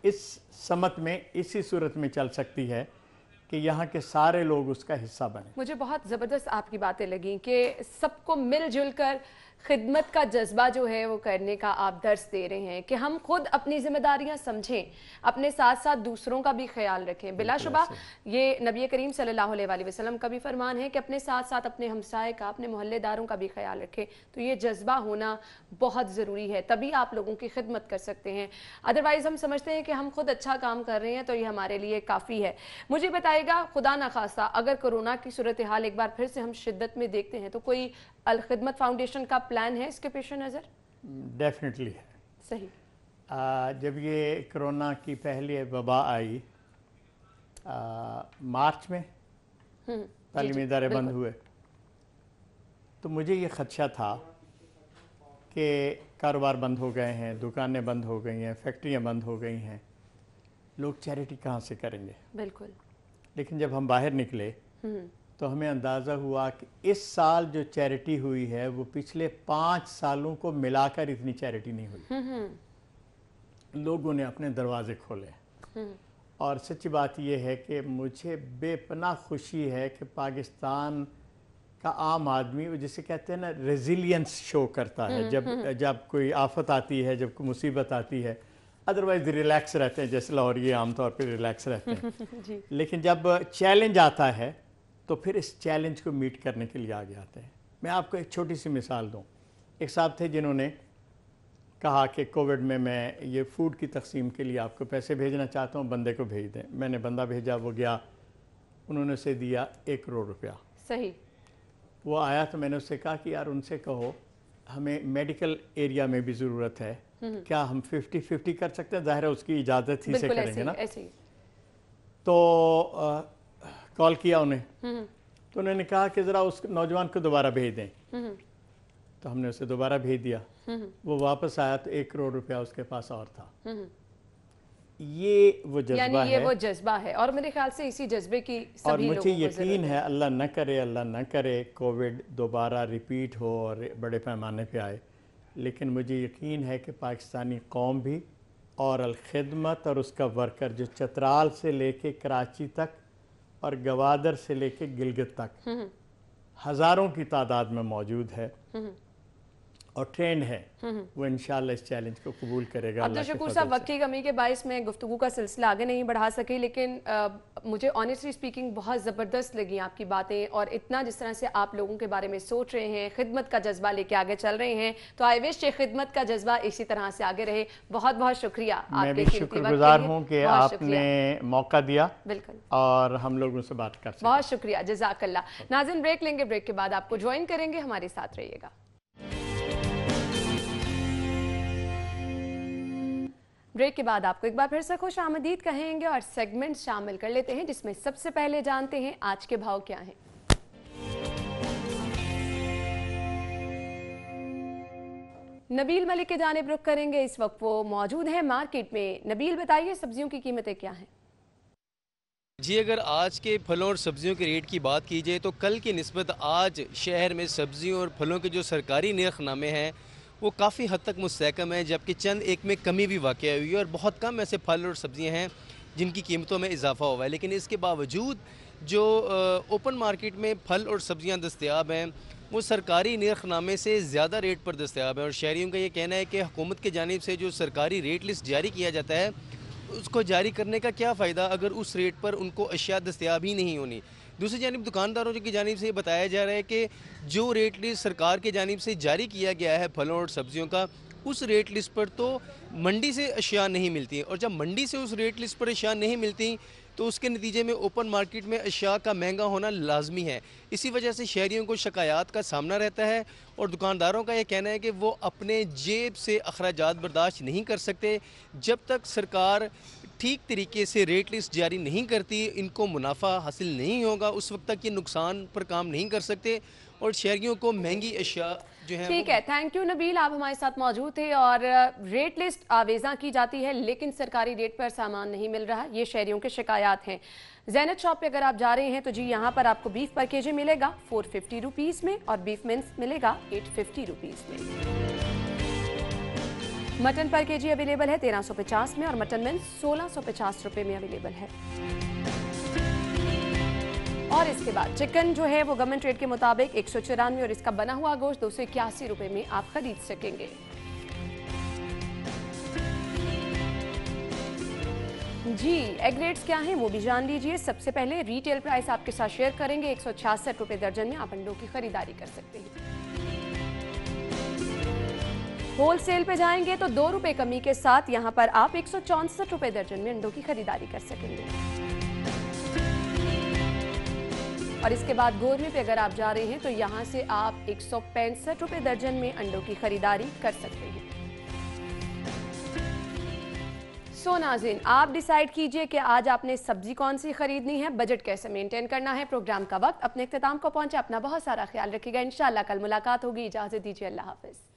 इस समत में इसी सूरत में चल सकती है कि यहाँ के सारे लोग उसका हिस्सा बने। मुझे बहुत ज़बरदस्त आपकी बातें लगी कि सबको मिलजुल कर खिदमत का जज्बा जो है वो करने का आप दर्स दे रहे हैं कि हम खुद अपनी जिम्मेदारियां समझें, अपने साथ साथ दूसरों का भी ख्याल रखें। बिलाशुबा ये नबी करीम सल्लल्लाहु अलैहि वसल्लम का भी फरमान है कि अपने साथ साथ अपने हमसाए का, अपने मोहल्लेदारों का भी ख्याल रखें। तो ये जज्बा होना बहुत ज़रूरी है, तभी आप लोगों की खिदमत कर सकते हैं। अदरवाइज़ हम समझते हैं कि हम खुद अच्छा काम कर रहे हैं तो ये हमारे लिए काफ़ी है। मुझे बताइएगा, खुदा न खास्ता अगर कोरोना की सूरत हाल एक बार फिर से हम शिद्दत में देखते हैं तो कोई अल खिदमत फाउंडेशन का प्लान है इसके पेश नज़र? डेफिनेटली है। सही। जब ये कोरोना की पहली वबा आई मार्च में, तालीमी इदारे बंद हुए, तो मुझे ये ख़दशा था कि कारोबार बंद हो गए हैं, दुकानें बंद हो गई हैं, फैक्ट्रियाँ बंद हो गई हैं, लोग चैरिटी कहाँ से करेंगे। बिल्कुल। लेकिन जब हम बाहर निकले तो हमें अंदाज़ा हुआ कि इस साल जो चैरिटी हुई है वो पिछले 5 सालों को मिलाकर इतनी चैरिटी नहीं हुई। लोगों ने अपने दरवाजे खोले, और सच्ची बात यह है कि मुझे बेपनाह खुशी है कि पाकिस्तान का आम आदमी, जिसे कहते हैं ना, रेजिलियंस शो करता है। जब कोई आफत आती है, जब कोई मुसीबत आती है, अदरवाइज रिलैक्स रहते हैं, जैसे लाहौर ये आमतौर पर रिलैक्स रहते हैं लेकिन जब चैलेंज आता है तो फिर इस चैलेंज को मीट करने के लिए आगे आते हैं। मैं आपको एक छोटी सी मिसाल दूं। एक साहब थे जिन्होंने कहा कि कोविड में मैं ये फ़ूड की तकसीम के लिए आपको पैसे भेजना चाहता हूँ, बंदे को भेज दें। मैंने बंदा भेजा, वो गया, उन्होंने उसे दिया 1 करोड़ रुपया। सही। वो आया तो मैंने उससे कहा कि यार उनसे कहो हमें मेडिकल एरिया में भी ज़रूरत है, क्या हम 50-50 कर सकते हैं? ज़ाहिर है उसकी इजाज़त ही से करेंगे ना। तो कॉल किया उन्हें, तो उन्होंने कहा कि ज़रा उस नौजवान को दोबारा भेज दें। तो हमने उसे दोबारा भेज दिया। वो वापस आया तो 1 करोड़ रुपया उसके पास और था। ये वो जज्बा यानी ये है, वो जज्बा है, और मेरे ख्याल से इसी जज्बे की सभी और मुझे लोगों को यकीन है अल्लाह न करे कोविड दोबारा रिपीट हो और बड़े पैमाने पे आए, लेकिन मुझे यकीन है कि पाकिस्तानी कौम भी और अलखिदमत और उसका वर्कर जो चतराल से लेके कराची तक और गवादर से लेके गिलगित तक हज़ारों की तादाद में मौजूद है और ट्रेंड है, वो इंशाल्लाह इस चैलेंज को कबूल करेगा। अब्दुल शकूर साहब, वक्त की कमी के बायस में गुफ्तगू का सिलसिला आगे नहीं बढ़ा सके, लेकिन मुझे ऑनेस्टली स्पीकिंग बहुत ज़बरदस्त लगी आपकी बातें, और इतना जिस तरह से आप लोगों के बारे में सोच रहे हैं, खिदमत का जज्बा लेके आगे चल रहे हैं, तो आई विश खिदमत का जज्बा इसी तरह से आगे रहे। बहुत बहुत शुक्रिया। मैं भी शुक्रगुजार हूँ कि आपने मौका दिया। बिल्कुल, और हम लोगों से बात कर सकते। बहुत शुक्रिया, जज़ाकल्लाह। नाज़रीन, ब्रेक लेंगे, ब्रेक के बाद आपको ज्वाइन करेंगे, हमारे साथ रहिएगा। ब्रेक के बाद आपको एक बार फिर से खुश आमदीद कहेंगे और सेगमेंट शामिल कर लेते हैं, जिसमें सबसे पहले जानते हैं आज के भाव क्या हैं। नबील मलिक के जानिब रुख करेंगे। इस वक्त वो मौजूद है मार्केट में। नबील, बताइए सब्जियों की कीमतें क्या हैं? जी, अगर आज के फलों और सब्जियों के रेट की बात की जाए तो कल की निस्बत आज शहर में सब्जियों और फलों के जो सरकारी नरखनामे हैं वो काफ़ी हद तक मुस्तहकम है, जबकि चंद एक में कमी भी वाक़ हुई है और बहुत कम ऐसे फल और सब्ज़ियाँ हैं जिनकी कीमतों में इजाफ़ा हुआ है। लेकिन इसके बावजूद जो ओपन मार्केट में फल और सब्ज़ियाँ दस्तयाब हैं वो सरकारी निर्खनामे से ज़्यादा रेट पर दस्तयाब हैं, और शहरियों का ये कहना है कि हुकूमत की जानिब से जो सरकारी रेट लिस्ट जारी किया जाता है उसको जारी करने का क्या फ़ायदा अगर उस रेट पर उनको अशिया दस्तयाब ही नहीं होनी। दूसरी जानिब दुकानदारों की जानिब से ये बताया जा रहा है कि जो रेट लिस्ट सरकार की जानिब से जारी किया गया है फलों और सब्ज़ियों का, उस रेट लिस्ट पर तो मंडी से अशिया नहीं मिलती, और जब मंडी से उस रेट लिस्ट पर अशिया नहीं मिलती तो उसके नतीजे में ओपन मार्केट में अशिया का महंगा होना लाजमी है। इसी वजह से शहरियों को शिकायत का सामना रहता है, और दुकानदारों का यह कहना है कि वो अपने जेब से अखराजात बर्दाश्त नहीं कर सकते जब तक सरकार ठीक तरीके से रेट लिस्ट जारी नहीं करती, इनको मुनाफा हासिल नहीं होगा, उस वक्त तक ये नुकसान पर काम नहीं कर सकते और शहरियों को महंगी अशिया जो है। ठीक है, थैंक यू नबील, आप हमारे साथ मौजूद थे। और रेट लिस्ट आवेज़ा की जाती है लेकिन सरकारी रेट पर सामान नहीं मिल रहा, ये शहरियों के शिकायत हैं। ज़ैनत शॉप पे अगर आप जा रहे हैं तो जी यहाँ पर आपको बीफ पर केजी मिलेगा 450 रुपीज़ में और बीफ मिन्स मिलेगा 850 रुपीज़ में। मटन पर केजी अवेलेबल है 1350 में और मटन मिन्स 1650 रुपये में अवेलेबल है। और इसके बाद चिकन जो है वो गवर्नमेंट रेट के मुताबिक 194 और इसका बना हुआ गोश्त 281 रुपये में आप खरीद सकेंगे। जी एग रेट्स क्या हैं वो भी जान लीजिए। सबसे पहले रिटेल प्राइस आपके साथ शेयर करेंगे, 166 रुपये दर्जन में आप अंडों की खरीदारी कर सकते हैं। होलसेल पे जाएंगे तो 2 रुपये कमी के साथ यहाँ पर आप 164 रुपये दर्जन में अंडों की खरीदारी कर सकेंगे। और इसके बाद गोरमे पे अगर आप जा रहे हैं तो यहाँ से आप 165 रुपये दर्जन में अंडों की खरीदारी कर सकते हैं। सो नाज़रीन, आप डिसाइड कीजिए कि आज आपने सब्जी कौन सी खरीदनी है, बजट कैसे मेंटेन करना है। प्रोग्राम का वक्त अपने इख्तिताम को पहुंचा, अपना बहुत सारा ख्याल रखिएगा। इंशाल्लाह कल मुलाकात होगी, इजाज़त दीजिए, अल्लाह हाफ़िज़।